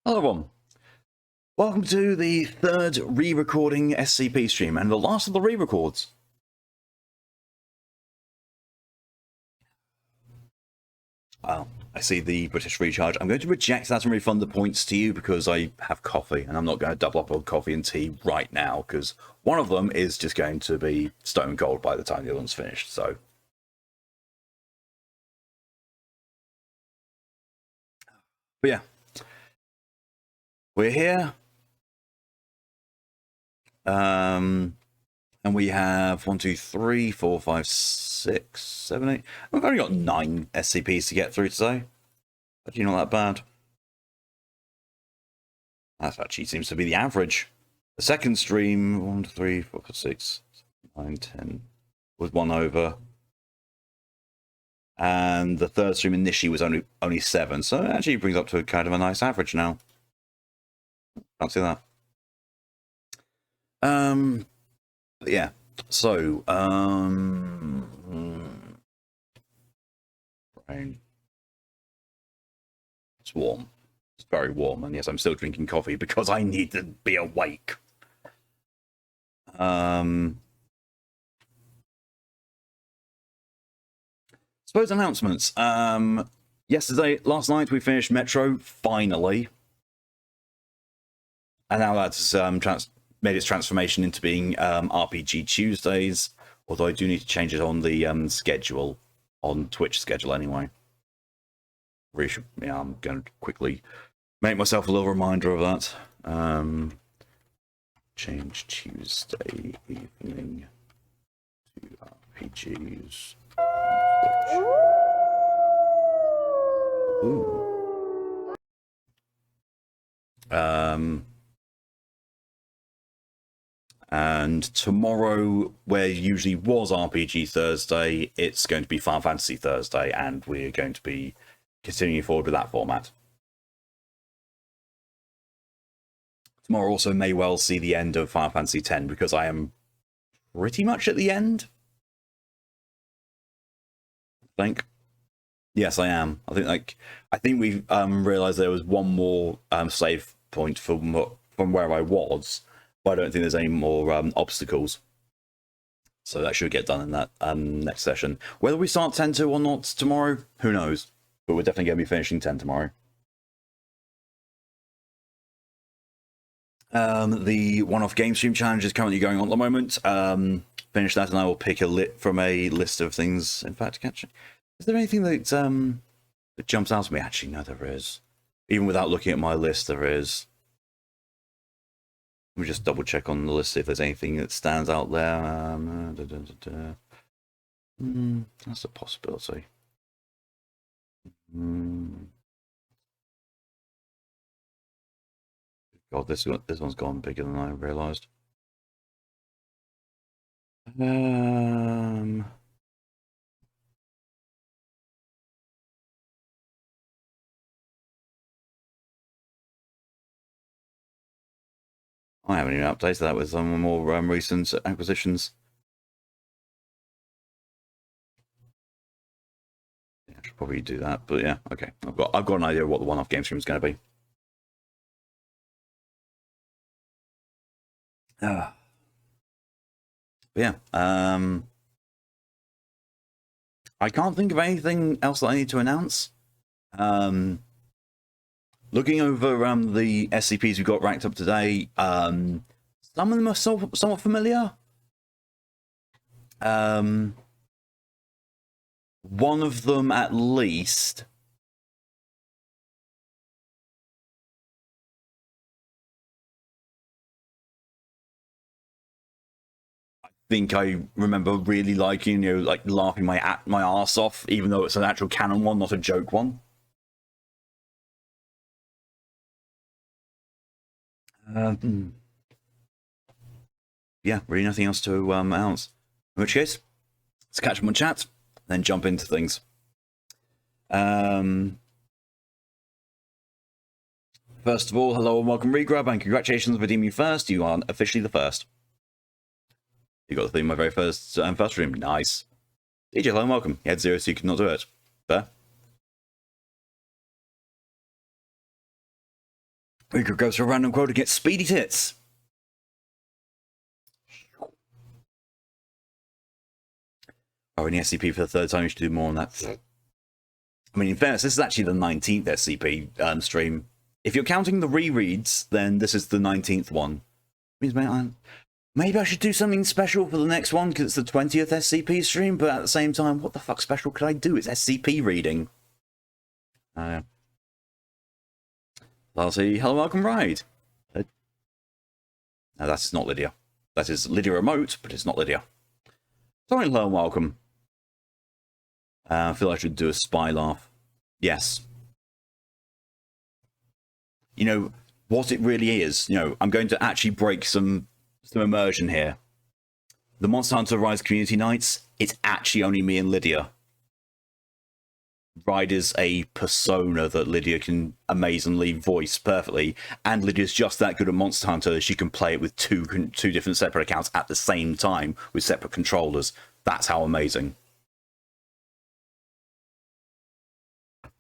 Hello everyone, welcome to the third re-recording SCP stream and the last of the re-records. Well, I see the British recharge. I'm going to reject that and refund the points to you because I have coffee and I'm not going to double up on coffee and tea right now because one of them is just going to be stone cold by the time the other one's finished, so. But yeah, we're here. And we have 1, 2, 3, 4, 5, 6, 7, 8. We've only got 9 SCPs to get through today. Actually, not that bad. That actually seems to be the average. The second stream, 1, 2, 3, 4, 5, 6, 9, 10, was 1 over. And the third stream initially was only 7. So it actually brings up to a kind of a nice average now. Can't see that. Yeah. So, rain. It's warm. It's very warm, and yes, I'm still drinking coffee because I need to be awake. Suppose announcements. Last night we finished Metro, finally. And now that's made its transformation into being RPG Tuesdays, although I do need to change it on the schedule, on Twitch schedule anyway. Yeah, I'm going to quickly make myself a little reminder of that. Change Tuesday evening to RPGs. Ooh. And tomorrow, where usually was RPG Thursday, it's going to be Final Fantasy Thursday, and we're going to be continuing forward with that format. Tomorrow also may well see the end of Final Fantasy X, because I am pretty much at the end. I think. Yes, I am. I think we've realised there was one more save point from where I was, but I don't think there's any more obstacles. So that should get done in that next session. Whether we start 10-2 or not tomorrow, who knows? But we're definitely going to be finishing 10 tomorrow. The one-off game stream challenge is currently going on at the moment. Finish that and I will pick from a list of things. In fact, is there anything that jumps out at me? Actually, no, there is. Even without looking at my list, there is. Let me just double check on the list if there's anything that stands out there. That's a possibility. God, this one's gone bigger than I realised. I haven't even updated that with some more recent acquisitions. Yeah, I should probably do that, but yeah, okay. I've got an idea of what the one-off game stream is going to be. But yeah, I can't think of anything else that I need to announce. Looking over the SCPs we got ranked up today, some of them are somewhat familiar. One of them, at least, I think I remember really liking, like laughing my ass off, even though it's an actual canon one, not a joke one. Yeah, really nothing else to announce. In which case, let's catch up on chat, then jump into things. First of all, hello and welcome, Regrub, and congratulations on redeeming first. You are officially the first. You got the theme of my very first stream. Nice. DJ, hello and welcome. You had 0, so you could not do it. Fair. We could go to a random quote and get speedy tits. Oh, in the SCP for the third time, you should do more on that. I mean, in fairness, this is actually the 19th SCP stream. If you're counting the rereads, then this is the 19th one. Means maybe I should do something special for the next one because it's the 20th SCP stream, but at the same time, what the fuck special could I do? It's SCP reading. I'll see. Hello, welcome, ride. No, that's not Lydia. That is Lydia Remote, but it's not Lydia. Sorry, hello, welcome. I feel I should do a spy laugh. Yes. You know, what it really is, you know, I'm going to actually break some immersion here. The Monster Hunter Rise Community Nights, it's actually only me and Lydia. Ride is a persona that Lydia can amazingly voice perfectly, and Lydia's just that good at Monster Hunter, she can play it with two different separate accounts at the same time with separate controllers. That's how amazing. If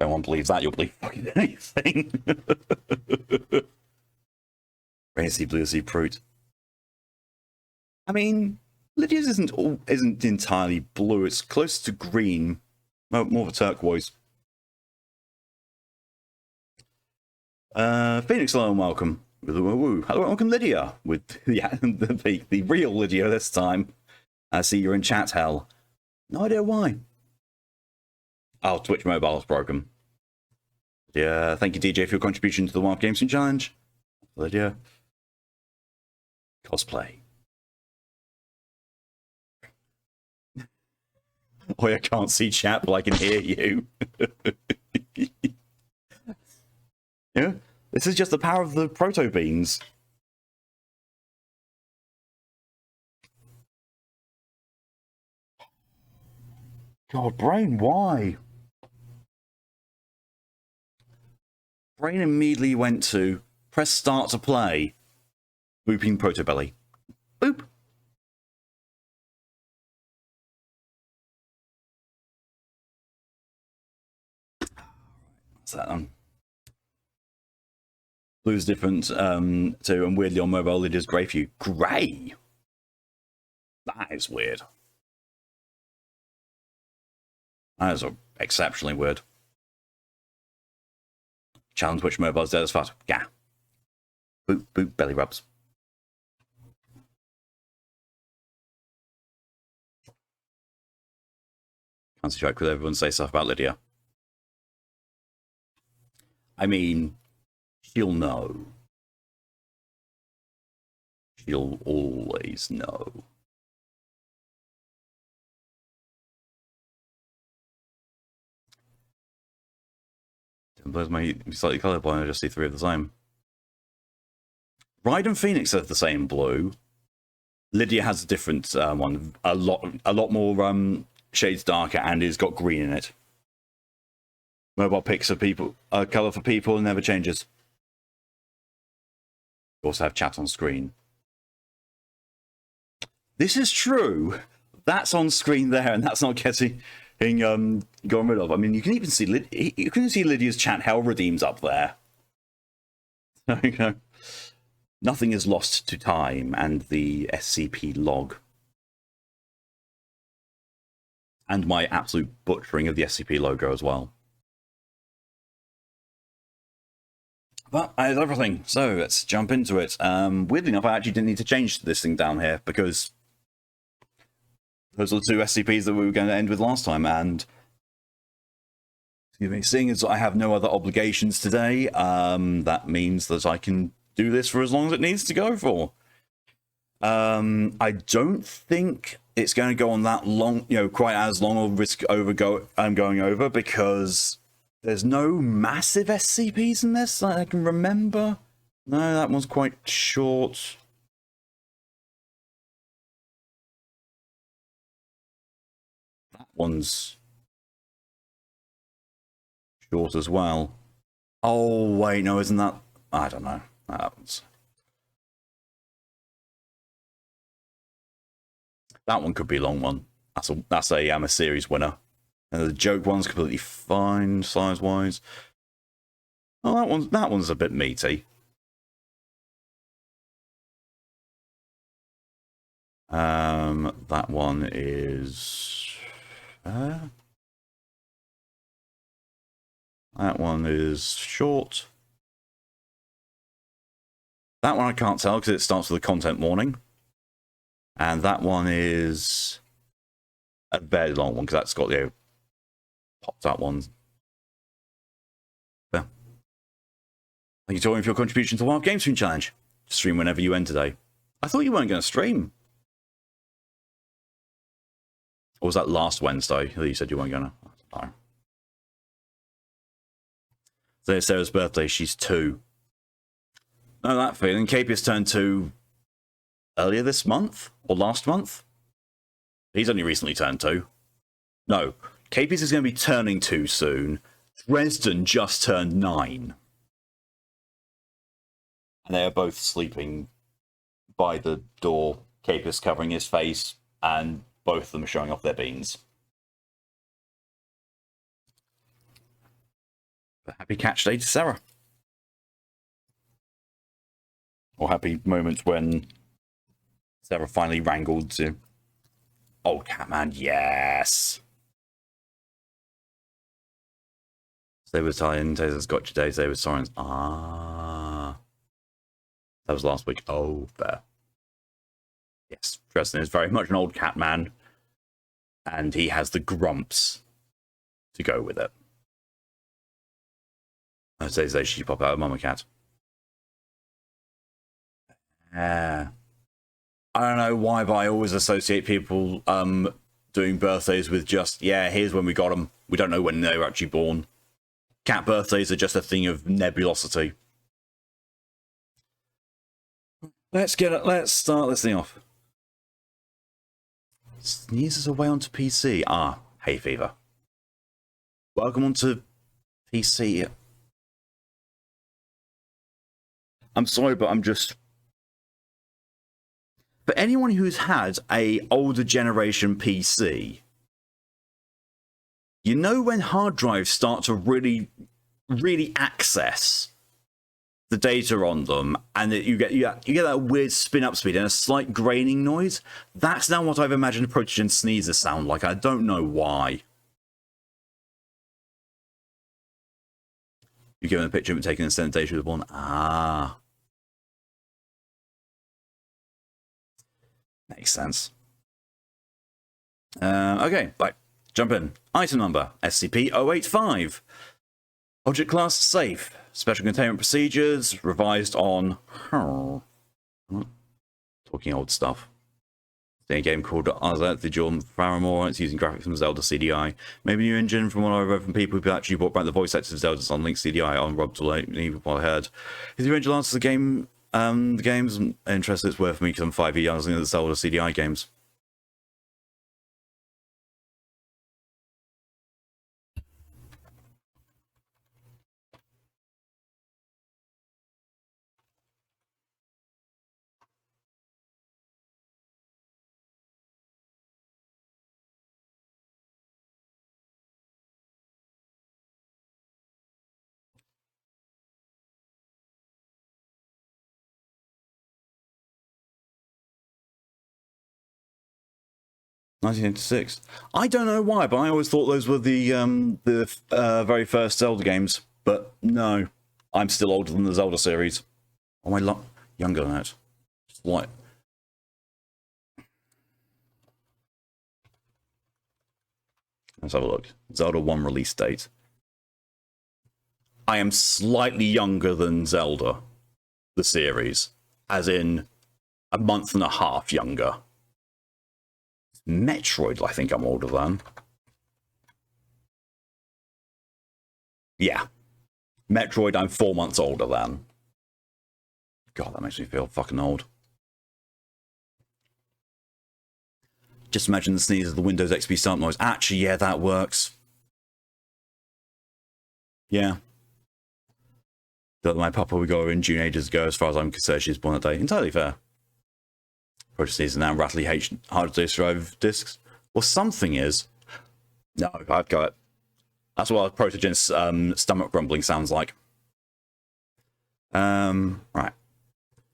anyone believes that, you'll believe fucking anything. Rainy blue sea fruit. I mean, Lydia's isn't entirely blue. It's close to green, more of a turquoise. Phoenix, hello and welcome. Hello, welcome, Lydia. With the real Lydia this time. I see you're in chat hell. No idea why. Oh, Twitch mobile is broken. Yeah, thank you, DJ, for your contribution to the Wild Games Challenge. Lydia. Cosplay. Oh, I can't see chat, but I can hear you. Yeah, this is just the power of the proto beans. God, Brain, why? Brain immediately went to press start to play. Booping proto belly. Boop. What's that on? Blue's different too, and weirdly on mobile it is grey for you. Grey? That is weird. That is exceptionally weird. Challenge which mobile's dead as fast. Yeah. Boop, boop, belly rubs. Can't see joke with everyone say stuff about Lydia. I mean, she'll know. She'll always know. Blows my slightly colorblind. I just see three of the same. Ride and Phoenix are the same blue. Lydia has a different one, a lot more shades darker, and it's got green in it. Mobile pics of people, color for people, never changes. You also have chat on screen. This is true. That's on screen there, and that's not getting gone rid of. I mean, you can even see Lydia's chat hell redeems up there. You know, nothing is lost to time and the SCP log, and my absolute butchering of the SCP logo as well. But that is everything. So let's jump into it. Weirdly enough, I actually didn't need to change this thing down here because those are the two SCPs that we were going to end with last time, and excuse me, seeing as I have no other obligations today, that means that I can do this for as long as it needs to go for. I don't think it's going to go on that long, you know, quite as long or risk going over, because there's no massive SCPs in this that I can remember. No, that one's quite short. That one's short as well. Oh, wait, no, isn't that... I don't know. That one could be a long one. That's a series winner. And the joke one's completely fine, size-wise. Oh, that one's a bit meaty. That one is... that one is short. That one I can't tell because it starts with a content warning. And that one is a very long one because that's got the popped out one. Yeah. Thank you, Torian, for your contribution to the Wild Game Stream Challenge. Stream whenever you end today. I thought you weren't going to stream. Or was that last Wednesday that you said you weren't going to? I don't know. Today's Sarah's birthday. She's 2. Know that feeling. Capius turned 2 earlier this month or last month. He's only recently turned 2. No, Capius is going to be turning 2 soon. Dresden just turned 9. And they are both sleeping by the door. Capius covering his face, and both of them are showing off their beans. But happy catch day to Sarah. Or happy moment when Sarah finally wrangled to old Catman, yes. Stay with Italian, Taser's got your day, stay with Sorens. Ah. That was last week. Oh, fair. Yes, Dresden is very much an old Catman. And he has the grumps to go with it. I say she pop out of Mama Cat. I don't know why, but I always associate people doing birthdays with just, yeah, here's when we got them. We don't know when they were actually born. Cat birthdays are just a thing of nebulosity. Let's start this thing off. Sneezes away onto PC. Ah, hay fever. Welcome onto PC. I'm sorry, but I'm just... For anyone who's had a older generation PC, you know when hard drives start to really access the data on them, and that you get that weird spin-up speed and a slight graining noise? That's now what I've imagined Protogen sneezes sound like. I don't know why. You give him a picture of it taking a sensation with one. Ah. Makes sense. Okay, right. Jump in. Item number, SCP-085. Object class safe. Special containment procedures, revised on... Talking old stuff. A game called Azet, the John Faramore. It's using graphics from Zelda CDI. Maybe a new engine from what I've read from people who actually brought back the voice actors of Zelda's on Link CDI on Rob Delaney, what I heard. Is the original answer to the game? The game's interested, it's worth me because I'm 5 years younger than the Zelda CDI games. (1986). I don't know why, but I always thought those were the very first Zelda games. But no, I'm still older than the Zelda series. Or am I younger than that? Just what? Let's have a look. Zelda 1 release date. I am slightly younger than Zelda, the series, as in a month and a half younger. Metroid, I think I'm older than. Yeah. Metroid, I'm 4 months older than. God, that makes me feel fucking old. Just imagine the sneeze of the Windows XP start noise. Actually, yeah, that works. Yeah. My papa would go in June ages ago, as far as I'm concerned, she's born that day. Entirely fair. Project needs now rattly hard disk drive discs. Well, something is. No, I've got it. That's what Protogen's stomach grumbling sounds like. Right.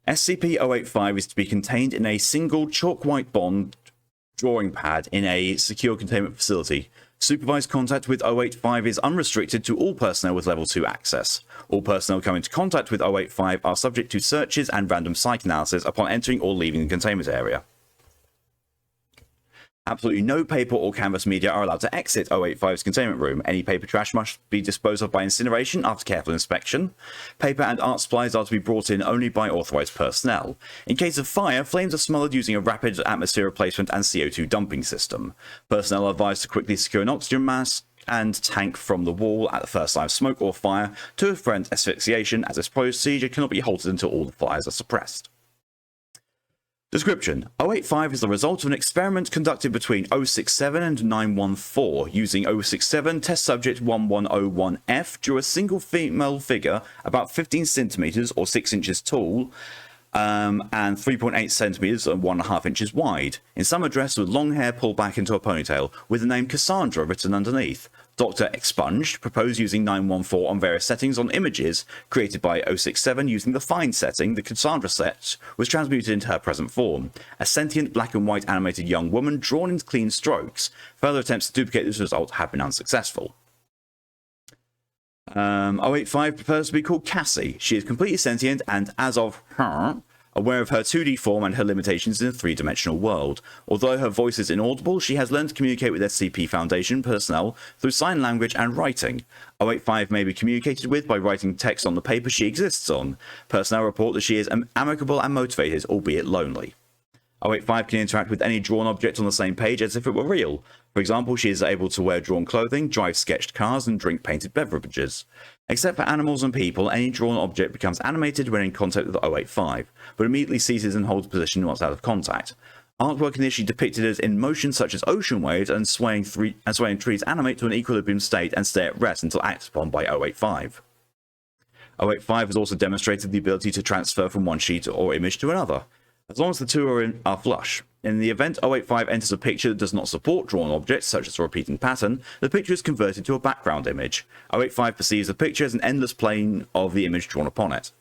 SCP-085 is to be contained in a single chalk white bond drawing pad in a secure containment facility. Supervised contact with 085 is unrestricted to all personnel with level 2 access. All personnel coming into contact with 085 are subject to searches and random psych analysis upon entering or leaving the containment area. Absolutely no paper or canvas media are allowed to exit 085's containment room. Any paper trash must be disposed of by incineration after careful inspection. Paper and art supplies are to be brought in only by authorized personnel. In case of fire, flames are smothered using a rapid atmosphere replacement and CO2 dumping system. Personnel are advised to quickly secure an oxygen mask and tank from the wall at the first sign of smoke or fire to prevent asphyxiation, as this procedure cannot be halted until all the fires are suppressed. Description: 085 is the result of an experiment conducted between 067 and 914. Using 067, test subject 1101F drew a single female figure about 15 centimeters or 6 inches tall and 3.8 centimeters and 1.5 inches wide. In summer dress with long hair pulled back into a ponytail, with the name Cassandra written underneath. Doctor expunged, proposed using 914 on various settings on images created by 067 using the find setting. The Cassandra set was transmuted into her present form, a sentient black and white animated young woman drawn in clean strokes. Further attempts to duplicate this result have been unsuccessful. 085 prefers to be called Cassie. She is completely sentient and, as of her, aware of her 2D form and her limitations in a 3-dimensional world. Although her voice is inaudible, she has learned to communicate with SCP Foundation personnel through sign language and writing. 085 may be communicated with by writing text on the paper she exists on. Personnel report that she is amicable and motivated, albeit lonely. 085 can interact with any drawn object on the same page as if it were real. For example, she is able to wear drawn clothing, drive sketched cars, and drink painted beverages. Except for animals and people, any drawn object becomes animated when in contact with 085, but immediately ceases and holds position once out of contact. Artwork initially depicted as in motion such as ocean waves and swaying trees animate to an equilibrium state and stay at rest until acted upon by 085. 085 has also demonstrated the ability to transfer from one sheet or image to another, as long as the two are flush. In the event 085 enters a picture that does not support drawn objects, such as a repeating pattern, the picture is converted to a background image. 085 perceives the picture as an endless plane of the image drawn upon it.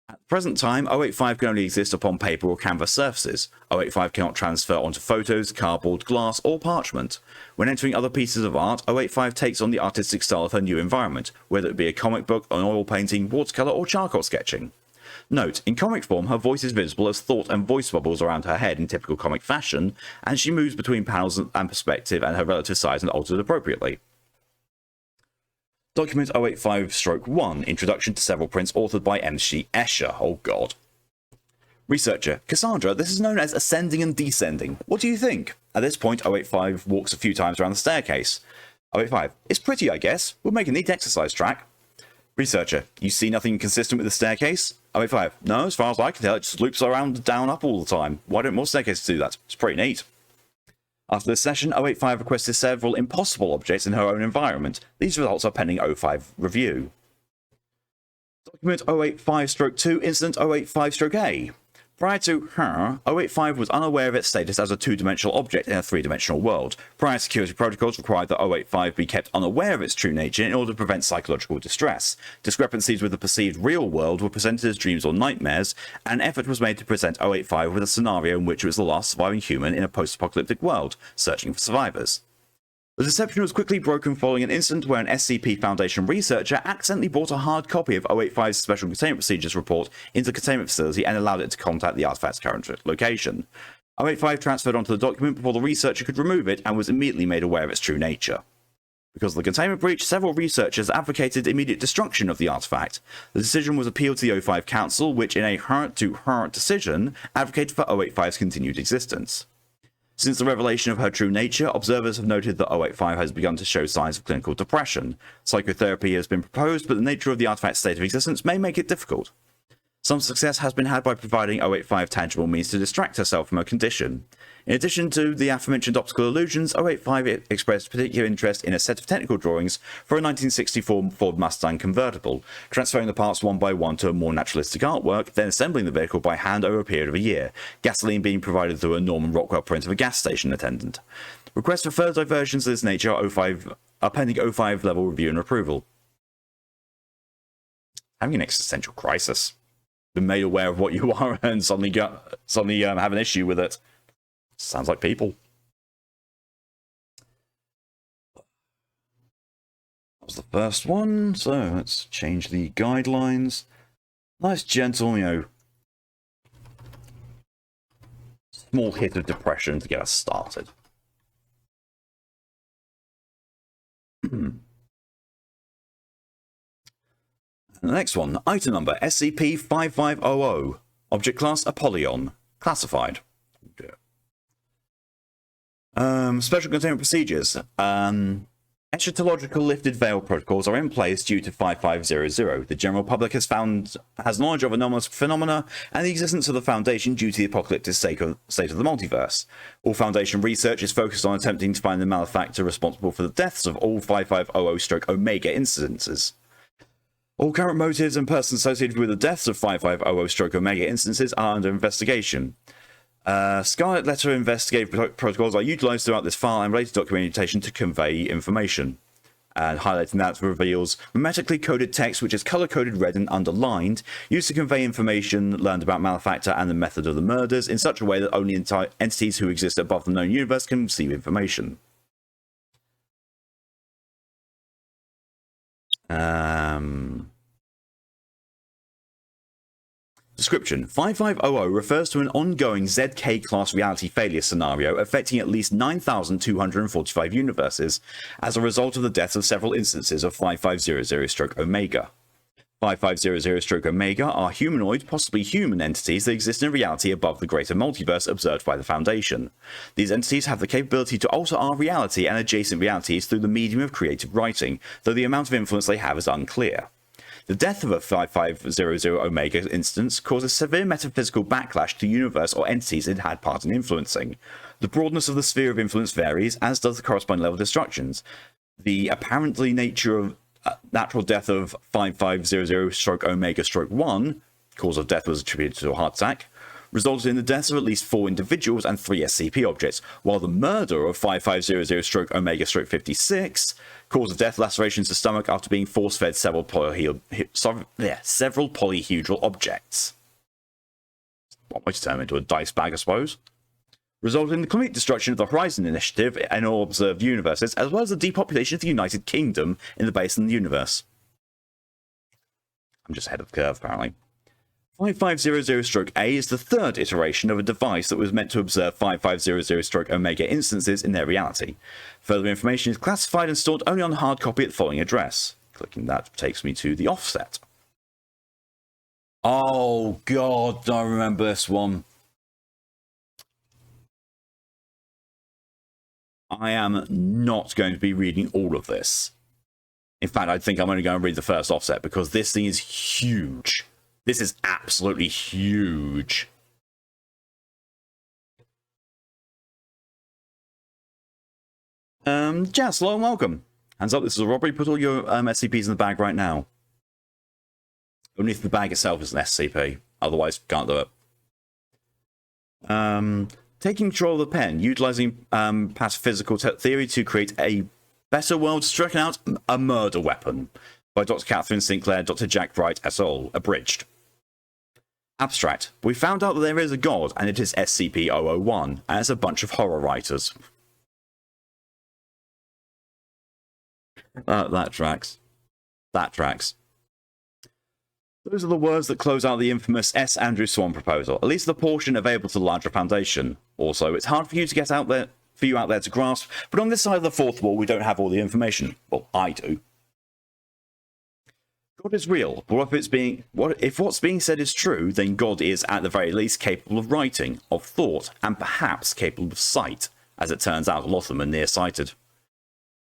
At the present time, 085 can only exist upon paper or canvas surfaces. 085 cannot transfer onto photos, cardboard, glass, or parchment. When entering other pieces of art, 085 takes on the artistic style of her new environment, whether it be a comic book, an oil painting, watercolor, or charcoal sketching. Note, in comic form, her voice is visible as thought and voice bubbles around her head in typical comic fashion, and she moves between panels and perspective and her relative size and altered appropriately. Document 085-1, Introduction to Several Prints, authored by M.C. Escher. Oh god. Researcher: Cassandra, this is known as ascending and descending. What do you think? At this point, 085 walks a few times around the staircase. 085: It's pretty, I guess. We'll make a neat exercise track. Researcher: You see nothing inconsistent with the staircase? 085: No, as far as I can tell, it just loops around, down, up all the time. Why don't more staircases do that? It's pretty neat. After this session, 085 requested several impossible objects in her own environment. These results are pending 085 review. Document 085-2, Incident 085-A. Prior to her, 085 was unaware of its status as a 2-dimensional object in a 3-dimensional world. Prior security protocols required that 085 be kept unaware of its true nature in order to prevent psychological distress. Discrepancies with the perceived real world were presented as dreams or nightmares, and an effort was made to present 085 with a scenario in which it was the last surviving human in a post-apocalyptic world, searching for survivors. The deception was quickly broken following an incident where an SCP Foundation researcher accidentally brought a hard copy of 085's Special Containment Procedures report into the containment facility and allowed it to contact the artifact's current location. 085 transferred onto the document before the researcher could remove it and was immediately made aware of its true nature. Because of the containment breach, several researchers advocated immediate destruction of the artifact. The decision was appealed to the 085 Council, which in a heart-to-heart decision advocated for 085's continued existence. Since the revelation of her true nature, observers have noted that 085 has begun to show signs of clinical depression. Psychotherapy has been proposed, but the nature of the artifact's state of existence may make it difficult. Some success has been had by providing 085 tangible means to distract herself from her condition. In addition to the aforementioned optical illusions, 085 expressed particular interest in a set of technical drawings for a 1964 Ford Mustang convertible, transferring the parts one by one to a more naturalistic artwork, then assembling the vehicle by hand over a period of a year, gasoline being provided through a Norman Rockwell print of a gas station attendant. Requests for further diversions of this nature are pending 05 level review and approval. having an existential crisis. Been made aware of what you are and suddenly have an issue with it. Sounds like people. That was the first one, so let's change the guidelines. Nice, gentle, small hit of depression to get us started. The next one, item number SCP-5500, object class Apollyon, classified. Special containment procedures. Eschatological lifted veil protocols are in place due to 5500. The general public has knowledge of anomalous phenomena and the existence of the Foundation due to the apocalyptic state of the multiverse. All Foundation research is focused on attempting to find the malefactor responsible for the deaths of all 5500-Omega incidences. All current motives and persons associated with the deaths of 5500-Omega instances are under investigation. Scarlet Letter investigative protocols are utilized throughout this file and related documentation to convey information. And highlighting that reveals memetically coded text which is color-coded red and underlined, used to convey information learned about Malefactor and the method of the murders in such a way that only entities who exist above the known universe can receive information. Description. 5500 refers to an ongoing ZK-class reality failure scenario affecting at least 9,245 universes as a result of the deaths of several instances of 5500-Omega. 5500-Omega are humanoid, possibly human entities that exist in reality above the greater multiverse observed by the Foundation. These entities have the capability to alter our reality and adjacent realities through the medium of creative writing, though the amount of influence they have is unclear. The death of a 5500-Omega instance causes severe metaphysical backlash to the universe or entities it had part in influencing. The broadness of the sphere of influence varies, as does the corresponding level of destructions. The apparently natural death of 5500-Omega-1, cause of death was attributed to a heart attack, resulted in the deaths of at least 4 individuals and 3 SCP objects, while the murder of 5500-Omega-56, cause of death lacerations to stomach after being force-fed several polyhedral objects. One way to turn them into a dice bag, I suppose. Resulted in the complete destruction of the Horizon Initiative in all observed universes, as well as the depopulation of the United Kingdom in the base of the universe. I'm just ahead of the curve, apparently. 5500-A is the third iteration of a device that was meant to observe 5500-Omega instances in their reality. Further information is classified and stored only on a hard copy at the following address. Clicking that takes me to the offset. Oh god, I remember this one. I am not going to be reading all of this. In fact, I think I'm only going to read the first offset because this thing is huge. This is absolutely huge. Jazz, hello and welcome. Hands up, this is a robbery. Put all your SCPs in the bag right now. Only if the bag itself is an SCP. Otherwise, can't do it. Taking control of the pen, utilizing pataphysical theory to create a better world, striking out a murder weapon. By Dr. Catherine Sinclair, Dr. Jack Bright, et al. Abridged. Abstract. We found out that there is a god, and it is SCP-001, and it's a bunch of horror writers. That tracks. That tracks. Those are the words that close out the infamous S. Andrew Swan proposal, at least the portion available to the larger Foundation. Also, it's hard for you to get out there, to grasp, but on this side of the fourth wall, we don't have all the information. Well, I do. God is real, but if what's being said is true, then God is at the very least capable of writing, of thought, and perhaps capable of sight. As it turns out, a lot of them are nearsighted.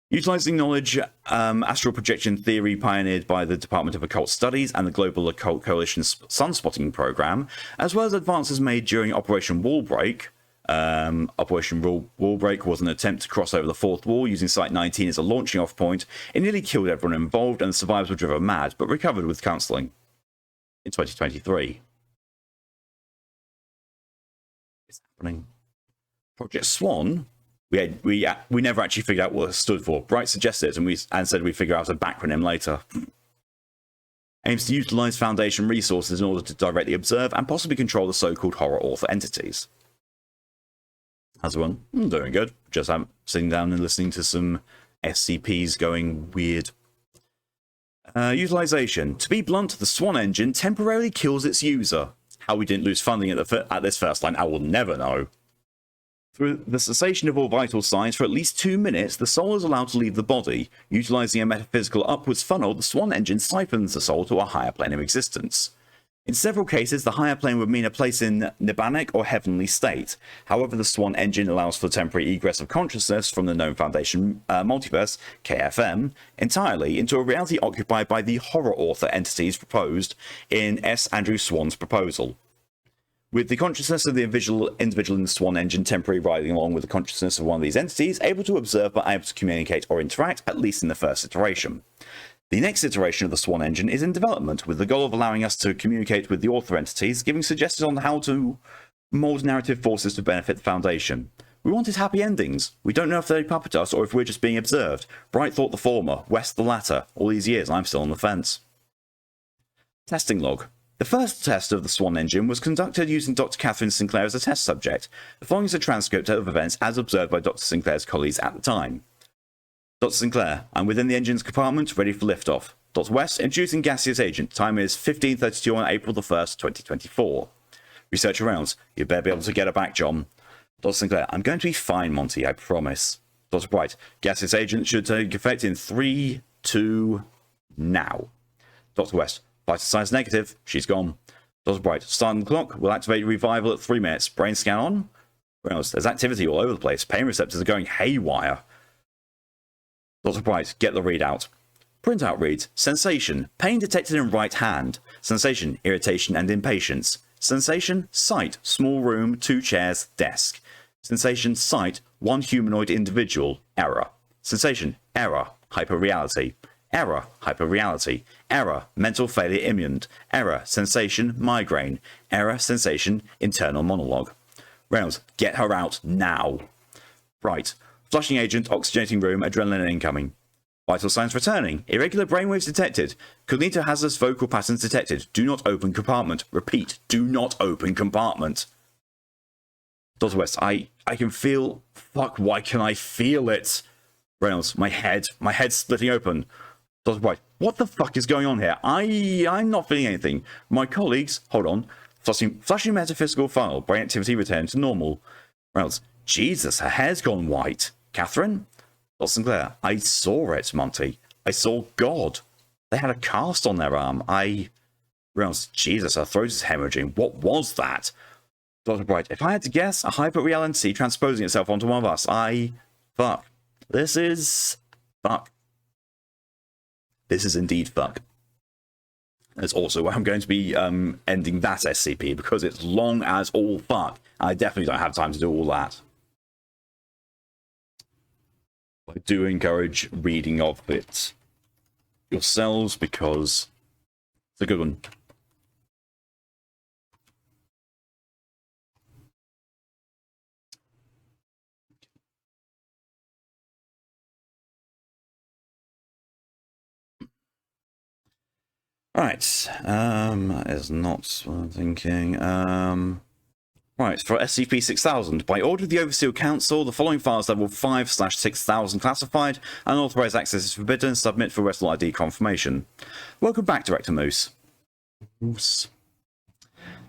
Utilizing knowledge, astral projection theory pioneered by the Department of Occult Studies and the Global Occult Coalition's Sunspotting program, as well as advances made during Operation Wallbreak. Operation Wallbreak was an attempt to cross over the fourth wall using Site-19 as a launching off point. It nearly killed everyone involved and the survivors were driven mad, but recovered with counselling. In 2023. It's happening. Project Swan, we never actually figured out what it stood for. Bright suggested it and said we'd figure out a backronym later. aims to utilize Foundation resources in order to directly observe and possibly control the so-called horror author entities. How's everyone? I'm doing good. Just sitting down and listening to some SCPs going weird. Utilization. To be blunt, the Swan engine temporarily kills its user. How we didn't lose funding at this first line, I will never know. Through the cessation of all vital signs for at least 2 minutes, the soul is allowed to leave the body. Utilizing a metaphysical upwards funnel, the Swan engine siphons the soul to a higher plane of existence. In several cases, the higher plane would mean a place in Nibbanic or heavenly state. However, the Swan engine allows for temporary egress of consciousness from the known Foundation multiverse, KFM, entirely into a reality occupied by the horror author entities proposed in S. Andrew Swan's proposal. With the consciousness of the individual in the Swan engine temporarily riding along with the consciousness of one of these entities, able to observe but able to communicate or interact, at least in the first iteration. The next iteration of the Swan engine is in development, with the goal of allowing us to communicate with the author entities, giving suggestions on how to mold narrative forces to benefit the Foundation. We wanted happy endings. We don't know if they puppet us or if we're just being observed. Bright thought the former, West the latter. All these years, I'm still on the fence. Testing log. The first test of the Swan engine was conducted using Dr. Catherine Sinclair as a test subject. The following is a transcript of events as observed by Dr. Sinclair's colleagues at the time. Dr. Sinclair, I'm within the engine's compartment, ready for liftoff. Dr. West, introducing gaseous agent. Time is 15:32 on April the 1st, 2024. Researcher rounds. You better be able to get her back, John. Dr. Sinclair, I'm going to be fine, Monty, I promise. Dr. Bright, gaseous agent should take effect in 3, 2, now. Dr. West, vital signs negative. She's gone. Dr. Bright, starting the clock. We'll activate revival at 3 minutes. Brain scan on. Reynolds, there's activity all over the place. Pain receptors are going haywire. Dr. Bright, get the readout. Printout reads, sensation, pain detected in right hand. Sensation, irritation and impatience. Sensation, sight, small room, 2 chairs, desk. Sensation, sight, 1 humanoid individual, error. Sensation, error, hyperreality. Error, hyperreality. Error, mental failure imminent. Error, sensation, migraine. Error, sensation, internal monologue. Reynolds, get her out now. Bright, flushing agent, oxygenating room, adrenaline incoming. Vital signs returning. Irregular brainwaves detected. Cognito-hazardous vocal patterns detected. Do not open compartment. Repeat, do not open compartment. Dr. West, I can feel... Fuck, why can I feel it? Reynolds, my head's splitting open. Dr. White, what the fuck is going on here? I'm not feeling anything. My colleagues, hold on. Flushing metaphysical funnel. Brain activity returned to normal. Reynolds, Jesus, her hair's gone white. Catherine? Dr. Sinclair, I saw it, Monty. I saw God. They had a cast on their arm. Reynolds, Jesus, her throat is hemorrhaging. What was that? Dr. Bright, if I had to guess, a hyper-reality transposing itself onto one of us. Fuck. This is... Fuck. This is indeed fuck. That's also where I'm going to be ending that SCP, because it's long as all fuck. I definitely don't have time to do all that. I do encourage reading of it yourselves, because it's a good one. Right, that is not what I'm thinking. Right, for SCP-6000, by order of the Overseer Council, the following files level 5/6000 classified, unauthorized access is forbidden, submit for Wrestle ID confirmation. Welcome back, Director Moose.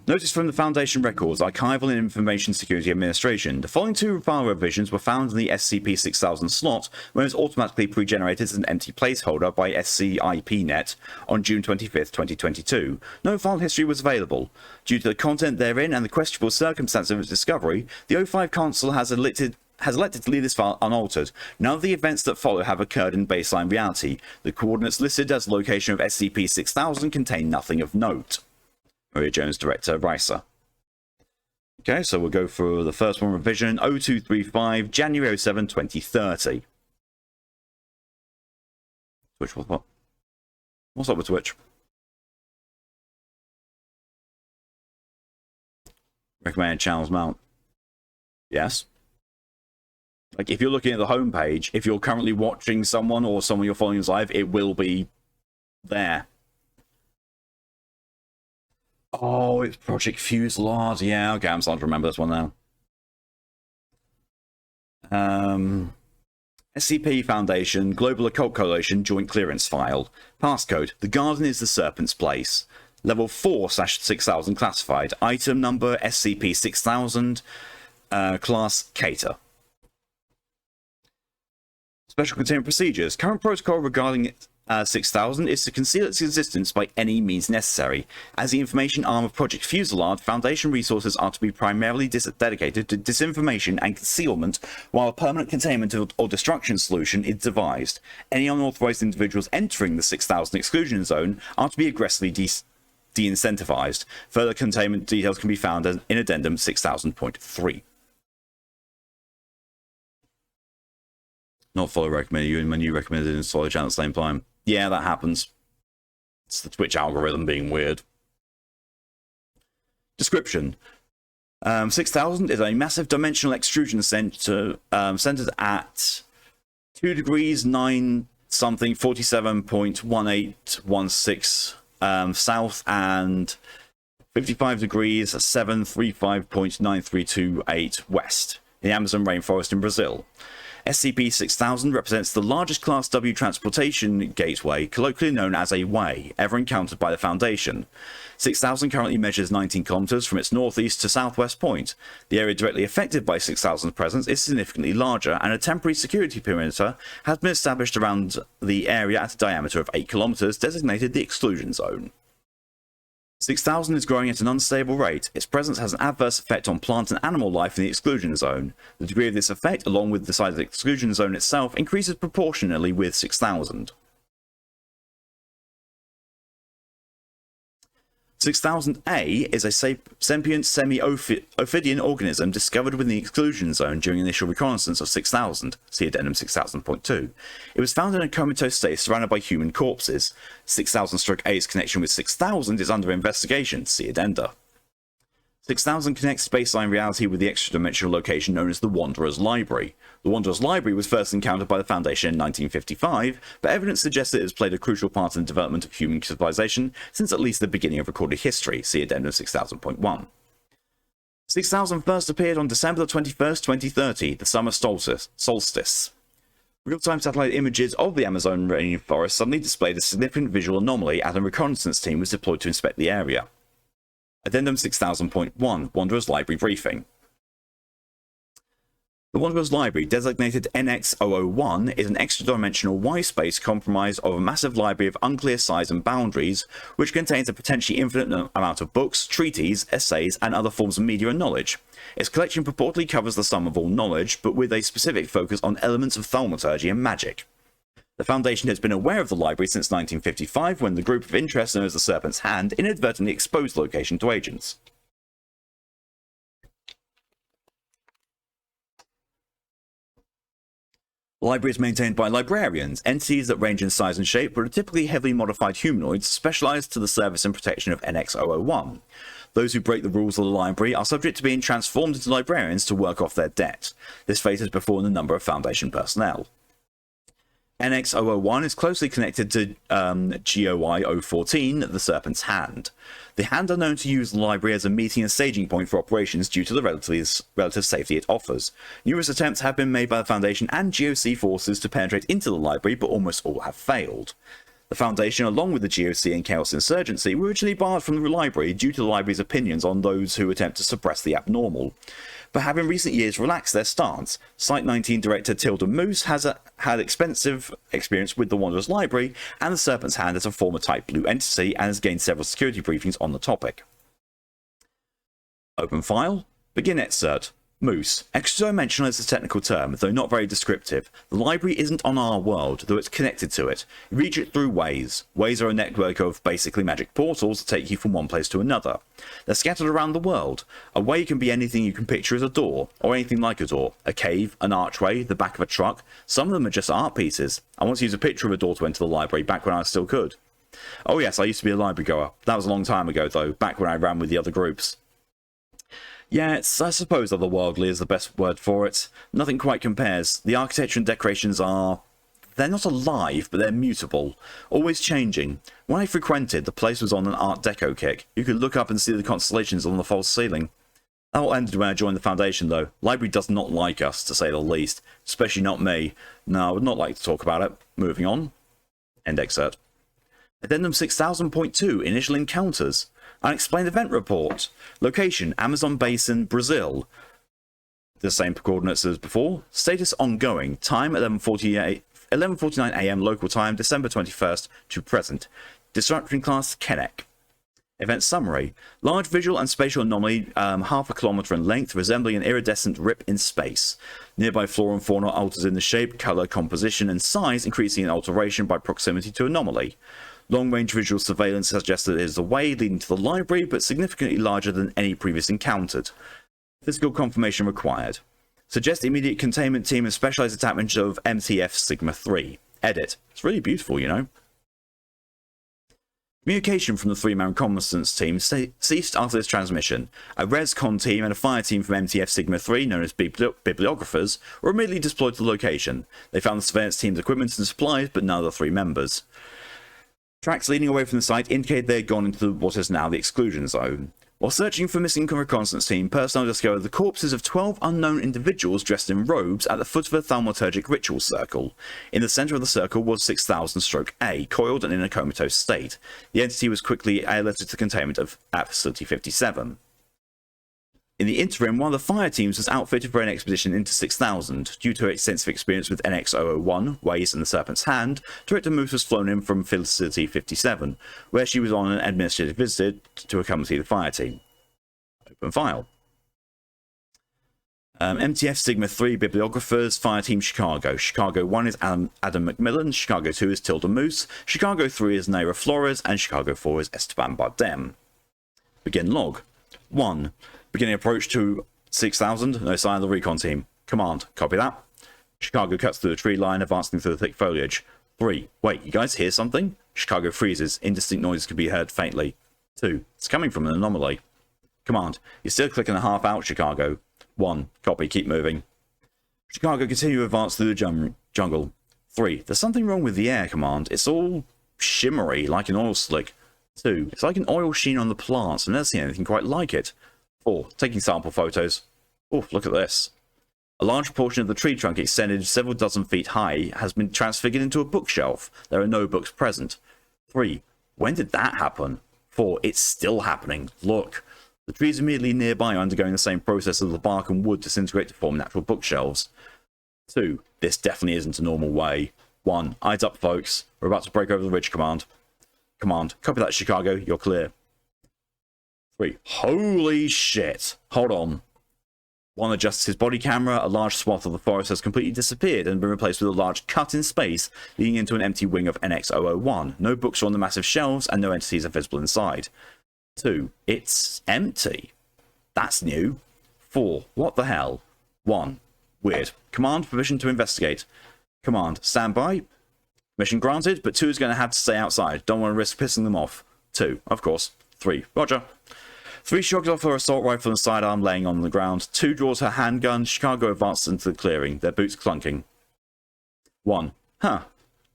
Notice from the Foundation records, Archival and Information Security Administration. The following 2 file revisions were found in the SCP-6000 slot when it was automatically pre-generated as an empty placeholder by SCIPnet on June 25th, 2022. No file history was available. Due to the content therein and the questionable circumstance of its discovery, the O5 Council has elected to leave this file unaltered. None of the events that follow have occurred in baseline reality. The coordinates listed as location of SCP-6000 contain nothing of note. Maria Jones, Director, Ricer. Okay, so we'll go for the first one, revision 0235, January 7, 2030. Twitch, what? What's up with Twitch? Recommended channels mount. Yes. Like, if you're looking at the homepage, if you're currently watching someone or someone you're following live, it will be there. Oh, it's Project Fuselage. Yeah, okay, I'm starting to remember this one now. SCP Foundation, Global Occult Coalition Joint Clearance File. Passcode, The Garden is the Serpent's Place. Level 4/6000 classified. Item number SCP-6000. Class Cater. Special Containment Procedures. Current protocol regarding 6000 is to conceal its existence by any means necessary. As the information arm of Project Fuselage, Foundation resources are to be primarily dedicated to disinformation and concealment, while a permanent containment or destruction solution is devised. Any unauthorized individuals entering the 6000 exclusion zone are to be aggressively de-incentivized. Further containment details can be found in Addendum 6000.3. Not follow recommended you when you recommended it install the channel at the same time. Yeah, that happens. It's the Twitch algorithm being weird. Description. 6000 is a massive dimensional extrusion center centered at 2 degrees 9 something 47.1816 south and 55 degrees 735.9328 west in the Amazon rainforest in Brazil. SCP-6000 represents the largest Class W transportation gateway, colloquially known as a way, ever encountered by the Foundation. 6000 currently measures 19 kilometers from its northeast to southwest point. The area directly affected by 6000's presence is significantly larger, and a temporary security perimeter has been established around the area at a diameter of 8 kilometers, designated the Exclusion Zone. 6000 is growing at an unstable rate. Its presence has an adverse effect on plant and animal life in the Exclusion Zone. The degree of this effect, along with the size of the Exclusion Zone itself, increases proportionally with 6000. 6000-A is a sentient semi-ophidian organism discovered within the Exclusion Zone during initial reconnaissance of 6000. See Addendum 6000.2. It was found in a comatose state surrounded by human corpses. 6000-A's connection with 6000 is under investigation. See Addenda. 6000 connects baseline reality with the extra-dimensional location known as the Wanderer's Library. The Wanderer's Library was first encountered by the Foundation in 1955, but evidence suggests it has played a crucial part in the development of human civilization since at least the beginning of recorded history. See Addendum 6000.1. 6000 first appeared on December 21st, 2030, the summer solstice. Real-time satellite images of the Amazon rainforest suddenly displayed a significant visual anomaly as a reconnaissance team was deployed to inspect the area. Addendum 6000.1 Wanderer's Library Briefing. The Wanderer's Library, designated NX-001, is an extra-dimensional Y-space comprised of a massive library of unclear size and boundaries, which contains a potentially infinite amount of books, treatises, essays, and other forms of media and knowledge. Its collection purportedly covers the sum of all knowledge, but with a specific focus on elements of thaumaturgy and magic. The Foundation has been aware of the library since 1955, when the group of interest known as the Serpent's Hand inadvertently exposed the location to agents. The library is maintained by librarians, entities that range in size and shape but are typically heavily modified humanoids specialized to the service and protection of NX-001. Those who break the rules of the library are subject to being transformed into librarians to work off their debt. This fate has befallen a number of Foundation personnel. NX-001 is closely connected to GOI-014, the Serpent's Hand. The Hand are known to use the library as a meeting and staging point for operations due to the relative safety it offers. Numerous attempts have been made by the Foundation and GOC forces to penetrate into the library, but almost all have failed. The Foundation, along with the GOC and Chaos Insurgency, were originally barred from the library due to the library's opinions on those who attempt to suppress the abnormal, but have in recent years relaxed their stance. Site 19 director Tilda Moose has had extensive experience with the Wanderer's Library and the Serpent's Hand as a former Type Blue entity, and has gained several security briefings on the topic. Open file. Begin excerpt. Moose. Extra-dimensional is a technical term, though not very descriptive. The library isn't on our world, though it's connected to it. You reach it through ways. Ways are a network of basically magic portals that take you from one place to another. They're scattered around the world. A way can be anything you can picture as a door, or anything like a door. A cave, an archway, the back of a truck. Some of them are just art pieces. I once used a picture of a door to enter the library back when I still could. Oh yes, I used to be a library goer. That was a long time ago though, back when I ran with the other groups. Yeah, I suppose otherworldly is the best word for it. Nothing quite compares. The architecture and decorations are They're not alive, but they're mutable, always changing. When I frequented, the place was on an Art Deco kick. You could look up and see the constellations on the false ceiling. That all ended when I joined the Foundation, though. Library does not like us, to say the least. Especially not me. No, I would not like to talk about it. Moving on. End excerpt. Addendum 6000.2, Initial Encounters. Unexplained Event Report. Location, Amazon Basin, Brazil. The same coordinates as before. Status ongoing. Time, 11:49 AM local time, December 21st to present. Disruption class, Kenneck. Event summary. Large visual and spatial anomaly, half a kilometer in length, resembling an iridescent rip in space. Nearby flora and fauna alters in the shape, color, composition, and size, increasing in alteration by proximity to anomaly. Long-range visual surveillance suggests that it is a way leading to the library, but significantly larger than any previous encountered. Physical confirmation required. Suggest immediate containment team and specialized attachment of MTF Sigma 3. Edit. It's really beautiful, you know. Communication from the three-man reconnaissance team ceased after this transmission. A ResCon team and a fire team from MTF Sigma 3, known as bibliographers, were immediately deployed to the location. They found the surveillance team's equipment and supplies, but none of the three members. Tracks leading away from the site indicated they had gone into what is now the exclusion zone. While searching for missing reconnaissance team, personnel discovered the corpses of 12 unknown individuals dressed in robes at the foot of a thaumaturgic ritual circle. In the center of the circle was 6000-A, coiled and in a comatose state. The entity was quickly alerted to containment at Facility 57. In the interim, one of the fire teams was outfitted for an expedition into 6000. Due to her extensive experience with NX-001, Waze and the Serpent's Hand, Director Moose was flown in from Facility 57, where she was on an administrative visit to accompany the fire team. Open file. MTF Sigma 3 Bibliographers, Fire Team Chicago. Chicago 1 is Adam McMillan, Chicago 2 is Tilda Moose, Chicago 3 is Naira Flores, and Chicago 4 is Esteban Bardem. Begin log. 1. Beginning approach to 6000, no sign of the recon team. Command, copy that. Chicago cuts through the tree line, advancing through the thick foliage. 3. Wait, you guys hear something? Chicago freezes, indistinct noises can be heard faintly. 2. It's coming from an anomaly. Command, you're still clicking a half out, Chicago. 1. Copy, keep moving. Chicago continue to advance through the jungle. 3. There's something wrong with the air, Command. It's all shimmery, like an oil slick. 2. It's like an oil sheen on the plants. I've never seen anything quite like it. 4. Taking sample photos. Oh, look at this. A large portion of the tree trunk extended several dozen feet high has been transfigured into a bookshelf. There are no books present. 3. When did that happen? 4. It's still happening. Look. The trees immediately nearby are undergoing the same process as the bark and wood disintegrate to form natural bookshelves. 2. This definitely isn't a normal way. 1. Eyes up, folks. We're about to break over the ridge, Command. Command, copy that, Chicago. You're clear. 3. Holy shit. Hold on. 1 adjusts his body camera. A large swath of the forest has completely disappeared and been replaced with a large cut in space, leading into an empty wing of NX-001. No books are on the massive shelves, and no entities are visible inside. 2. It's empty. That's new. 4. What the hell? 1. Weird. Command, permission to investigate. Command, stand by. Permission granted, but 2 is going to have to stay outside. Don't want to risk pissing them off. 2. Of course. 3. Roger. 3 shrugs off her assault rifle and sidearm laying on the ground. 2 draws her handgun. Chicago advances into the clearing, their boots clunking. 1. Huh.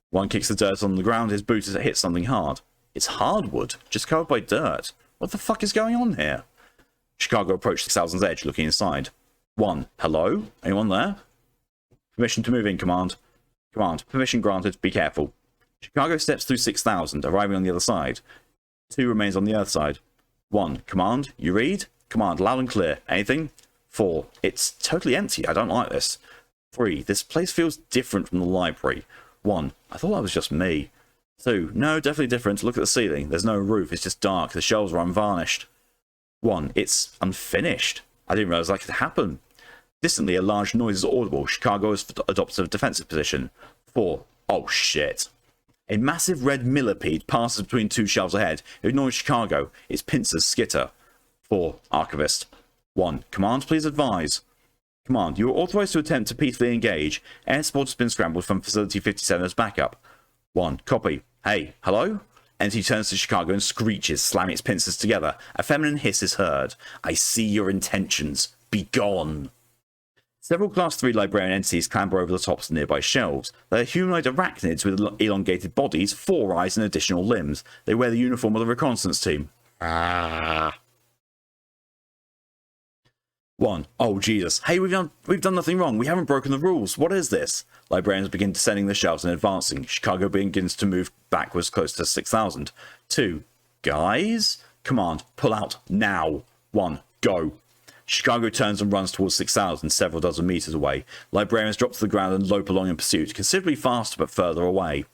1 kicks the dirt on the ground. His boot hits something hard. It's hardwood, just covered by dirt. What the fuck is going on here? Chicago approached 6000's edge, looking inside. 1. Hello? Anyone there? Permission to move in, Command. Command. Permission granted. Be careful. Chicago steps through 6000, arriving on the other side. 2 remains on the earth side. 1. Command, you read? Command, loud and clear. Anything? 4. It's totally empty. I don't like this. 3. This place feels different from the library. 1. I thought that was just me. 2. No, definitely different. Look at the ceiling. There's no roof. It's just dark. The shelves are unvarnished. 1. It's unfinished. I didn't realize that could happen. Distantly, a large noise is audible. Chicago has adopted a defensive position. 4. Oh, shit. A massive red millipede passes between 2 shelves ahead. Ignoring Chicago. Its pincers skitter. 4. Archivist. 1. Command, please advise. Command, you are authorized to attempt to peacefully engage. Air support has been scrambled from Facility 57 as backup. 1. Copy. Hey, hello? Entity turns to Chicago and screeches, slamming its pincers together. A feminine hiss is heard. I see your intentions. Be gone. Several Class 3 librarian entities clamber over the tops of nearby shelves. They are humanoid arachnids with elongated bodies, 4 eyes, and additional limbs. They wear the uniform of the reconnaissance team. 1. Oh, Jesus. Hey, we've done nothing wrong. We haven't broken the rules. What is this? Librarians begin descending the shelves and advancing. Chicago begins to move backwards close to 6,000. 2. Guys? Command. Pull out. Now. 1. Go. Chicago turns and runs towards 6,000, several dozen meters away. Librarians drop to the ground and lope along in pursuit, considerably faster but further away.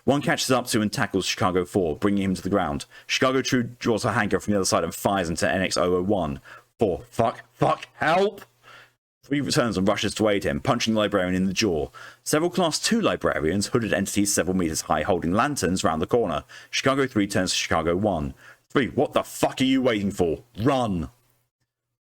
1 catches up to and tackles Chicago 4, bringing him to the ground. Chicago 2 draws her handgun from the other side and fires into NX-001. 4. Fuck, help! 3 returns and rushes to aid him, punching the librarian in the jaw. Several Class 2 librarians, hooded entities several meters high, holding lanterns, round the corner. Chicago 3 turns to Chicago 1. 3. What the fuck are you waiting for? Run!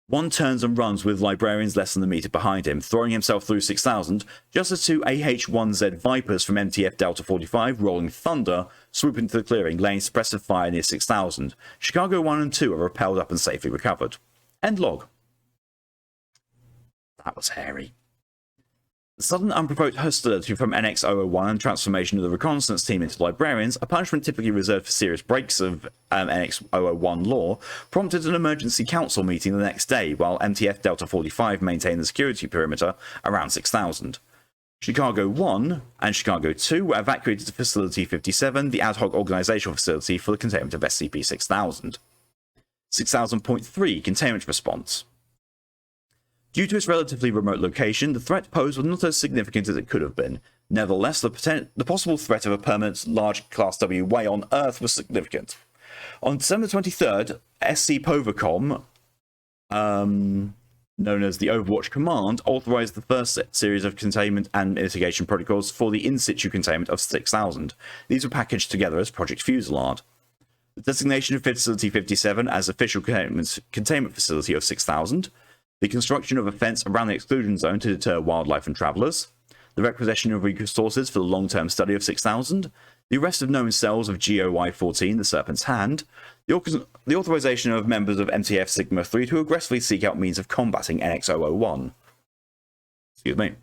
1 turns and runs with librarians less than a meter behind him, throwing himself through 6,000, just as 2 AH-1Z Vipers from MTF Delta 45, Rolling Thunder, swoop into the clearing, laying suppressive fire near 6,000. Chicago 1 and 2 are rappelled up and safely recovered. End log. That was hairy. The sudden unprovoked hostility from NX-001 and transformation of the reconnaissance team into librarians, a punishment typically reserved for serious breaks of NX-001 law, prompted an emergency council meeting the next day, while MTF Delta 45 maintained the security perimeter around 6,000. Chicago 1 and Chicago 2 were evacuated to Facility 57, the ad hoc organizational facility for the containment of SCP-6000. 6000.3 Containment Response. Due to its relatively remote location, the threat posed was not as significant as it could have been. Nevertheless, the possible threat of a permanent large Class W way on Earth was significant. On December 23rd, SC Povacom, known as the Overwatch Command, authorized the first series of containment and mitigation protocols for the in-situ containment of 6,000. These were packaged together as Project Fusillade. The designation of Facility 57 as official containment facility of 6,000, the construction of a fence around the exclusion zone to deter wildlife and travellers, the requisition of resources for the long-term study of 6,000, the arrest of known cells of GOI-14, the Serpent's Hand, the authorization of members of MTF Sigma-3 to aggressively seek out means of combating NX-001. Excuse me.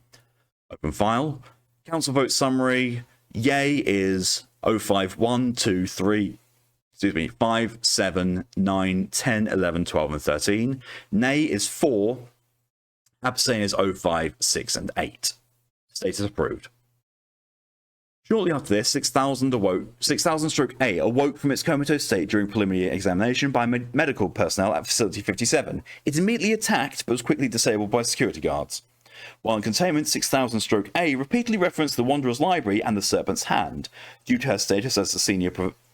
Open file. Council vote summary. Yay is 05123. 5, 7, 9, 10, 11, 12, and 13. Nay is 4. Abstain is 05, 6, and 8. Status approved. Shortly after this, 6000-A awoke from its comatose state during preliminary examination by medical personnel at Facility 57. It immediately attacked, but was quickly disabled by security guards. While in containment, 6000-A repeatedly referenced the Wanderer's Library and the Serpent's Hand. Due to her status as the senior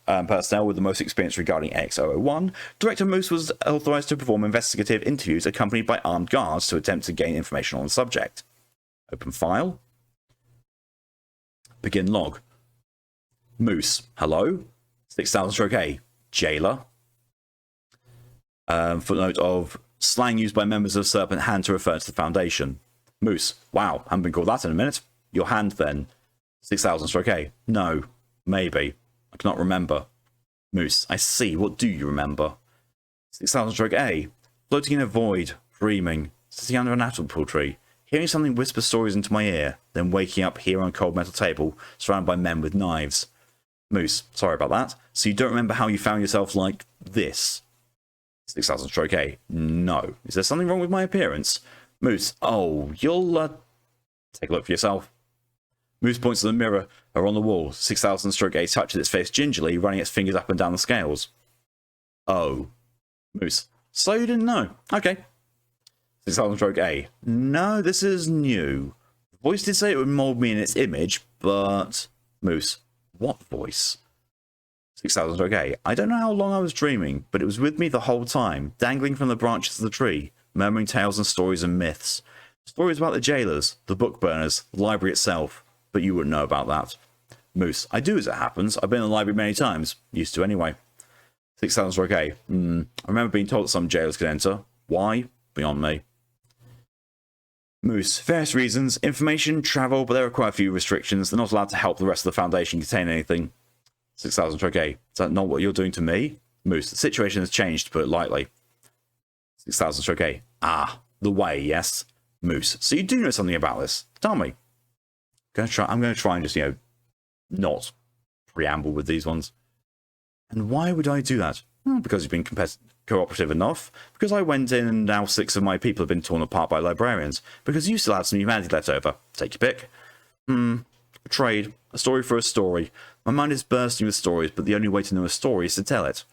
personnel with the most experience regarding NX-001, Director Moose was authorized to perform investigative interviews accompanied by armed guards to attempt to gain information on the subject. Open file. Begin log. Moose, hello. 6000-A, jailer. Footnote of slang used by members of Serpent Hand to refer to the Foundation. Moose, wow, haven't been called that in a minute. Your hand then. 6000-A, no, maybe. I cannot remember. Moose, I see. What do you remember? 6000-A. Floating in a void, dreaming, sitting under an apple tree, hearing something whisper stories into my ear, then waking up here on a cold metal table, surrounded by men with knives. Moose, sorry about that. So you don't remember how you found yourself like this? 6000-A. No. Is there something wrong with my appearance? Moose, oh, you'll, take a look for yourself. Moose points to the mirror on the wall. 6000-A touches its face gingerly, running its fingers up and down the scales. Oh. Moose. So you didn't know? Okay. 6000-A. No, this is new. The voice did say it would mold me in its image, but... Moose. What voice? 6000-A. I don't know how long I was dreaming, but it was with me the whole time, dangling from the branches of the tree, murmuring tales and stories and myths. Stories about the jailers, the book burners, the library itself. But you wouldn't know about that. Moose. I do, as it happens. I've been in the library many times. Used to anyway. 6000-A. I remember being told that some jailers could enter. Why? Beyond me. Moose. Various reasons. Information, travel, but there are quite a few restrictions. They're not allowed to help the rest of the Foundation contain anything. 6000-A. Is that not what you're doing to me? Moose. The situation has changed, to put it lightly. 6000-A. Ah, the way, yes. Moose, so you do know something about this. Tell me. I'm going to try and just, not preamble with these ones. And why would I do that? Well, because you've been cooperative enough. Because I went in and now 6 of my people have been torn apart by librarians. Because you still have some humanity left over. Take your pick. A trade. A story for a story. My mind is bursting with stories, but the only way to know a story is to tell it.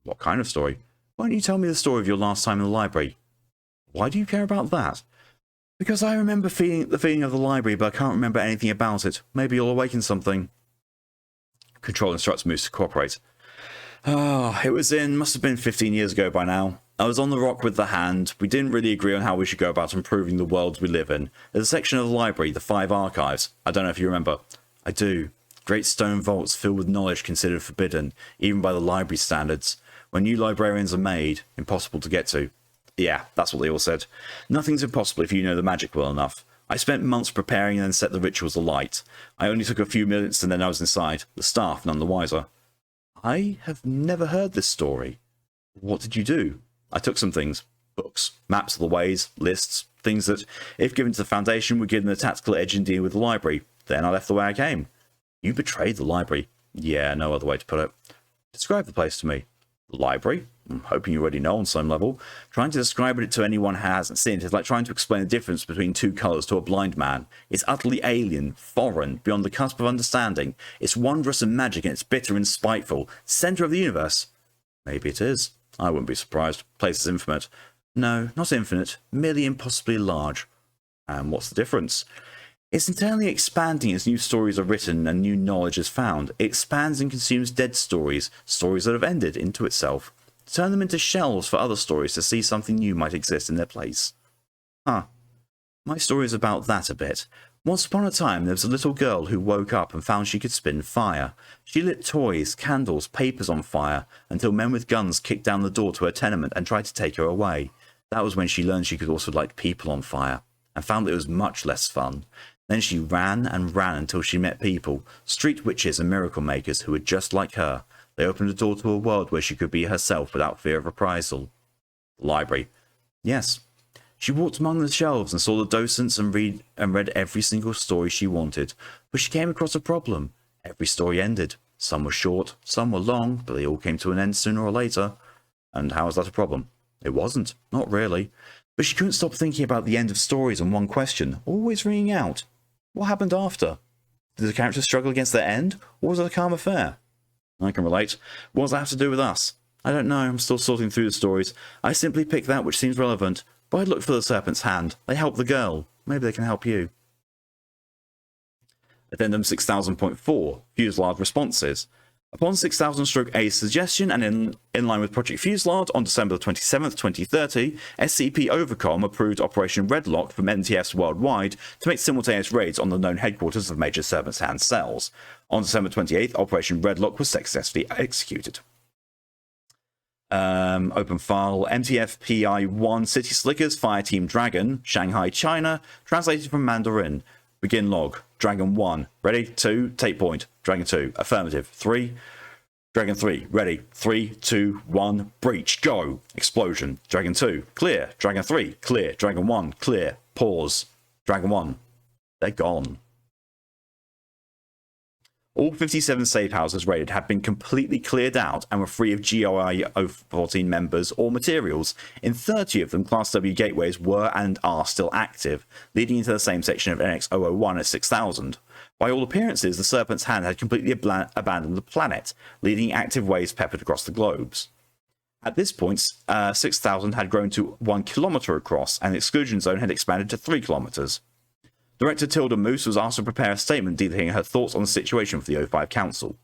What kind of story? Why don't you tell me the story of your last time in the library? Why do you care about that? Because I remember the feeling of the library, but I can't remember anything about it. Maybe you'll awaken something. Control instructs Moose to cooperate. Must have been 15 years ago by now. I was on the rock with the Hand. We didn't really agree on how we should go about improving the world we live in. There's a section of the library, the 5 archives. I don't know if you remember. I do. Great stone vaults filled with knowledge considered forbidden, even by the library standards. When new librarians are made, impossible to get to. Yeah, that's what they all said. Nothing's impossible if you know the magic well enough. I spent months preparing and then set the rituals alight. I only took a few minutes and then I was inside. The staff none the wiser. I have never heard this story. What did you do? I took some things. Books, maps of the ways, lists, things that, if given to the Foundation, would give them a tactical edge in dealing with the library. Then I left the way I came. You betrayed the library. Yeah, no other way to put it. Describe the place to me. The library? I'm hoping you already know on some level. Trying to describe it to anyone who hasn't seen it is like trying to explain the difference between 2 colours to a blind man. It's utterly alien, foreign, beyond the cusp of understanding. It's wondrous and magic, and it's bitter and spiteful. Centre of the universe. Maybe it is. I wouldn't be surprised. Place is infinite. No, not infinite. Merely impossibly large. And what's the difference? It's internally expanding as new stories are written and new knowledge is found. It expands and consumes dead stories, stories that have ended, into itself. Turn them into shelves for other stories to see something new might exist in their place. My story is about that a bit. Once upon a time there was a little girl who woke up and found she could spin fire. She lit toys, candles, papers on fire, until men with guns kicked down the door to her tenement and tried to take her away. That was when she learned she could also light people on fire, and found it was much less fun. Then she ran and ran until she met people, street witches and miracle makers who were just like her. They opened a door to a world where she could be herself without fear of reprisal. The library. Yes. She walked among the shelves and saw the docents and read every single story she wanted. But she came across a problem. Every story ended. Some were short, some were long, but they all came to an end sooner or later. And how was that a problem? It wasn't. Not really. But she couldn't stop thinking about the end of stories and one question, always ringing out. What happened after? Did the characters struggle against their end, or was it a calm affair? I can relate. What does that have to do with us? I don't know, I'm still sorting through the stories. I simply pick that which seems relevant. But I'd look for the Serpent's Hand. They help the girl. Maybe they can help you. Addendum 6000.4, Fuselage Responses. Upon 6000-A's suggestion and in line with Project Fuselage, on December 27th, 2030, SCP Overcom approved Operation Redlock from NTFs worldwide to make simultaneous raids on the known headquarters of major Serpent's Hand cells. On December 28th, Operation Redlock was successfully executed. Open file, MTF PI-1 City Slickers, Fireteam Dragon, Shanghai, China, translated from Mandarin. Begin log. Dragon 1. Ready? 2. Take point. Dragon 2. Affirmative. 3. Dragon 3. Ready? 3, 2, 1. Breach. Go. Explosion. Dragon 2. Clear. Dragon 3. Clear. Dragon 1. Clear. Pause. Dragon 1. They're gone. All 57 safe houses raided had been completely cleared out and were free of GOI 014 members or materials. In 30 of them, Class W gateways were and are still active, leading into the same section of NX 001 at 6000. By all appearances, the Serpent's Hand had completely abandoned the planet, leading active ways peppered across the globes. At this point, 6000 had grown to 1 kilometer across, and the exclusion zone had expanded to 3 kilometers. Director Tilda Moose was asked to prepare a statement detailing her thoughts on the situation for the O5 Council.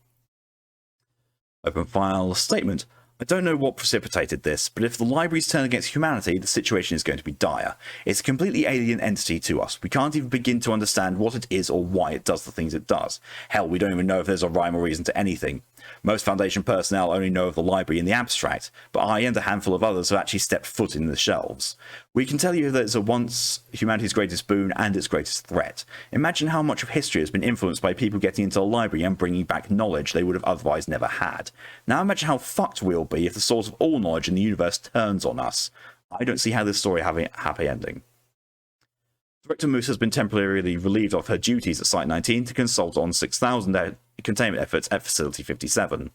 Open file statement. I don't know what precipitated this, but if the libraries turn against humanity, the situation is going to be dire. It's a completely alien entity to us. We can't even begin to understand what it is or why it does the things it does. Hell, we don't even know if there's a rhyme or reason to anything. Most Foundation personnel only know of the library in the abstract, but I and a handful of others have actually stepped foot in the shelves. We can tell you that it's once humanity's greatest boon and its greatest threat. Imagine how much of history has been influenced by people getting into the library and bringing back knowledge they would have otherwise never had. Now imagine how fucked we'll be if the source of all knowledge in the universe turns on us. I don't see how this story has a happy ending. Director Moose has been temporarily relieved of her duties at Site 19 to consult on 6000 containment efforts at Facility 57.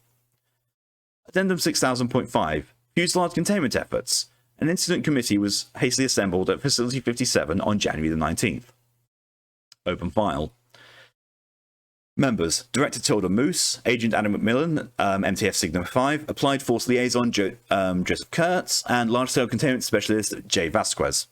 Addendum 6000.5 Fuselage containment efforts. An incident committee was hastily assembled at Facility 57 on January the 19th. Open file. Members: Director Tilda Moose, Agent Adam McMillan, MTF Sigma 5, Applied Force Liaison Joseph Kurtz, and Large-Scale Containment Specialist Jay Vasquez.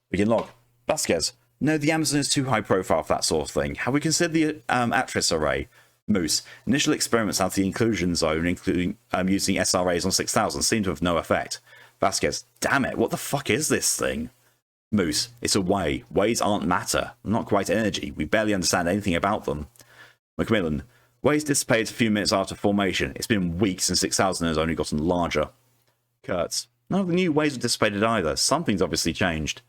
Begin log. Vasquez: No, the Amazon is too high profile for that sort of thing. Have we considered the Atris array? Moose: Initial experiments out of the inclusion zone, including using SRAs on 6000, seem to have no effect. Vasquez: Damn it, what the fuck is this thing? Moose: It's a way. Ways aren't matter. Not quite energy. We barely understand anything about them. Macmillan: Waves dissipated a few minutes after formation. It's been weeks and 6000 has only gotten larger. Kurtz: None of the new waves have dissipated either. Something's obviously changed.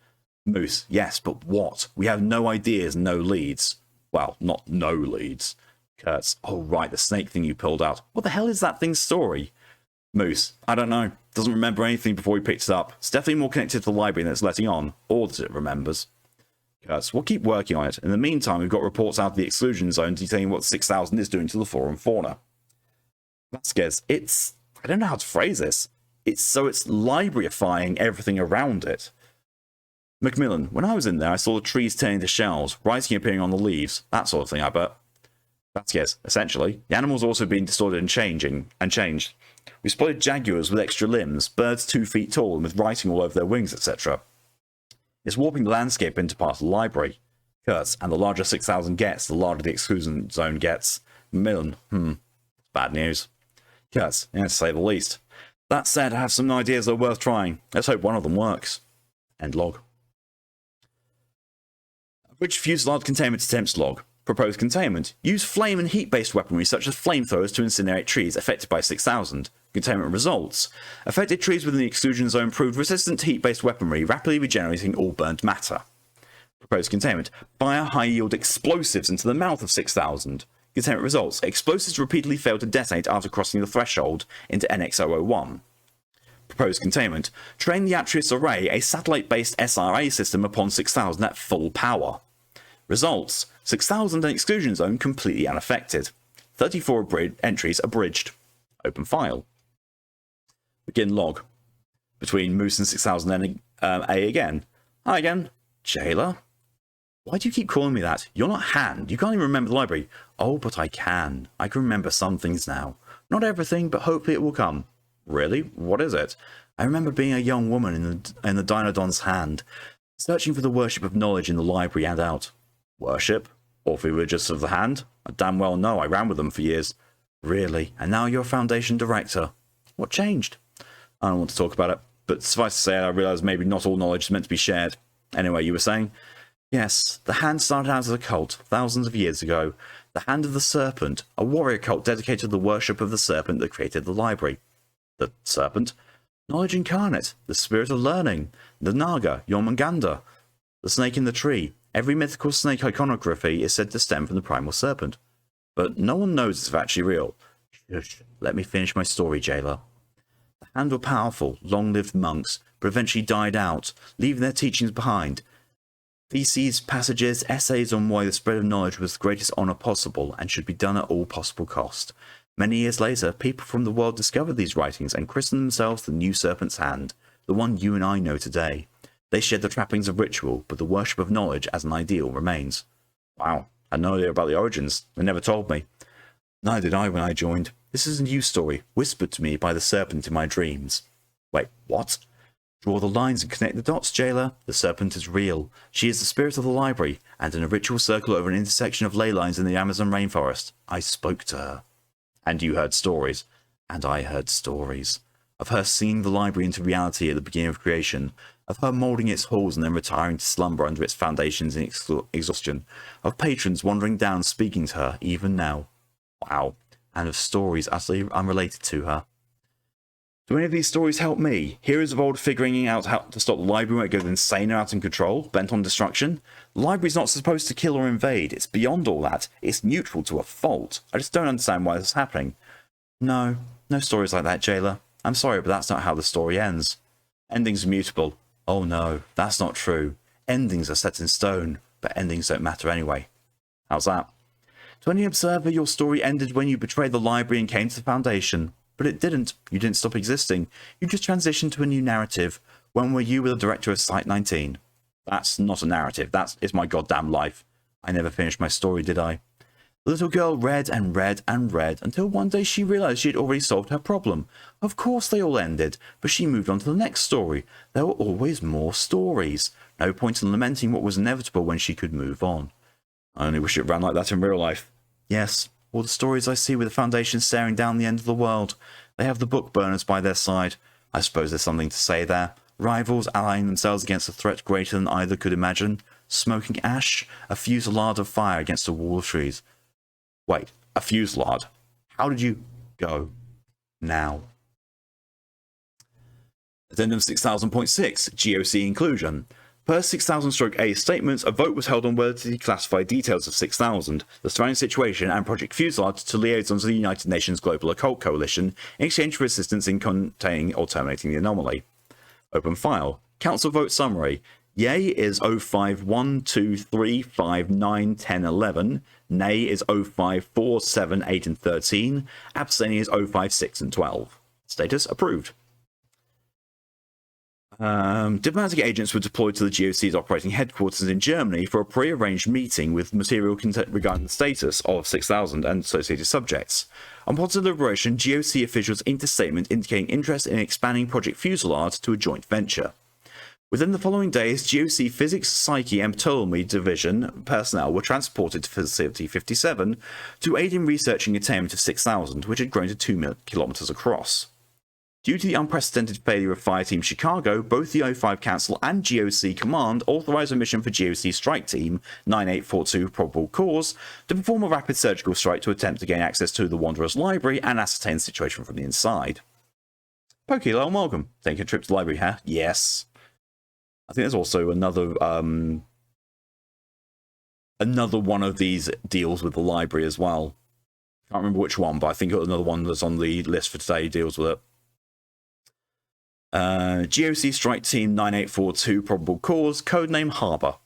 Moose: Yes, but what? We have no ideas, no leads. Well, not no leads. Kurtz: Oh right, the snake thing you pulled out. What the hell is that thing's story? Moose: I don't know. Doesn't remember anything before we picked it up. It's definitely more connected to the library than it's letting on, or that it remembers. Kurtz: We'll keep working on it. In the meantime, we've got reports out of the exclusion zone detailing what 6000 is doing to the flora and fauna. Vasquez: I don't know how to phrase this. It's libraryifying everything around it. Macmillan: When I was in there, I saw the trees turning to shells, writing appearing on the leaves, that sort of thing, I bet. Vasquez: Essentially, the animals also being distorted and changed. We spotted jaguars with extra limbs, birds 2 feet tall and with writing all over their wings, etc. It's warping the landscape into part of the library. Kurtz: And the larger 6000 gets, the larger the exclusion zone gets. Macmillan: Bad news. Kurtz: Yeah, to say the least. That said, I have some ideas that are worth trying. Let's hope one of them works. End log. Bridge fuselage containment attempts log. Proposed containment. Use flame and heat-based weaponry such as flamethrowers to incinerate trees affected by 6000. Containment results. Affected trees within the exclusion zone proved resistant to heat-based weaponry, rapidly regenerating all burnt matter. Proposed containment. Fire high-yield explosives into the mouth of 6000. Containment results. Explosives repeatedly failed to detonate after crossing the threshold into NX001. Proposed containment. Train the Atris array, a satellite-based SRA system, upon 6000 at full power. Results: 6000 and exclusion zone completely unaffected. 34 entries abridged. Open file. Begin log. Between Moose and 6000 and A again. Hi again. Jailer? Why do you keep calling me that? You're not Hand. You can't even remember the library. Oh, but I can. I can remember some things now. Not everything, but hopefully it will come. Really? What is it? I remember being a young woman in the Dynodon's hand, searching for the worship of knowledge in the library and out. Worship? Or religious of the hand? I damn well know. I ran with them for years. Really? And now you're Foundation Director. What changed? I don't want to talk about it, but suffice to say I realise maybe not all knowledge is meant to be shared. Anyway, you were saying? Yes, the Hand started out as a cult, thousands of years ago. The Hand of the Serpent, a warrior cult dedicated to the worship of the serpent that created the library. The serpent? Knowledge incarnate, the spirit of learning, the Naga, Jormungandr, the snake in the tree. Every mythical snake iconography is said to stem from the primal serpent. But no one knows it's actually real. Shush, let me finish my story, Jailer. The Hand were powerful, long-lived monks, but eventually died out, leaving their teachings behind. Theses, passages, essays on why the spread of knowledge was the greatest honour possible and should be done at all possible cost. Many years later, people from the world discovered these writings and christened themselves the New Serpent's Hand, the one you and I know today. They shed the trappings of ritual, but the worship of knowledge as an ideal remains. Wow, I had no idea about the origins. They never told me. Neither did I when I joined. This is a new story, whispered to me by the serpent in my dreams. Wait, what? Draw the lines and connect the dots, Jailer. The serpent is real. She is the spirit of the library, and in a ritual circle over an intersection of ley lines in the Amazon rainforest, I spoke to her. And you heard stories. And I heard stories. Of her seeing the library into reality at the beginning of creation, of her moulding its halls and then retiring to slumber under its foundations in exhaustion, of patrons wandering down speaking to her, even now. Wow. And of stories utterly unrelated to her. Do any of these stories help me? Heroes of old figuring out how to stop the library when it goes insane or out of control, bent on destruction? The library's not supposed to kill or invade. It's beyond all that. It's neutral to a fault. I just don't understand why this is happening. No stories like that, Jailer. I'm sorry, but that's not how the story ends. Endings are mutable. Oh no, that's not true. Endings are set in stone, but endings don't matter anyway. How's that? To any observer, your story ended when you betrayed the library and came to the Foundation. But it didn't. You didn't stop existing. You just transitioned to a new narrative. When were you with the director of Site-19? That's not a narrative. It's my goddamn life. I never finished my story, did I? The little girl read and read and read until one day she realized she had already solved her problem. Of course they all ended, but she moved on to the next story. There were always more stories. No point in lamenting what was inevitable when she could move on. I only wish it ran like that in real life. Yes, all the stories I see with the Foundation staring down the end of the world. They have the book burners by their side. I suppose there's something to say there. Rivals allying themselves against a threat greater than either could imagine. Smoking ash, a fusillade of fire against a wall of trees. Wait, a fusillade? How did you go now? Addendum 6000.6, GOC inclusion. Per 6000-A statements, a vote was held on whether to declassify details of 6000, the surrounding situation, and Project Fusillade to liaisons of the United Nations Global Occult Coalition in exchange for assistance in containing or terminating the anomaly. Open file. Council vote summary. Yay is 05, 1, 2, 3, 5, 9, 10, 11. Nay is 05, 4, 7, 8, and 13. Abstaining is 05, 6, and 12. Status approved. Diplomatic agents were deployed to the GOC's operating headquarters in Germany for a pre-arranged meeting with material regarding the status of 6000 and associated subjects. Upon deliberation, GOC officials inked a statement indicating interest in expanding Project Fusillade to a joint venture. Within the following days, GOC Physics, Psyche, and Ptolemy Division personnel were transported to Facility 57 to aid in researching attainment of 6000, which had grown to 2 kilometers across. Due to the unprecedented failure of Fireteam Chicago, both the O5 Council and GOC Command authorized a mission for GOC Strike Team 9842 Probable Cause to perform a rapid surgical strike to attempt to gain access to the Wanderer's library and ascertain the situation from the inside. Pokélol Amalgam, taking a trip to the library, huh? Yes. I think there's also another one of these deals with the library as well. Can't remember which one, but I think another one that's on the list for today deals with it. GOC Strike Team 9842 Probable Cause, codename Harbour.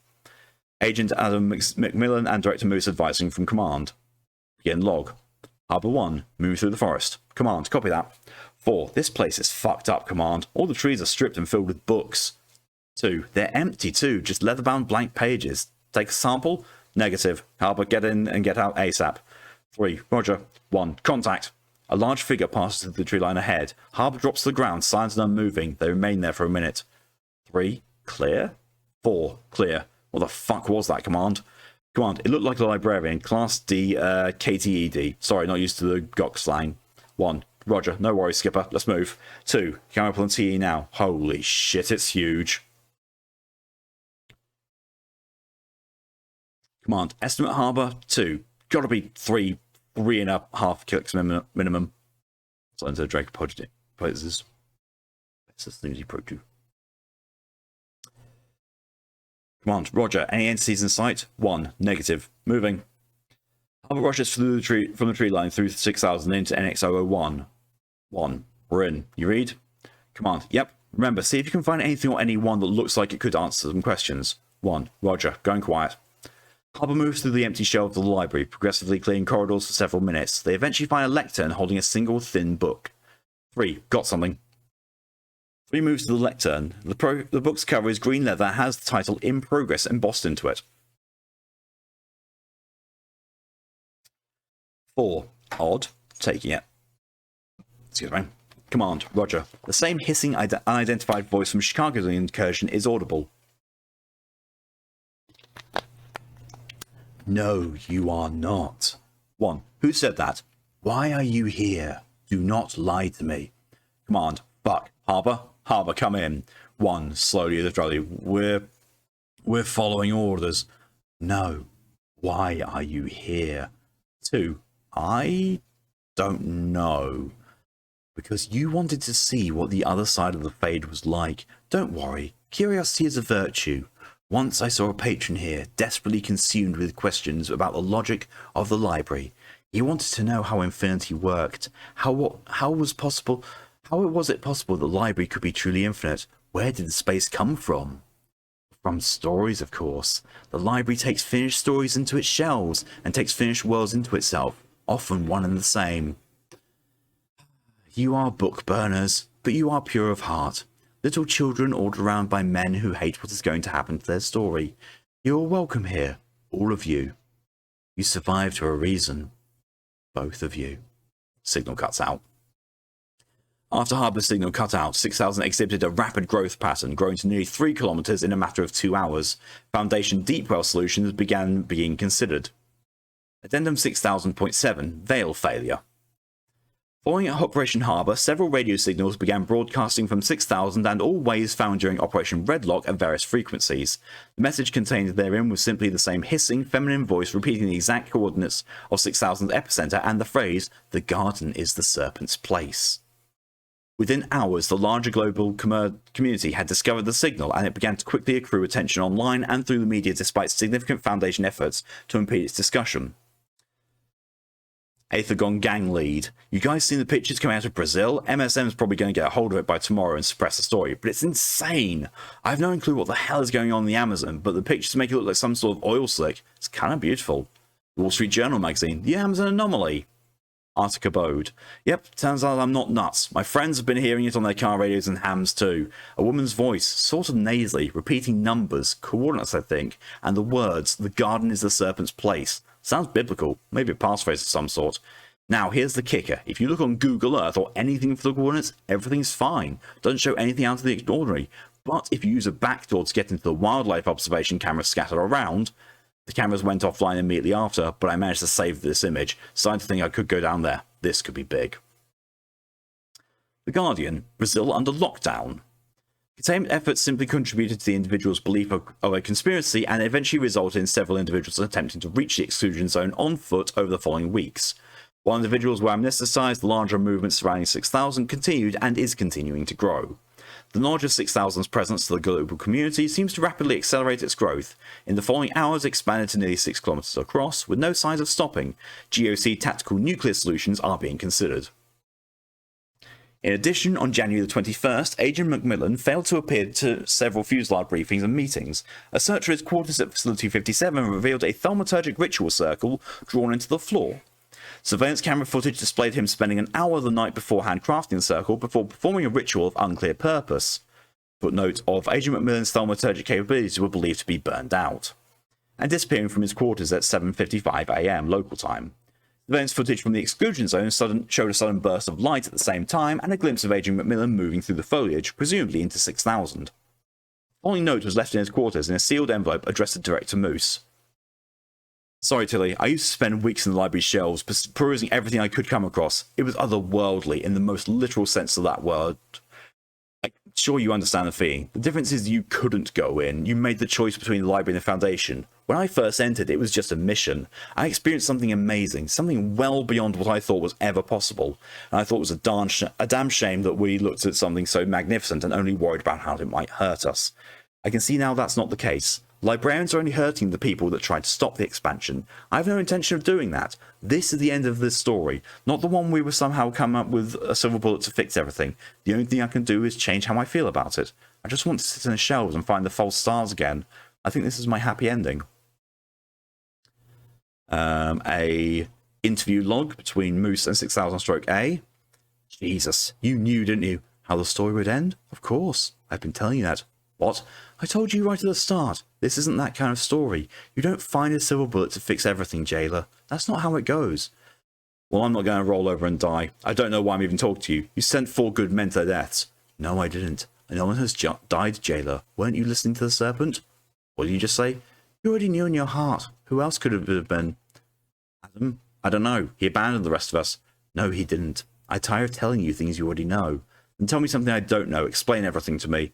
Agent Adam McMillan and Director Moose advising from Command. Begin log. Harbour 1, move through the forest. Command, copy that. 4, this place is fucked up, Command. All the trees are stripped and filled with books. 2, they're empty too, just leather-bound blank pages. Take a sample? Negative. Harbour, get in and get out ASAP. 3, roger. 1, contact. A large figure passes through the tree line ahead. Harbour drops to the ground, silent and unmoving. They remain there for a minute. 3, clear. 4, clear. What the fuck was that, Command? Command, it looked like a librarian. Class D, KTED. Sorry, not used to the GOC slang. 1, roger. No worries, Skipper. Let's move. 2, coming up on TE now. Holy shit, it's huge. Command, estimate Harbour 2. Gotta be 3.5 clicks minimum. So into Drake project poses. It's a snoozy pro 2. Command, roger. Any entities in sight? 1, negative. Moving. Harbour rushes through the tree from the tree line through 6000 into NX001. 1. We're in. You read? Command, yep. Remember, see if you can find anything or anyone that looks like it could answer some questions. 1. Roger. Going quiet. Harbour moves through the empty shelves of the library, progressively clearing corridors for several minutes. They eventually find a lectern holding a single thin book. 3. Got something. 3 moves to the lectern. The book's cover is green leather and has the title In Progress embossed into it. 4. Odd. Taking it. Excuse me. Command. Roger. The same hissing, unidentified voice from Chicago's incursion is audible. No, you are not. 1. Who said that? Why are you here? Do not lie to me. Command. Fuck. Harbour? Harbour, come in. 1. Slowly the trolley. We're following orders. No. Why are you here? 2. I don't know. Because you wanted to see what the other side of the Fade was like. Don't worry. Curiosity is a virtue. Once I saw a patron here, desperately consumed with questions about the logic of the library. He wanted to know how infinity worked, how was it possible the library could be truly infinite? Where did the space come from? From stories, of course. The library takes finished stories into its shelves and takes finished worlds into itself, often one and the same. You are book burners, but you are pure of heart. Little children ordered around by men who hate what is going to happen to their story. You are welcome here, all of you. You survived for a reason. Both of you. Signal cuts out. After Harbour's signal cut out, 6000 exhibited a rapid growth pattern, growing to nearly 3 kilometers in a matter of 2 hours. Foundation deep well solutions began being considered. Addendum 6000.7 Veil Failure. Following Operation Harbour, several radio signals began broadcasting from 6000 and all waves found during Operation Redlock at various frequencies. The message contained therein was simply the same hissing, feminine voice repeating the exact coordinates of 6000's epicenter and the phrase, "The garden is the serpent's place." Within hours, the larger global community had discovered the signal, and it began to quickly accrue attention online and through the media despite significant Foundation efforts to impede its discussion. Aethergon gang lead. You guys seen the pictures coming out of Brazil? MSM's probably going to get a hold of it by tomorrow and suppress the story, but it's insane. I have no clue what the hell is going on in the Amazon, but the pictures make it look like some sort of oil slick. It's kind of beautiful. Wall Street Journal magazine. The Amazon anomaly. Arctic Abode. Yep, turns out I'm not nuts. My friends have been hearing it on their car radios and hams too. A woman's voice, sort of nasally, repeating numbers, coordinates I think, and the words, "The garden is the serpent's place." Sounds biblical, maybe a passphrase of some sort. Now, here's the kicker. If you look on Google Earth or anything for the coordinates, everything's fine. Doesn't show anything out of the ordinary. But if you use a backdoor to get into the wildlife observation cameras scattered around, the cameras went offline immediately after, but I managed to save this image. Starting to think I could go down there. This could be big. The Guardian, Brazil under lockdown. Containment efforts simply contributed to the individual's belief of a conspiracy and eventually resulted in several individuals attempting to reach the exclusion zone on foot over the following weeks. While individuals were amnesticized, the larger movement surrounding 6000 continued and is continuing to grow. The knowledge of 6000's presence to the global community seems to rapidly accelerate its growth. In the following hours, expanded to nearly 6 kilometers across, with no signs of stopping. GOC tactical nuclear solutions are being considered. In addition, on January the 21st, Agent Macmillan failed to appear to several Fuselage briefings and meetings. A search for his quarters at Facility 57 revealed a thaumaturgic ritual circle drawn into the floor. Surveillance camera footage displayed him spending an hour the night beforehand crafting the circle before performing a ritual of unclear purpose. Footnote of Agent Macmillan's thaumaturgic capabilities were believed to be burned out. And disappearing from his quarters at 7:55 AM local time. Surveillance footage from the exclusion zone showed a sudden burst of light at the same time and a glimpse of Agent Macmillan moving through the foliage, presumably into 6000. The following note was left in his quarters in a sealed envelope addressed to Director Moose. Sorry, Tilly, I used to spend weeks in the library shelves perusing everything I could come across. It was otherworldly in the most literal sense of that word. I'm sure you understand the feeling. The difference is you couldn't go in. You made the choice between the library and the Foundation. When I first entered, it was just a mission. I experienced something amazing, something well beyond what I thought was ever possible. And I thought it was a damn shame that we looked at something so magnificent and only worried about how it might hurt us. I can see now that's not the case. Librarians are only hurting the people that tried to stop the expansion. I have no intention of doing that. This is the end of this story, not the one we will somehow come up with a silver bullet to fix everything. The only thing I can do is change how I feel about it. I just want to sit in the shelves and find the false stars again. I think this is my happy ending. A interview log between Moose and 6000-A. Jesus, you knew, didn't you, how the story would end? Of course, I've been telling you that. What? I told you right at the start. This isn't that kind of story. You don't find a silver bullet to fix everything, jailer. That's not how it goes. Well, I'm not going to roll over and die. I don't know why I'm even talking to you. You sent 4 good men to their deaths. No, I didn't. No one has died, jailer. Weren't you listening to the serpent? What did you just say? You already knew in your heart. Who else could it have been? Adam? I don't know. He abandoned the rest of us. No, he didn't. I'm tired of telling you things you already know. Then tell me something I don't know. Explain everything to me.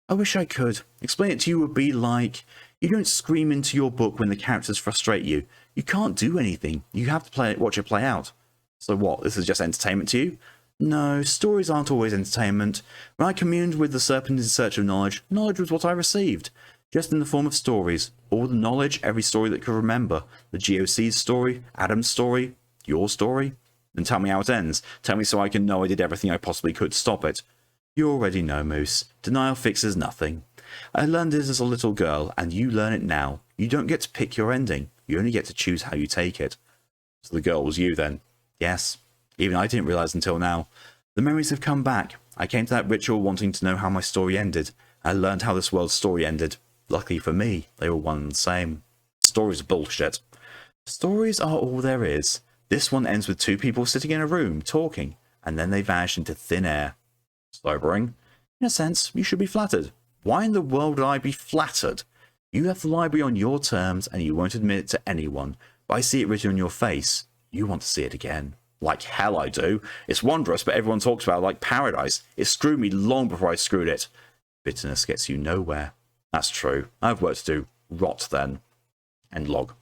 I wish I could. Explain it to you would be like, you don't scream into your book when the characters frustrate you. You can't do anything. You have to watch it play out. So what, this is just entertainment to you? No, stories aren't always entertainment. When I communed with the serpent in search of knowledge, knowledge was what I received. Just in the form of stories. All the knowledge, every story that could remember. The GOC's story, Adam's story, your story. Then tell me how it ends. Tell me so I can know I did everything I possibly could to stop it. You already know, Moose. Denial fixes nothing. I learned it as a little girl, and you learn it now. You don't get to pick your ending. You only get to choose how you take it. So the girl was you then. Yes. Even I didn't realize until now. The memories have come back. I came to that ritual wanting to know how my story ended. I learned how this world's story ended. Luckily for me, they were one and the same. Stories are bullshit. Stories are all there is. This one ends with two people sitting in a room, talking, and then they vanish into thin air. Sobering. In a sense, you should be flattered. Why in the world would I be flattered? You have the library on your terms, and you won't admit it to anyone, but I see it written on your face. You want to see it again. Like hell I do. It's wondrous, but everyone talks about it like paradise. It screwed me long before I screwed it. Bitterness gets you nowhere. That's true. I have work to do. Rot then. End log.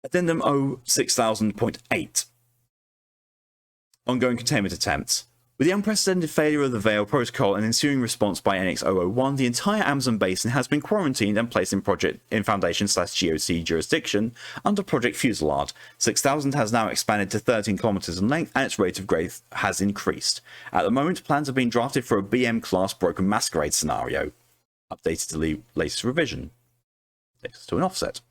Addendum 06000.8. Ongoing containment attempts. With the unprecedented failure of the Veil Protocol and ensuing response by NX-001, the entire Amazon basin has been quarantined and placed in Foundation/GOC jurisdiction under Project Fusillade. 6000 has now expanded to 13 kilometers in length, and its rate of growth has increased. At the moment, plans have been drafted for a BM-class Broken Masquerade scenario. Updated to the latest revision. Takes us to an offset.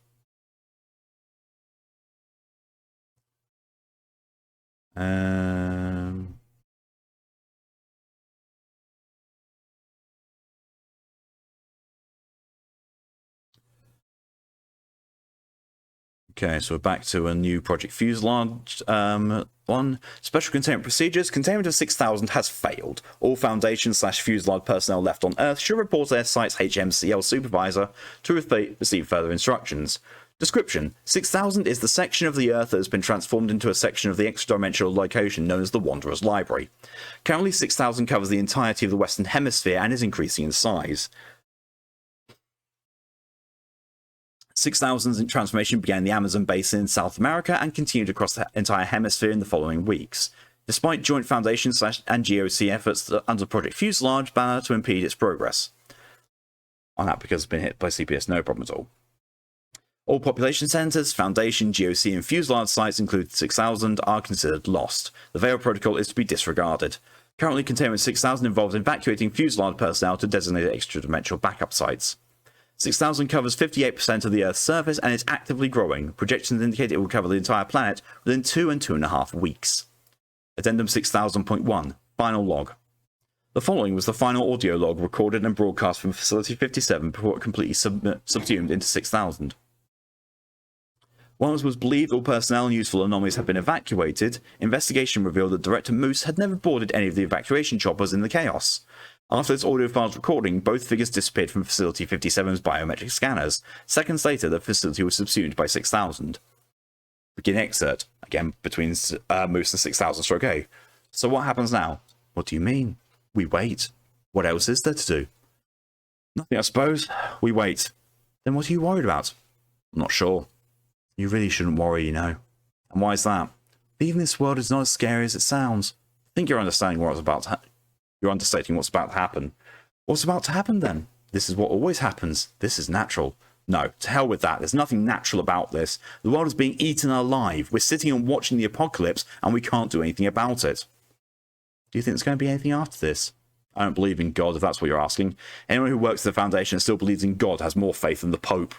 Okay, so we're back to a new Project Fusillade one. Special containment procedures. Containment of 6000 has failed. All Foundation/Fusillade personnel left on Earth should report to their site's HMCL supervisor to receive further instructions. Description. 6000 is the section of the Earth that has been transformed into a section of the extra-dimensional location known as the Wanderer's Library. Currently, 6000 covers the entirety of the Western Hemisphere and is increasing in size. 6000's transformation began in the Amazon basin in South America and continued across the entire hemisphere in the following weeks. Despite joint Foundation and GOC efforts under Project Fusillade banner to impede its progress. On that because it's been hit by CPS, no problem at all. All population centers, Foundation, GOC, and Fusillade sites, including 6000, are considered lost. The Veil Protocol is to be disregarded. Currently, Containment 6000 involves evacuating Fusillade personnel to designated extra-dimensional backup sites. 6000 covers 58% of the Earth's surface and is actively growing. Projections indicate it will cover the entire planet within 2 and 2.5 weeks. Addendum 6000.1 Final Log. The following was the final audio log recorded and broadcast from Facility 57 before it completely subsumed into 6000. Once it was believed all personnel and useful anomalies had been evacuated, investigation revealed that Director Moose had never boarded any of the evacuation choppers in the chaos. After this audio file's recording, both figures disappeared from Facility 57's biometric scanners. Seconds later, the facility was subsumed by 6000. Begin excerpt, again between Moose and 6000-A. So what happens now? What do you mean? We wait. What else is there to do? Nothing, I suppose. We wait. Then what are you worried about? I'm not sure. You really shouldn't worry, you know. And why is that? Leaving this world is not as scary as it sounds. I think you're understanding what's about to You're understating what's about to happen. What's about to happen then? This is what always happens. This is natural. No, to hell with that. There's nothing natural about this. The world is being eaten alive. We're sitting and watching the apocalypse, and we can't do anything about it. Do you think there's going to be anything after this? I don't believe in God, if that's what you're asking. Anyone who works at the Foundation and still believes in God has more faith than the Pope.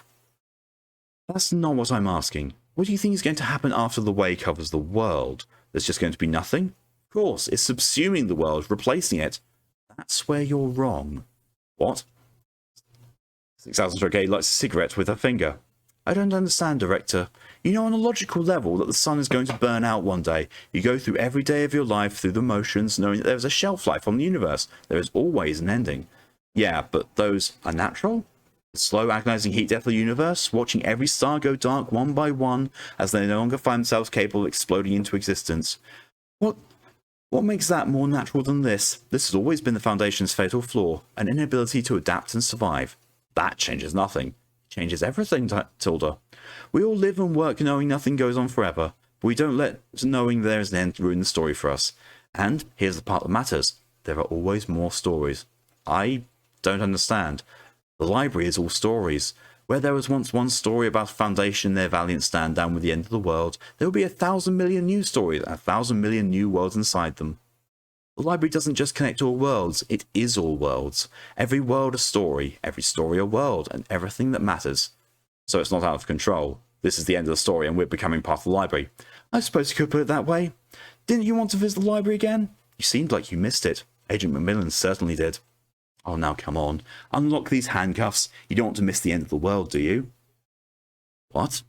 That's not what I'm asking. What do you think is going to happen after the way covers the world? There's just going to be nothing? Of course, it's subsuming the world, replacing it. That's where you're wrong. What? 6000-A lights a cigarette with her finger. I don't understand, Director. You know on a logical level that the sun is going to burn out one day. You go through every day of your life through the motions, knowing that there is a shelf life on the universe. There is always an ending. Yeah, but those are natural? The slow, agonizing heat death of the universe, watching every star go dark one by one as they no longer find themselves capable of exploding into existence. What makes that more natural than this? This has always been the Foundation's fatal flaw, an inability to adapt and survive. That changes nothing. It changes everything, Tilda. We all live and work knowing nothing goes on forever, but we don't let knowing there is an end ruin the story for us. And here's the part that matters. There are always more stories. I don't understand. The library is all stories. Where there was once one story about a Foundation and their valiant stand down with the end of the world, there will be 1,000 million new stories and 1,000 million new worlds inside them. The library doesn't just connect all worlds, it is all worlds. Every world a story, every story a world, and everything that matters. So it's not out of control. This is the end of the story and we're becoming part of the library. I suppose you could put it that way. Didn't you want to visit the library again? You seemed like you missed it. Agent Macmillan certainly did. Oh, now come on. Unlock these handcuffs. You don't want to miss the end of the world, do you? What?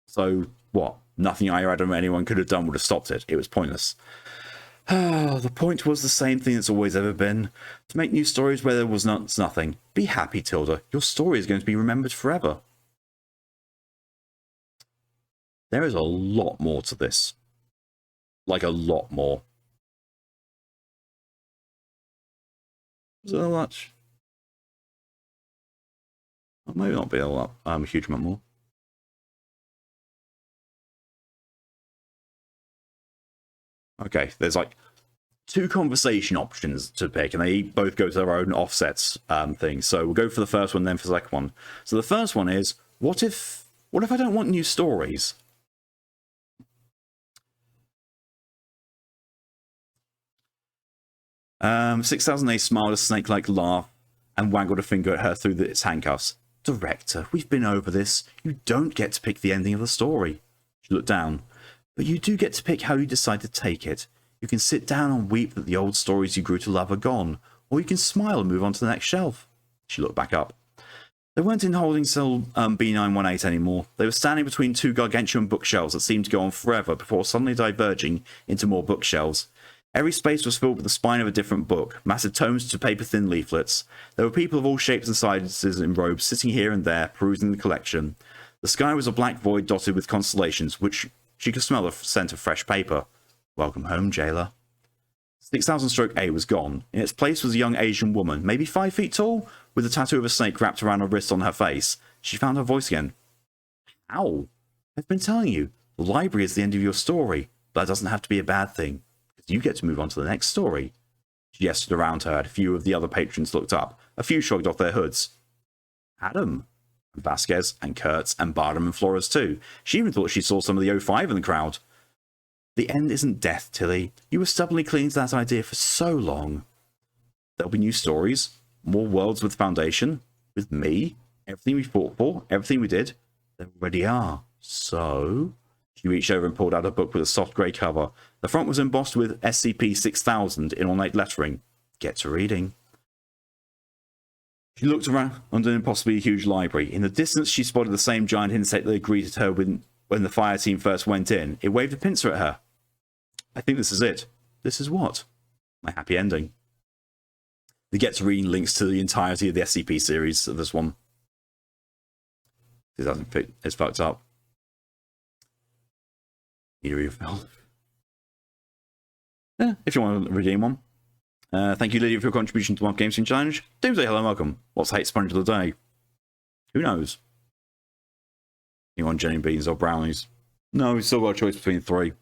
So, what? Nothing I or anyone could have done would have stopped it. It was pointless. The point was the same thing it's always ever been. To make new stories where there was nothing. Be happy, Tilda. Your story is going to be remembered forever. There is a lot more to this. Like, a lot more. So much. Well, maybe not be a lot. A huge amount more. Okay, there's like 2 conversation options to pick, and they both go to their own offsets things. So we'll go for the first one, then for the second one. So the first one is, what if I don't want new stories? 6000A smiled a snake-like laugh and waggled a finger at her through its handcuffs. Director, we've been over this. You don't get to pick the ending of the story. She looked down. But you do get to pick how you decide to take it. You can sit down and weep that the old stories you grew to love are gone, or you can smile and move on to the next shelf. She looked back up. They weren't in holding cell B918 anymore. They were standing between 2 gargantuan bookshelves that seemed to go on forever before suddenly diverging into more bookshelves. Every space was filled with the spine of a different book, massive tomes to paper-thin leaflets. There were people of all shapes and sizes in robes sitting here and there, perusing the collection. The sky was a black void dotted with constellations, which she could smell the scent of fresh paper. Welcome home, jailer. 6000-A was gone. In its place was a young Asian woman, maybe 5 feet tall, with a tattoo of a snake wrapped around her wrist on her face. She found her voice again. Ow! I've been telling you, the library is the end of your story, but that doesn't have to be a bad thing. You get to move on to the next story. She gestured around her, and a few of the other patrons looked up. A few shrugged off their hoods. Adam. And Vasquez, and Kurtz, and Bardem, and Flores too. She even thought she saw some of the O5 in the crowd. The end isn't death, Tilly. You were stubbornly clinging to that idea for so long. There'll be new stories, more worlds with Foundation, with me, everything we fought for, everything we did. There already are. So... She reached over and pulled out a book with a soft grey cover. The front was embossed with SCP 6000 in ornate lettering. Get to reading. She looked around under an impossibly huge library. In the distance, she spotted the same giant insect that had greeted her when the fire team first went in. It waved a pincer at her. I think this is it. This is what? My happy ending. The Get to Reading links to the entirety of the SCP series of this one. This doesn't fit. It's fucked up. Need a refill. Yeah, if you want to redeem one. Thank you, Lydia, for your contribution to Mark Games Challenge. Doomsday, hello and welcome. What's hate sponge of the day? Who knows? You want jelly beans or brownies? No, we've still got a choice between 3.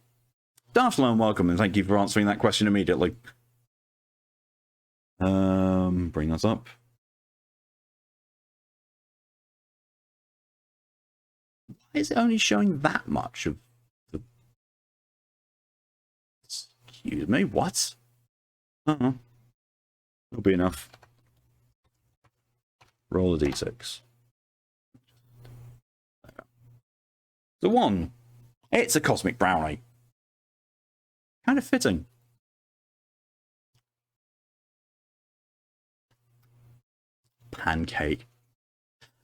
Daft, hello and welcome, and thank you for answering that question immediately. Bring that up. Why is it only showing that much of the... Excuse me, what? Uh-huh. That'll be enough. Roll a d6. The 1. It's a cosmic brownie. Kind of fitting. Pancake.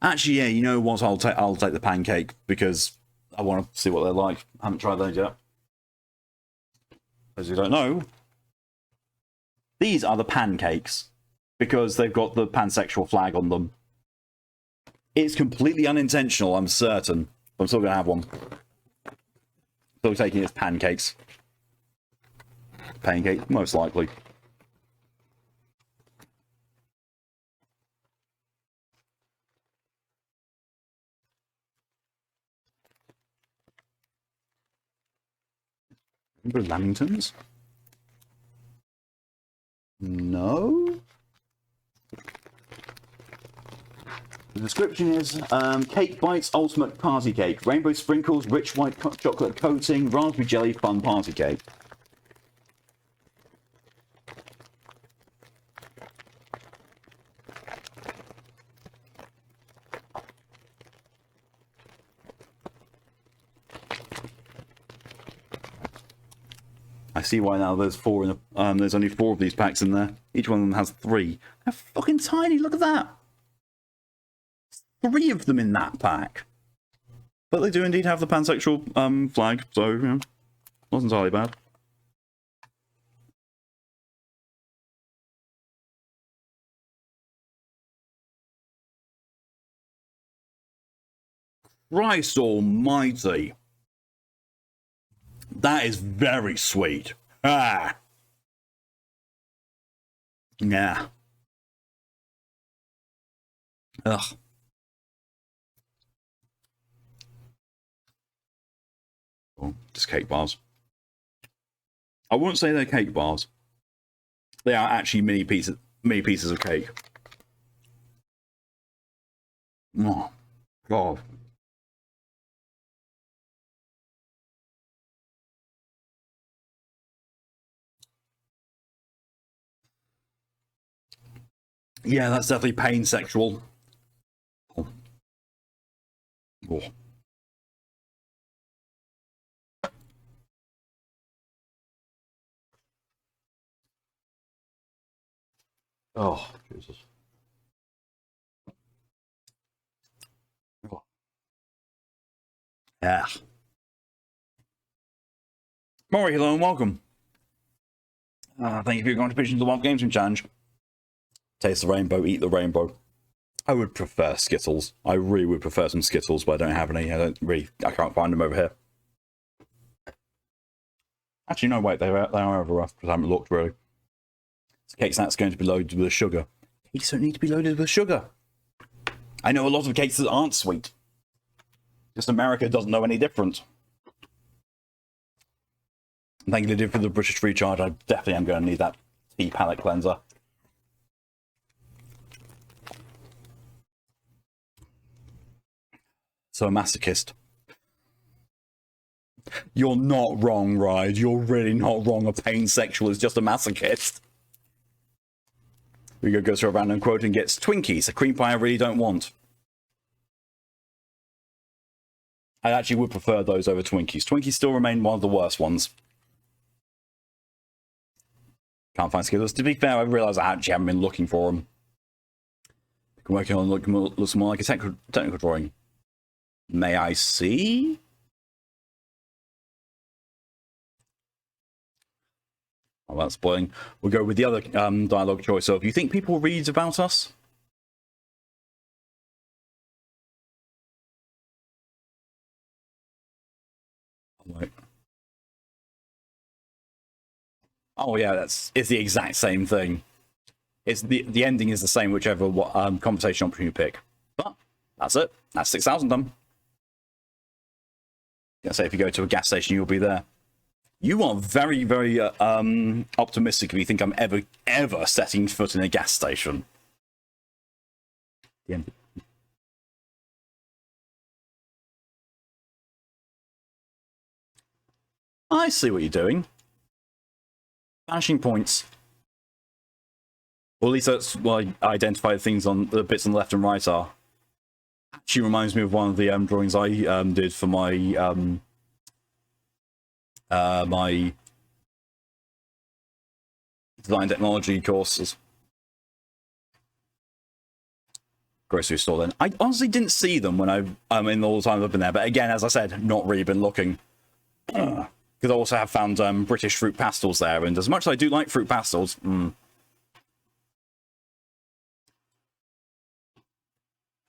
Actually, yeah, you know what? I'll take the pancake because I want to see what they're like. I haven't tried those yet. As you don't know, these are the pancakes because they've got the pansexual flag on them. It's completely unintentional, I'm certain. But I'm still gonna have one. Still taking it as pancakes. Pancake, most likely. Remember Lamingtons? No? The description is cake bites, ultimate party cake, rainbow sprinkles, rich white chocolate coating, raspberry jelly, fun party cake. see why now there's four in the, there's only 4 of these packs in there. Each one of them has 3. They're fucking tiny, look at that! 3 of them in that pack. But they do indeed have the pansexual flag, so, you know, wasn't entirely bad. Christ almighty. That is very sweet. Ah. Yeah. Ugh. Oh, just cake bars. I wouldn't say they're cake bars. They are actually mini pieces of cake. Oh, God. Yeah, that's definitely pain sexual. Oh. Oh. Oh, Jesus. Oh. Yeah. Maury, hello and welcome. Thank you for your contribution to the Wild Games Challenge. Taste the rainbow, eat the rainbow. I would prefer Skittles. I really would prefer some Skittles, but I don't have any. I can't find them over here. Actually, no, wait, they are over rough because I haven't looked really. So cakes that's going to be loaded with sugar. Cakes don't need to be loaded with sugar. I know a lot of cakes that aren't sweet. Just America doesn't know any different. Thank you for the British free charge. I definitely am going to need that tea palette cleanser. So a masochist. You're not wrong, Ride. You're really not wrong. A pansexual is just a masochist. We goes to a random quote and gets Twinkies, a cream pie I really don't want. I actually would prefer those over Twinkies. Twinkies still remain one of the worst ones. Can't find Skittles. To be fair, I realise I actually haven't been looking for them. I'm working on looks more like a technical drawing. May I see? Oh, that's spoiling. We'll go with the other dialogue choice of, you think people read about us? Right. Oh yeah, it's the exact same thing. It's the ending is the same whichever conversation option you pick. But that's it. That's 6,000 done. Yeah, say if you go to a gas station, you'll be there. You are very, very optimistic if you think I'm ever setting foot in a gas station. The end. I see what you're doing. Vanishing points. Or at least that's what I identify things on the bits on the left and right are. Actually reminds me of one of the drawings I did for my my design technology courses. Grocery store then. I honestly didn't see them when I'm in all the time I've been there, but again, as I said, not really been looking. Because I also have found British fruit pastels there, and as much as I do like fruit pastels,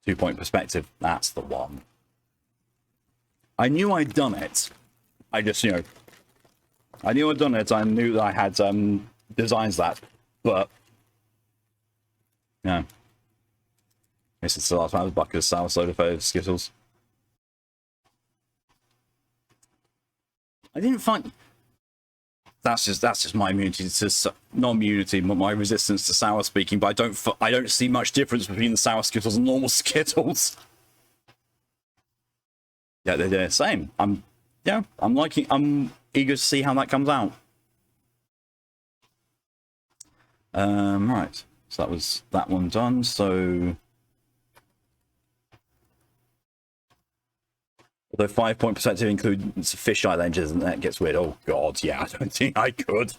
2-point perspective, that's the one. I knew I'd done it. I just, you know, I knew I'd done it. I knew that I had designs that, but yeah. I guess it's the last time I was bucket of sour soda for Skittles. I didn't find. That's just my immunity to not immunity, but my resistance to sour speaking. But I don't see much difference between the sour Skittles and normal Skittles. Yeah, they're the same. I'm eager to see how that comes out. Right. So that was that one done. So Although 5-point perspective includes fisheye lenses, and that gets weird. Oh god, yeah, I don't think I could.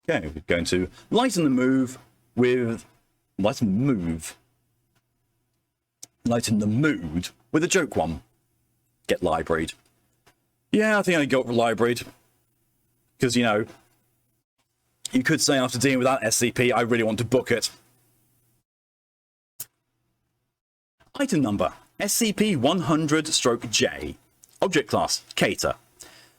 Okay, we're going to lighten the mood with a joke one. Get libraried. Yeah, I think I got libraried. Because, you know, you could say after dealing with that SCP, I really want to book it. Item number, SCP-100-J. Object class, Cater.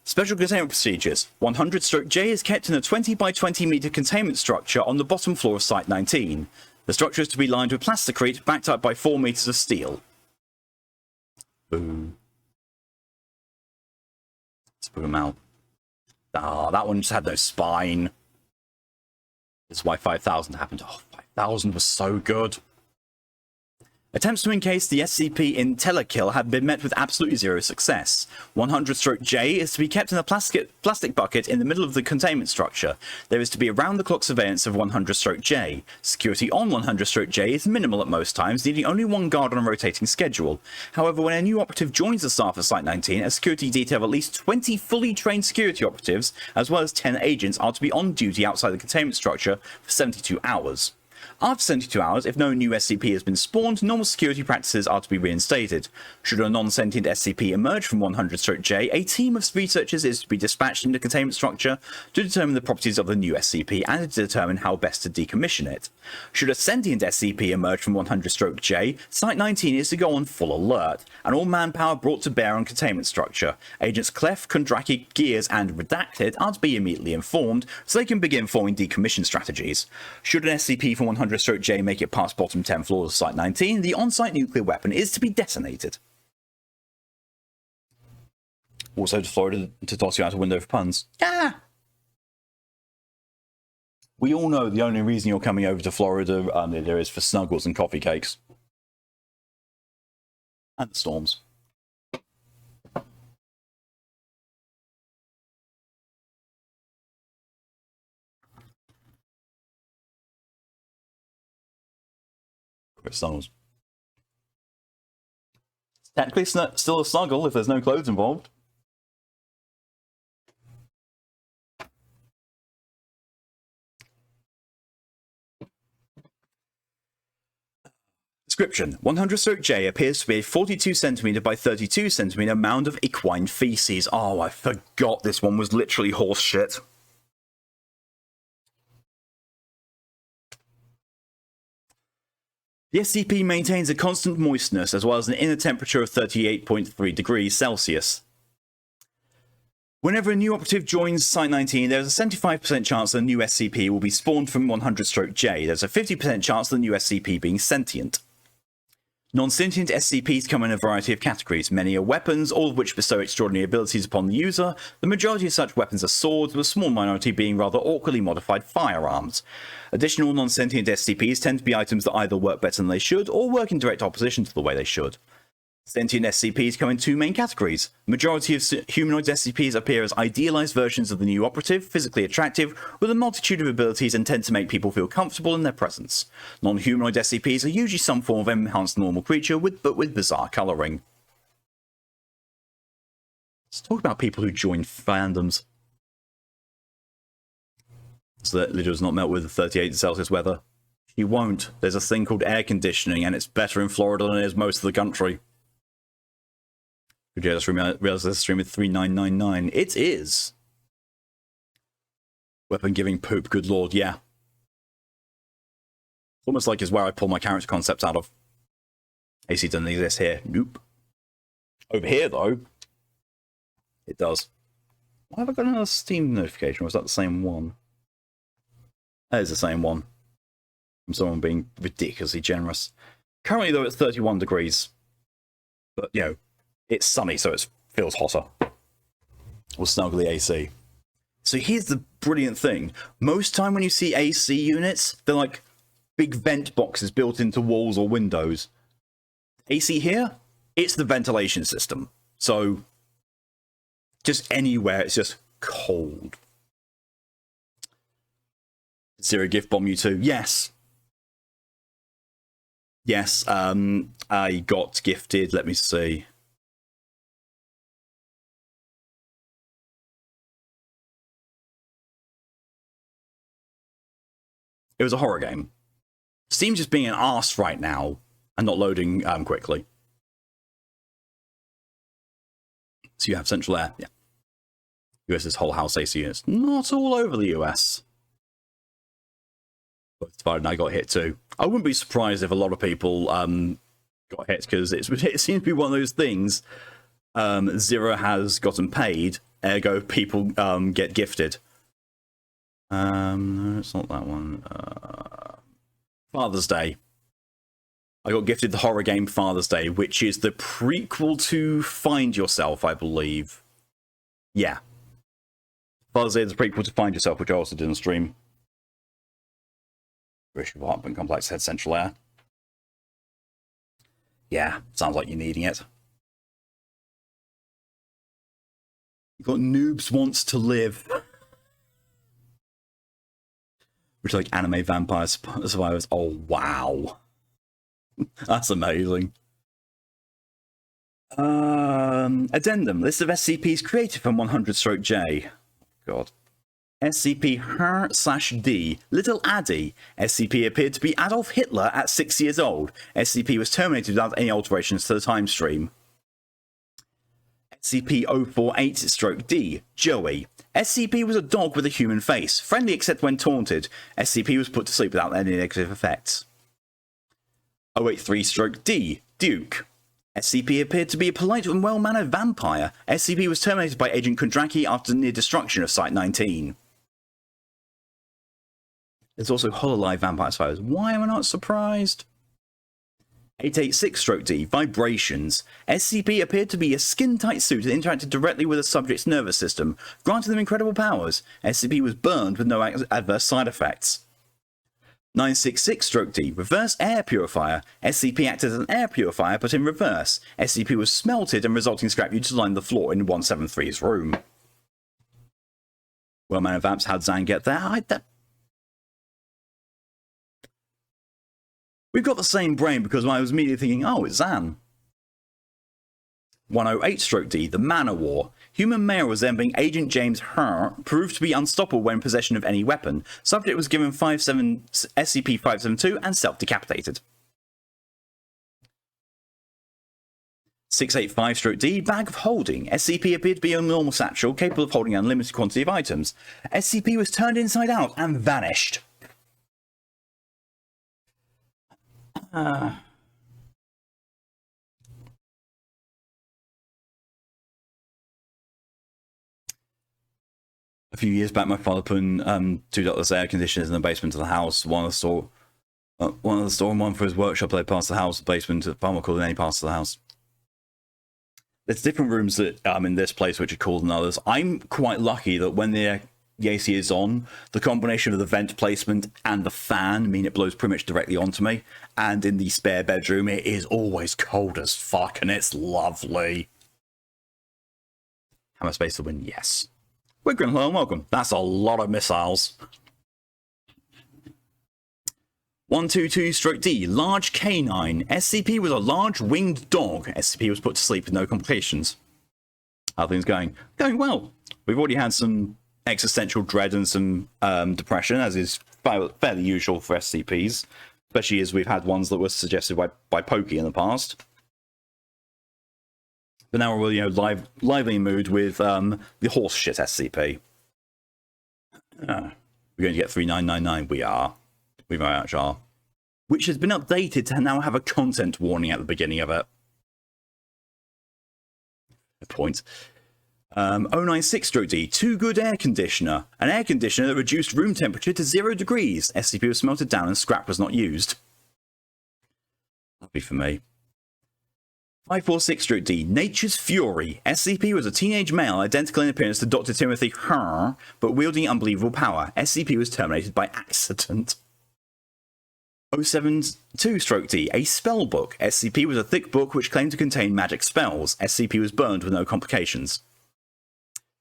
Special containment procedures. 100-J is kept in a 20 by 20 meter containment structure on the bottom floor of Site 19. The structure is to be lined with plasticrete backed up by 4 meters of steel. Boo. Let's put them out. Ah, that one just had no spine. This is why 5000 happened. Oh, 5000 was so good. Attempts to encase the SCP in Telekill have been met with absolutely zero success. 100-J is to be kept in a plastic bucket in the middle of the containment structure. There is to be a round-the-clock surveillance of 100-J. Security on 100-J is minimal at most times, needing only one guard on a rotating schedule. However, when a new operative joins the staff at Site-19, a security detail of at least 20 fully trained security operatives, as well as 10 agents, are to be on duty outside the containment structure for 72 hours. After 72 hours, if no new SCP has been spawned, normal security practices are to be reinstated. Should a non-sentient SCP emerge from 100-J, a team of researchers is to be dispatched into the containment structure to determine the properties of the new SCP and to determine how best to decommission it. Should a sentient SCP emerge from 100-J, Site-19 is to go on full alert, and all manpower brought to bear on containment structure. Agents Clef, Kondraki, Gears, and Redacted are to be immediately informed so they can begin forming decommission strategies. Should an SCP from 100-J make it past bottom 10 floors of Site-19, the on-site nuclear weapon is to be detonated. Also to Florida to toss you out a window for puns. Yeah! We all know the only reason you're coming over to Florida there is for snuggles and coffee cakes. And the storms. Snuggles. It's technically still a snuggle if there's no clothes involved. Description. 100-J appears to be a 42cm by 32cm mound of equine feces. Oh, I forgot this one was literally horse shit. The SCP maintains a constant moistness as well as an inner temperature of 38.3 degrees Celsius. Whenever a new operative joins Site-19, there's a 75% chance that a new SCP will be spawned from 100-J. There's a 50% chance of the new SCP being sentient. Non-sentient SCPs come in a variety of categories. Many are weapons, all of which bestow extraordinary abilities upon the user. The majority of such weapons are swords, with a small minority being rather awkwardly modified firearms. Additional non-sentient SCPs tend to be items that either work better than they should, or work in direct opposition to the way they should. Sentient SCPs come in two main categories. The majority of humanoid SCPs appear as idealized versions of the new operative, physically attractive, with a multitude of abilities and tend to make people feel comfortable in their presence. Non-humanoid SCPs are usually some form of enhanced normal creature, but with bizarre colouring. Let's talk about people who join fandoms. So that Lydia's not met with 38 Celsius weather. She won't. There's a thing called air conditioning, and it's better in Florida than it is most of the country. Could you just realize this stream with 3999? It is. Weapon giving poop, good lord, yeah. Almost like is where I pull my character concept out of. AC doesn't exist here. Nope. Over here, though, it does. Why have I got another Steam notification, or is that the same one? That is the same one. From someone being ridiculously generous. Currently, though, it's 31 degrees. But, you know, it's sunny, so it feels hotter. We'll snuggle the AC. So here's the brilliant thing. Most time when you see AC units, they're like big vent boxes built into walls or windows. AC here, it's the ventilation system. So just anywhere, it's just cold. Zero gift bomb you too. Yes. Yes, I got gifted. Let me see. It was a horror game. Steam's just being an arse right now and not loading quickly. So you have central air. Yeah. US's whole house AC units. Not all over the US. But and I got hit too. I wouldn't be surprised if a lot of people got hit, because it seems to be one of those things. Zero has gotten paid, ergo people get gifted. No, it's not that one. Father's Day. I got gifted the horror game Father's Day, which is the prequel to Find Yourself, I believe. Yeah. Father's Day is the prequel to Find Yourself, which I also did on stream. British apartment complex had central air. Yeah, sounds like you're needing it. You've got Noobs Wants to Live. Which are like anime vampire survivors. Oh, wow. That's amazing. Addendum. List of SCPs created from 100-J. God. SCP-H/D. Little Addy. SCP appeared to be Adolf Hitler at 6 years old. SCP was terminated without any alterations to the time stream. SCP-048-D. Joey. SCP was a dog with a human face, friendly except when taunted. SCP was put to sleep without any negative effects. 083-D. Duke. SCP appeared to be a polite and well-mannered vampire. SCP was terminated by Agent Kondraki after near destruction of Site-19. There's also Hololive vampire survivors. Why am I not surprised? 886-D. Vibrations. SCP appeared to be a skin-tight suit that interacted directly with a subject's nervous system, granting them incredible powers. SCP was burned with no adverse side effects. 966-D. Reverse air purifier. SCP acted as an air purifier, but in reverse. SCP was smelted and resulting scrap used to line the floor in 173's room. Well, man of Vamps, how'd Zan get there? We've got the same brain, because I was immediately thinking, oh, it's Zan. 108-D. The Manor War. Human male resembling Agent James Herr proved to be unstoppable when in possession of any weapon. Subject was given SCP-572 and self-decapitated. 685-D. Bag of Holding. SCP appeared to be a normal satchel capable of holding an unlimited quantity of items. SCP was turned inside out and vanished. A few years back, my father put in two ductless air conditioners in the basement of the house. One of the store and one for his workshop. They passed the house, the basement, far more cool than any parts of the house. There's different rooms that in this place which are cooler than others. I'm quite lucky that when the AC is on, the combination of the vent placement and the fan mean it blows pretty much directly onto me. And in the spare bedroom, it is always cold as fuck, and it's lovely. Hammer space to win, yes. Wigrin, hello and welcome. That's a lot of missiles. 122-D. Large canine. SCP was a large winged dog. SCP was put to sleep with no complications. How are things going? Going well. We've already had some existential dread and some depression, as is fairly usual for SCPs, especially as we've had ones that were suggested by Pokey in the past. But now we're lively mood with the horse shit SCP. We're going to get 3999. We are. We very much are. Which has been updated to now have a content warning at the beginning of it. A point. 096-D. Too good air conditioner. An air conditioner that reduced room temperature to 0 degrees. SCP was smelted down and scrap was not used. Happy for me. 546-D. Nature's Fury. SCP was a teenage male identical in appearance to Dr. Timothy Herr, but wielding unbelievable power. SCP was terminated by accident. 072-D. A spell book. SCP was a thick book which claimed to contain magic spells. SCP was burned with no complications.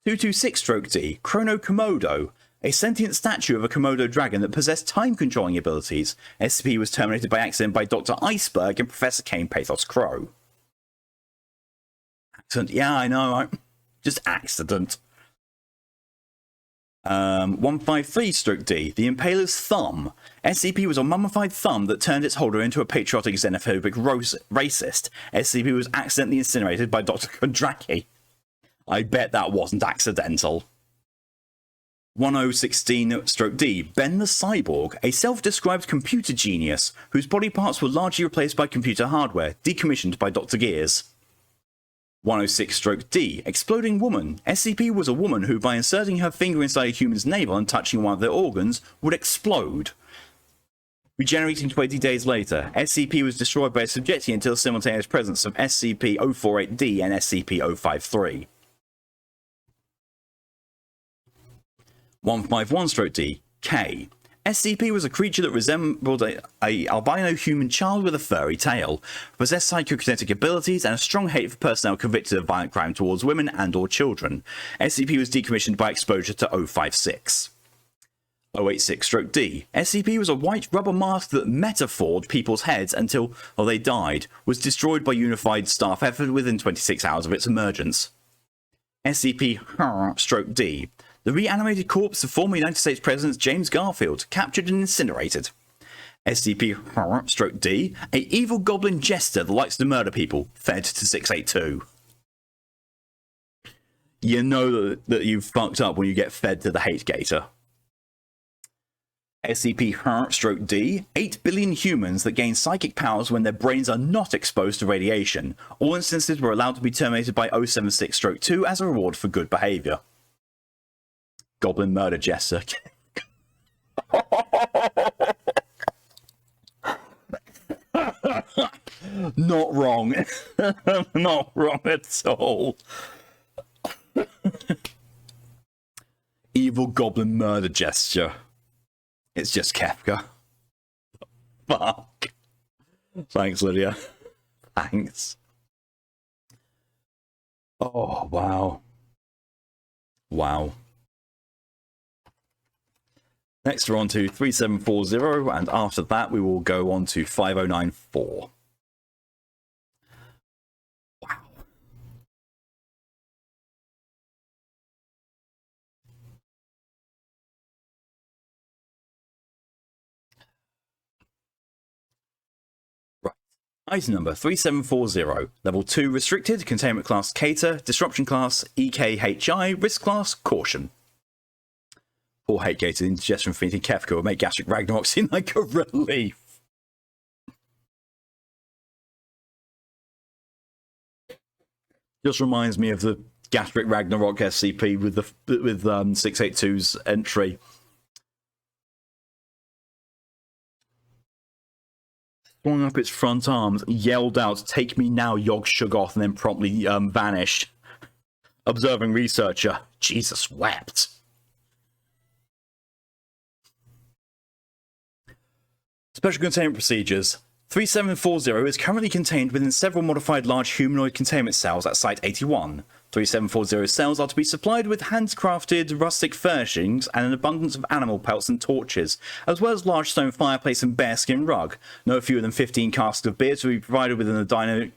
226-D. Chrono Komodo. A sentient statue of a Komodo dragon that possessed time-controlling abilities. SCP was terminated by accident by Dr. Iceberg and Professor Kane Pathos Crow. Accident, yeah, I know. Just accident. 153-D, the Impaler's Thumb. SCP was a mummified thumb that turned its holder into a patriotic xenophobic racist. SCP was accidentally incinerated by Dr. Kondraki. I bet that wasn't accidental. 1016-D, Ben the Cyborg, a self-described computer genius whose body parts were largely replaced by computer hardware, decommissioned by Dr. Gears. 106-D, Exploding Woman. SCP was a woman who, by inserting her finger inside a human's navel and touching one of their organs, would explode. Regenerating 20 days later, SCP was destroyed by a subjective until simultaneous presence of SCP-048-D and SCP-053. 151-D, K. SCP was a creature that resembled a albino human child with a furry tail, possessed psychokinetic abilities, and a strong hate for personnel convicted of violent crime towards women and or children. SCP was decommissioned by exposure to 056. 086-D. SCP was a white rubber mask that metaphored people's heads until they died, was destroyed by unified staff effort within 26 hours of its emergence. SCP-D. The reanimated corpse of former United States President James Garfield, captured and incinerated. SCP-D, a evil goblin jester that likes to murder people, fed to 682. You know that you've fucked up when you get fed to the hate gator. SCP-D, 8 billion humans that gain psychic powers when their brains are not exposed to radiation. All instances were allowed to be terminated by 076-2 as a reward for good behavior. Goblin murder jester. Not wrong. Not wrong at all. Evil goblin murder gesture. It's just Kefka. Fuck. Thanks, Lydia. Thanks. Oh, wow. Wow. Next, we're on to 3740, and after that, we will go on to 5094. Wow. Right. Item number 3740, Level 2 Restricted, Containment Class Cater, Disruption Class EKHI, Risk Class Caution. Poor hate gated indigestion for eating Kefka will make gastric Ragnarok seem like a relief. Just reminds me of the gastric Ragnarok SCP with 682's entry. Throwing up its front arms, yelled out, "Take me now, Yog Shuggoth," and then promptly vanished. Observing researcher, Jesus wept. Special Containment Procedures. 3740 is currently contained within several modified large humanoid containment cells at Site-81. 3740 cells are to be supplied with handcrafted rustic furnishings and an abundance of animal pelts and torches, as well as large stone fireplace and bearskin rug. No fewer than 15 casks of beer to be provided within the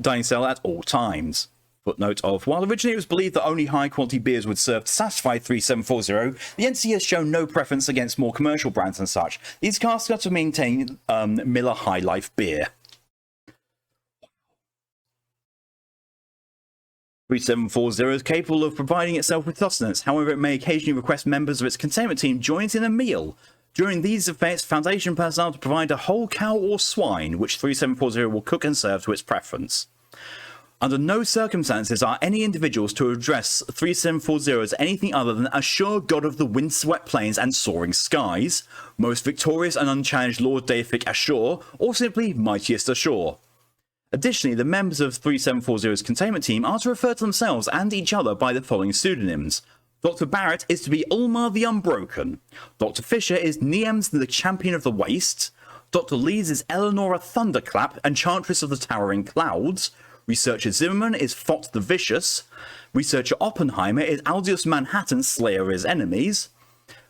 dining cell at all times. Footnote of, while originally it was believed that only high-quality beers would serve to satisfy 3740, the entity has shown no preference against more commercial brands and such. These casks are to maintain Miller High Life beer. 3740 is capable of providing itself with sustenance, however it may occasionally request members of its containment team join it in a meal. During these effects, Foundation personnel to provide a whole cow or swine, which 3740 will cook and serve to its preference. Under no circumstances are any individuals to address 3740 as anything other than Ashur, god of the windswept plains and soaring skies, most victorious and unchallenged Lord Deific Ashur, or simply mightiest Ashur. Additionally, the members of 3740's containment team are to refer to themselves and each other by the following pseudonyms. Dr. Barrett is to be Ulmar the Unbroken. Dr. Fisher is Niems the Champion of the Waste. Dr. Lees is Eleonora Thunderclap, Enchantress of the Towering Clouds. Researcher Zimmerman is Fott the Vicious. Researcher Oppenheimer is Aldius Manhattan, Slayer of his enemies.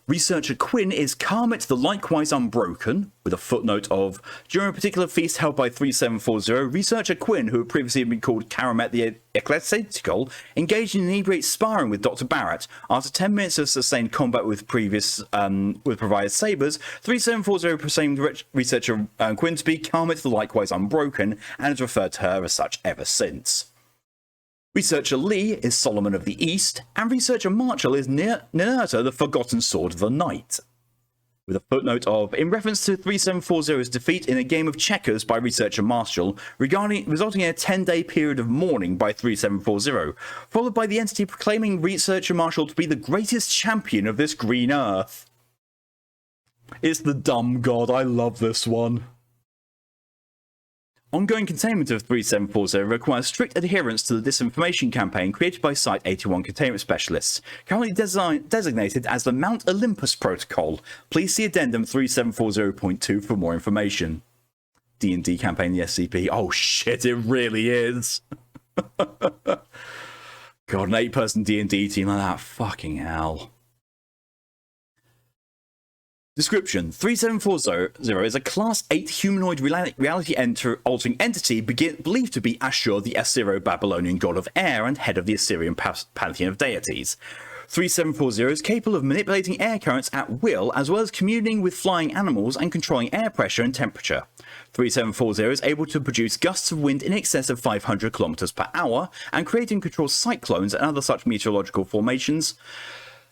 Researcher Quinn is Karmit the Likewise Unbroken, with a footnote of, during a particular feast held by 3740, Researcher Quinn, who had previously been called Karamet the Ecclesiastical, engaged in inebriate sparring with Dr. Barrett. After 10 minutes of sustained combat with provided sabres, 3740 proclaimed Researcher Quinn to be Karmit the Likewise Unbroken, and has referred to her as such ever since. Researcher Lee is Solomon of the East, and Researcher Marshall is Ninurta, the Forgotten Sword of the Night. With a footnote of, in reference to 3740's defeat in a game of checkers by Researcher Marshall, resulting in a 10-day period of mourning by 3740, followed by the entity proclaiming Researcher Marshall to be the greatest champion of this green earth. It's the dumb god, I love this one. Ongoing containment of 3740 requires strict adherence to the disinformation campaign created by Site-81 containment specialists, currently designated as the Mount Olympus Protocol. Please see Addendum 3740.2 for more information. D&D campaign, the SCP. Oh shit, it really is. God, an 8-person D&D team like that. Fucking hell. Description: 3740 is a Class 8 humanoid reality-altering entity believed to be Ashur, the Assyro-Babylonian god of air and head of the Assyrian pantheon of deities. 3740 is capable of manipulating air currents at will, as well as communing with flying animals and controlling air pressure and temperature. 3740 is able to produce gusts of wind in excess of 500 km per hour and create and control cyclones and other such meteorological formations.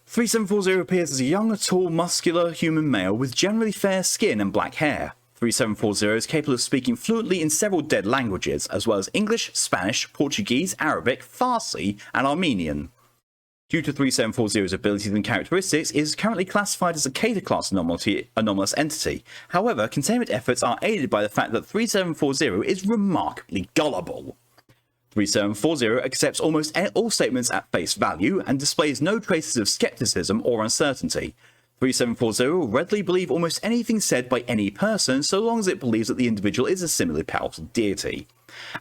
3740 appears as a young, tall, muscular human male with generally fair skin and black hair. 3740 is capable of speaking fluently in several dead languages, as well as English, Spanish, Portuguese, Arabic, Farsi, and Armenian. Due to 3740's abilities and characteristics, it is currently classified as a Keter-class anomalous entity. However, containment efforts are aided by the fact that 3740 is remarkably gullible. 3740 accepts almost all statements at face value and displays no traces of skepticism or uncertainty. 3740 will readily believe almost anything said by any person so long as it believes that the individual is a similarly powerful deity.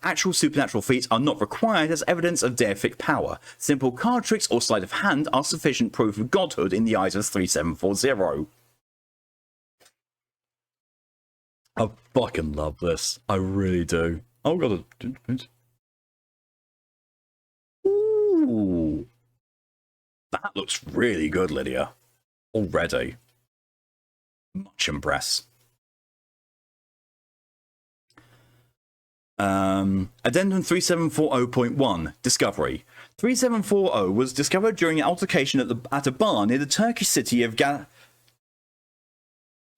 Actual supernatural feats are not required as evidence of deific power. Simple card tricks or sleight of hand are sufficient proof of godhood in the eyes of 3740. I fucking love this. I really do. Oh god. Ooh. That looks really good, Lydia. Already. Much impressed. Addendum 3740.1 Discovery. 3740 was discovered during an altercation at a bar near the Turkish city of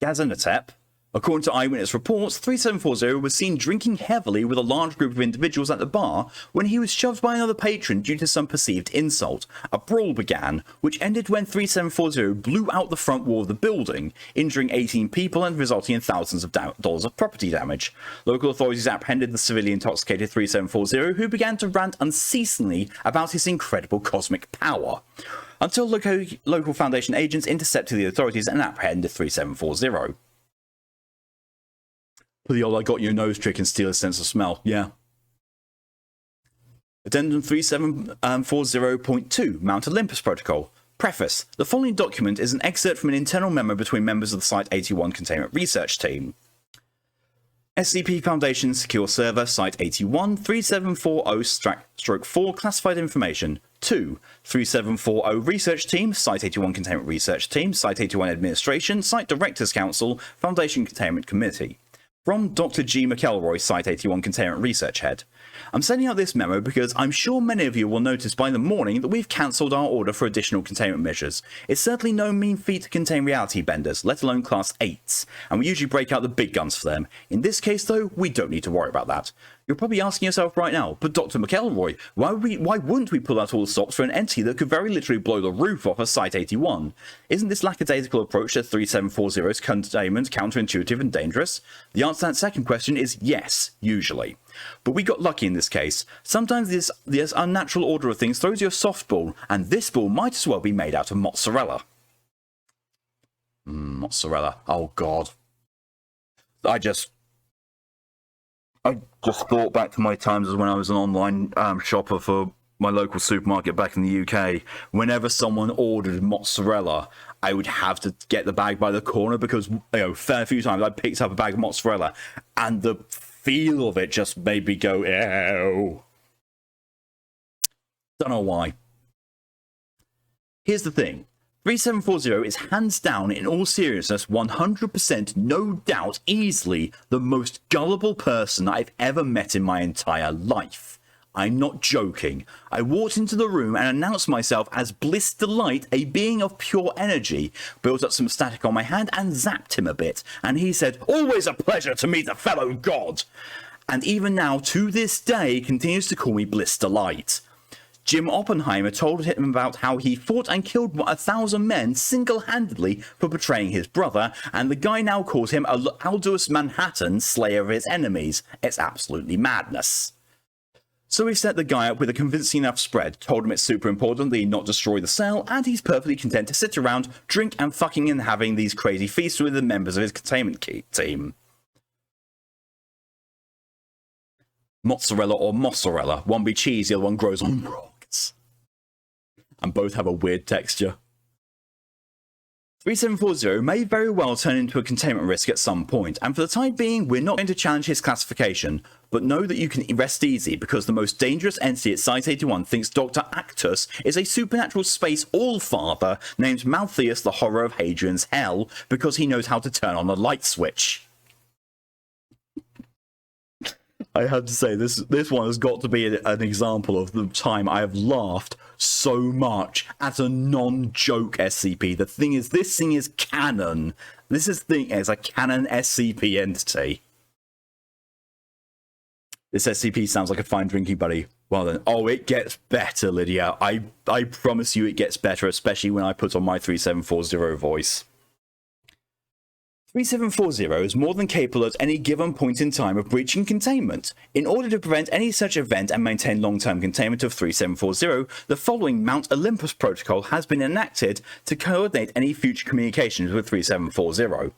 Gaziantep. According to eyewitness reports, 3740 was seen drinking heavily with a large group of individuals at the bar when he was shoved by another patron due to some perceived insult. A brawl began, which ended when 3740 blew out the front wall of the building, injuring 18 people and resulting in thousands of dollars of property damage. Local authorities apprehended the severely intoxicated 3740, who began to rant unceasingly about his incredible cosmic power, until local Foundation agents intercepted the authorities and apprehended 3740. For the old I got your nose trick and steal a sense of smell. Yeah. Addendum 3740.2 Mount Olympus Protocol. Preface. The following document is an excerpt from an internal memo between members of the Site-81 Containment Research Team. SCP Foundation Secure Server, Site-81, 3740-4 Classified Information. 2. 3740 Research Team, Site-81 Containment Research Team, Site-81 Administration, Site Directors Council, Foundation Containment Committee. From Dr. G. McElroy, Site-81 Containment Research Head. I'm sending out this memo because I'm sure many of you will notice by the morning that we've cancelled our order for additional containment measures. It's certainly no mean feat to contain reality benders, let alone Class 8s, and we usually break out the big guns for them. In this case, though, we don't need to worry about that. You're probably asking yourself right now, but Dr. McElroy, why wouldn't we pull out all the stops for an entity that could very literally blow the roof off of Site-81? Isn't this lackadaisical approach to 3740's containment counterintuitive and dangerous? The answer to that second question is yes, usually. But we got lucky in this case. Sometimes this unnatural order of things throws you a softball, and this ball might as well be made out of mozzarella. Mozzarella. Oh god. I just thought back to my times as when I was an online shopper for my local supermarket back in the UK. Whenever someone ordered mozzarella, I would have to get the bag by the corner because, you know, fair few times I picked up a bag of mozzarella and the feel of it just made me go, ew. Don't know why. Here's the thing. 3740 is hands down, in all seriousness, 100%, no doubt, easily the most gullible person I've ever met in my entire life. I'm not joking. I walked into the room and announced myself as Bliss Delight, a being of pure energy, built up some static on my hand and zapped him a bit, and he said, "Always a pleasure to meet a fellow god," and even now, to this day, continues to call me Bliss Delight. Jim Oppenheimer told him about how he fought and killed 1,000 men single-handedly for betraying his brother, and the guy now calls him a Aldous Manhattan, slayer of his enemies. It's absolutely madness. So we set the guy up with a convincing enough spread, told him it's super important that he not destroy the cell, and he's perfectly content to sit around, drink and fucking and having these crazy feasts with the members of his containment team. Mozzarella or mozzarella. One be cheese, the other one grows on rocks. And both have a weird texture. 3740 may very well turn into a containment risk at some point, and for the time being, we're not going to challenge his classification, but know that you can rest easy because the most dangerous entity at Site-81 thinks Dr. Actus is a supernatural space all-father named Maltheus the Horror of Hadrian's Hell because he knows how to turn on a light switch. I have to say, this one has got to be an example of the time I have laughed so much at a non-joke SCP. The thing is, this thing is canon. This is the thing is a canon SCP entity. This SCP sounds like a fine drinking buddy. Well then, oh, it gets better, Lydia. I promise you it gets better, especially when I put on my 3740 voice. 3740 is more than capable at any given point in time of breaching containment. In order to prevent any such event and maintain long-term containment of 3740, the following Mount Olympus protocol has been enacted to coordinate any future communications with 3740.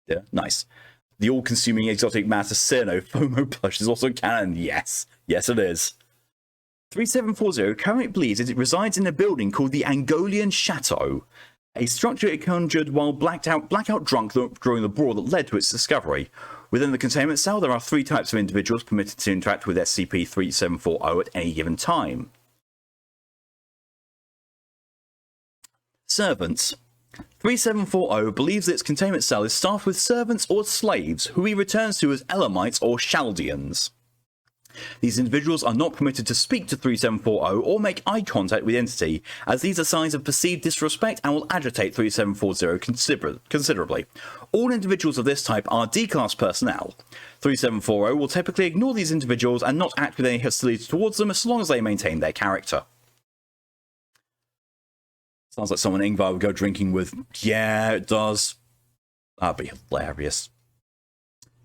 Yeah, nice. The all-consuming exotic matter Cerno FOMO plush is also canon. Yes. Yes, it is. 3740 currently believes it resides in a building called the Angolian Chateau, a structure it conjured while blackout drunk during the brawl that led to its discovery. Within the containment cell, there are 3 types of individuals permitted to interact with SCP-3740 at any given time. Servants. 3740 believes that its containment cell is staffed with servants or slaves, who he returns to as Elamites or Chaldeans. These individuals are not permitted to speak to 3740 or make eye contact with the entity, as these are signs of perceived disrespect and will agitate 3740 considerably. All individuals of this type are D-class personnel. 3740 will typically ignore these individuals and not act with any hostility towards them as long as they maintain their character. Sounds like someone Ingvar would go drinking with. Yeah, it does. That'd be hilarious.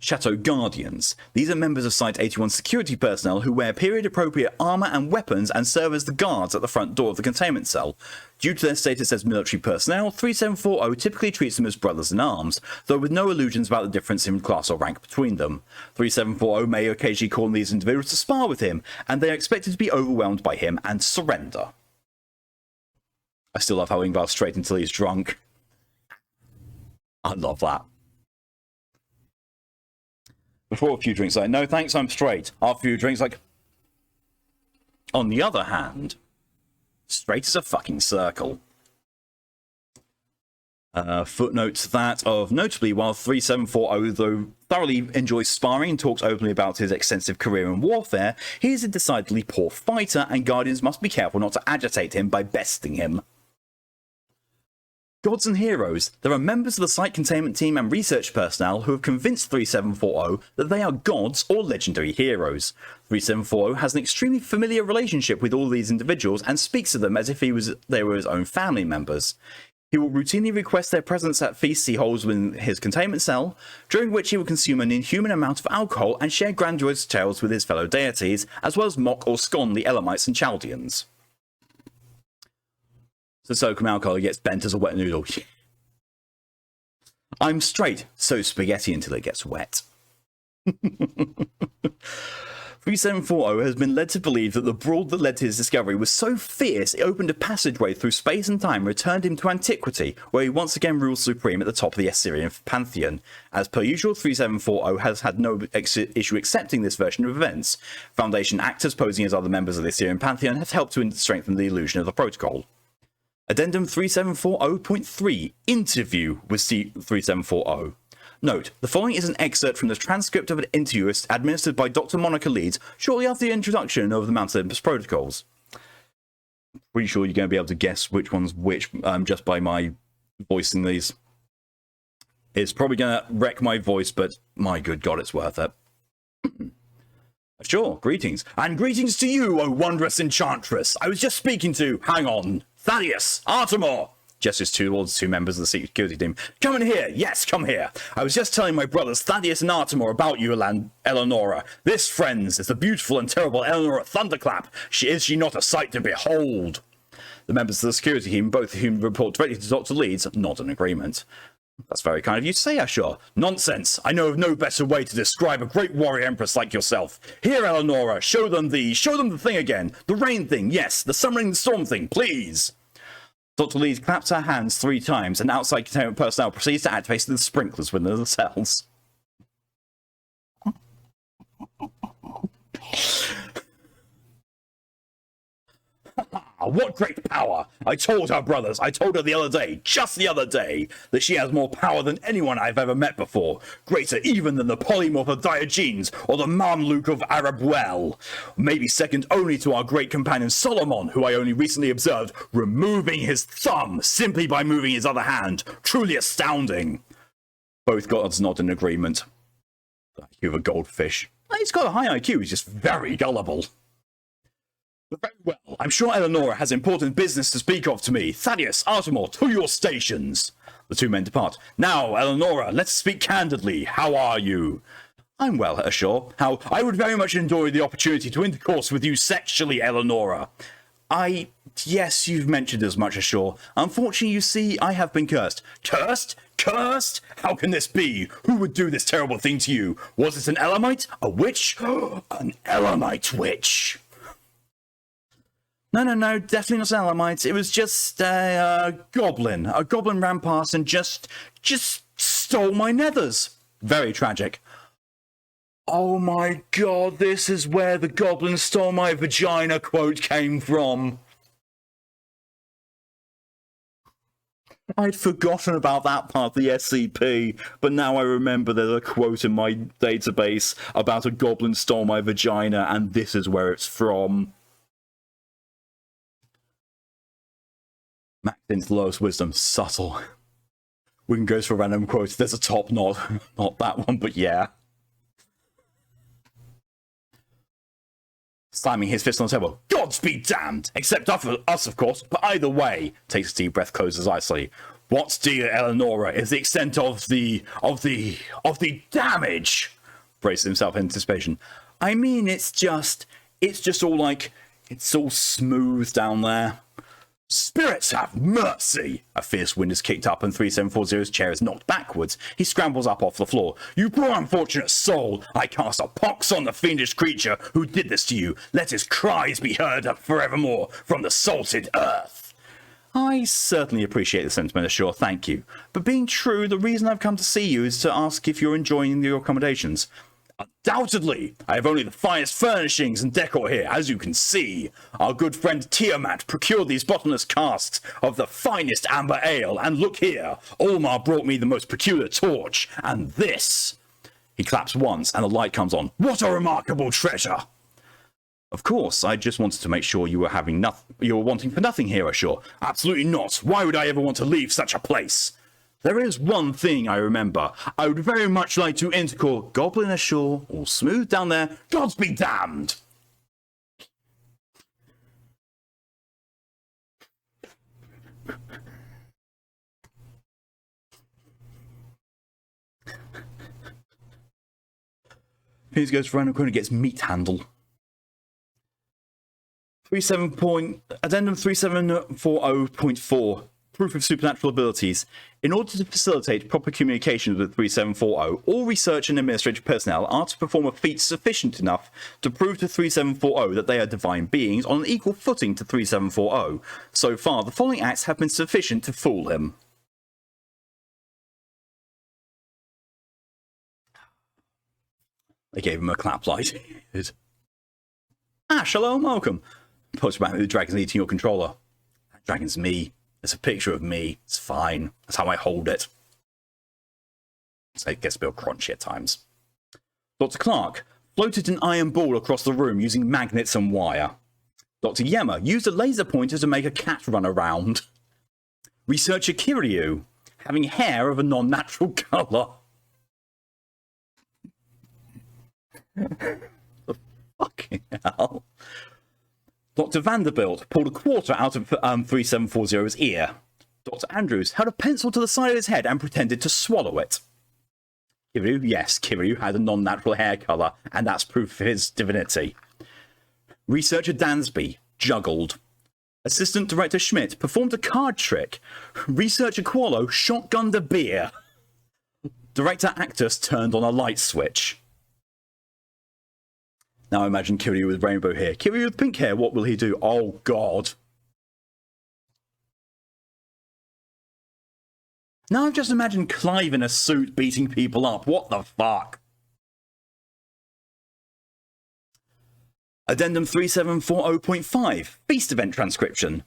Chateau Guardians. These are members of Site-81 security personnel who wear period-appropriate armor and weapons and serve as the guards at the front door of the containment cell. Due to their status as military personnel, 3740 typically treats them as brothers in arms, though with no illusions about the difference in class or rank between them. 3740 may occasionally call on these individuals to spar with him, and they are expected to be overwhelmed by him and surrender. I still love how Ingvar's straight until he's drunk. I love that. Before a few drinks, like, no thanks, I'm straight. After a few drinks, like... On the other hand, straight as a fucking circle. Footnotes that of, notably, while 3740, though thoroughly enjoys sparring and talks openly about his extensive career in warfare, he is a decidedly poor fighter, and Guardians must be careful not to agitate him by besting him. Gods and Heroes. There are members of the site containment team and research personnel who have convinced 3740 that they are gods or legendary heroes. 3740 has an extremely familiar relationship with all these individuals and speaks to them as if they were his own family members. He will routinely request their presence at feasts he holds within his containment cell, during which he will consume an inhuman amount of alcohol and share grandiose tales with his fellow deities, as well as mock or scorn the Elamites and Chaldeans. So soak him alcohol, he gets bent as a wet noodle. I'm straight, so spaghetti until it gets wet. 3740 has been led to believe that the brawl that led to his discovery was so fierce it opened a passageway through space and time, returned him to antiquity, where he once again rules supreme at the top of the Assyrian pantheon. As per usual, 3740 has had no issue accepting this version of events. Foundation actors posing as other members of the Assyrian pantheon have helped to strengthen the illusion of the protocol. Addendum 3740.3 Interview with C3740. Note, the following is an excerpt from the transcript of an interview administered by Dr. Monica Leeds shortly after the introduction of the Mount Olympus protocols. Pretty sure you're going to be able to guess which one's which just by my voicing these. It's probably going to wreck my voice, but my good God, it's worth it. Sure, greetings. And greetings to you, O wondrous enchantress. I was just speaking to, hang on, Thaddeus, Artemore. Gestures towards two members of the security team. Come in here. Yes, come here. I was just telling my brothers Thaddeus and Artemore about you, Eleonora. This, friends, is the beautiful and terrible Eleonora Thunderclap. Is she not a sight to behold? The members of the security team, both of whom report directly to Dr. Leeds, nod in agreement. That's very kind of you to say, Ashur. Nonsense. I know of no better way to describe a great warrior empress like yourself. Here, Eleonora, show them the thing again. The rain thing, yes. The summoning storm thing, please. Dr. Leeds claps her hands 3 times, and outside containment personnel proceeds to activate the sprinklers within the cells. What great power! I told her, brothers, I told her the other day, just the other day, that she has more power than anyone I've ever met before. Greater even than the polymorph of Diogenes or the Mamluk of Arabuel. Maybe second only to our great companion Solomon, who I only recently observed removing his thumb simply by moving his other hand. Truly astounding. Both gods nod in agreement. IQ of a goldfish. He's got a high IQ, he's just very gullible. Very well. I'm sure Eleonora has important business to speak of to me. Thaddeus, Artemore, to your stations. The 2 men depart. Now, Eleonora, let's speak candidly. How are you? I'm well, Ashur. How I would very much enjoy the opportunity to intercourse with you sexually, Eleonora. Yes, you've mentioned as much, Ashur. Unfortunately, you see, I have been cursed. Cursed? Cursed? How can this be? Who would do this terrible thing to you? Was it an Elamite? A witch? An Elamite witch. No, definitely not an Elamite. It was just a goblin. A goblin ran past and just stole my nethers. Very tragic. Oh my God, this is where the goblin stole my vagina quote came from. I'd forgotten about that part of the SCP, but now I remember there's a quote in my database about a goblin stole my vagina, and this is where it's from. Maxton's lowest wisdom, subtle. We can go for a random quote. There's a top knot. Not that one, but yeah. Slamming his fist on the table. Gods be damned! Except us, of course, but either way. Takes a deep breath, closes eyes slightly. What, dear Eleonora, is the extent of the damage? Braces himself in anticipation. I mean, it's just all like, it's all smooth down there. Spirits have mercy! A fierce wind is kicked up and 3740's chair is knocked backwards. He scrambles up off the floor. You poor unfortunate soul! I cast a pox on the fiendish creature who did this to you. Let his cries be heard up forevermore from the salted earth. I certainly appreciate the sentiment, Ashur, thank you. But being true, the reason I've come to see you is to ask if you're enjoying your accommodations. Undoubtedly, I have only the finest furnishings and decor here, as you can see. Our good friend Tiamat procured these bottomless casks of the finest amber ale, and look here, Olmar brought me the most peculiar torch, and this. He claps once, and the light comes on. What a remarkable treasure! Of course, I just wanted to make sure you were wanting for nothing here, Ashur. Absolutely not. Why would I ever want to leave such a place? There is one thing I remember. I would very much like to intercourse. Goblin ashore, all smooth down there. Gods be damned! He goes for random corner and gets meat handle. Addendum 3740.4. proof of supernatural abilities. In order to facilitate proper communication with 3740, all research and administrative personnel are to perform a feat sufficient enough to prove to 3740 that they are divine beings on an equal footing to 3740. So far, the following acts have been sufficient to fool him. They gave him a clap like. Ah, shalom, welcome. Post about the dragon's eating your controller. That dragon's me. It's a picture of me. It's fine. That's how I hold it. So it gets a bit crunchy at times. Dr. Clark floated an iron ball across the room using magnets and wire. Dr. Yemma used a laser pointer to make a cat run around. Researcher Kiryu having hair of a non-natural colour. Fucking hell. Dr. Vanderbilt pulled a quarter out of 3740's ear. Dr. Andrews held a pencil to the side of his head and pretended to swallow it. Kiryu, yes, Kiryu had a non-natural hair colour, and that's proof of his divinity. Researcher Dansby juggled. Assistant Director Schmidt performed a card trick. Researcher Qualo shotgunned a beer. Director Actus turned on a light switch. Now imagine Kiryu with rainbow hair. Kiryu with pink hair, what will he do? Oh, God. Now I've just imagined Clive in a suit beating people up. What the fuck? Addendum 3740.5, Feast Event Transcription.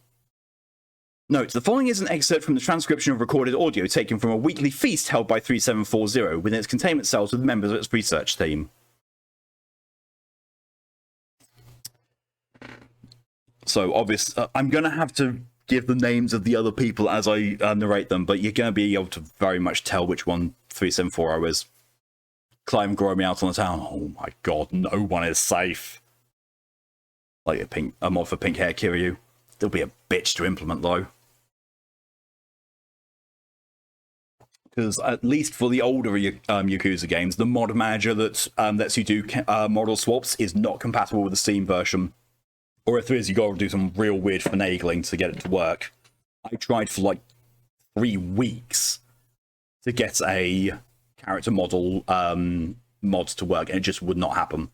Note, the following is an excerpt from the transcription of recorded audio taken from a weekly feast held by 3740 within its containment cells with members of its research team. So, obviously, I'm going to have to give the names of the other people as I narrate them, but you're going to be able to very much tell which one 3740 is. Clive and Grow Me out on the town. Oh my god, no one is safe. Like a mod for pink hair Kiryu. There'll be a bitch to implement, though. Because at least for the older Yakuza games, the mod manager that lets you do model swaps is not compatible with the Steam version. Or if there is, you got to do some real weird finagling to get it to work. I tried for like 3 weeks to get a character model mod to work, and it just would not happen.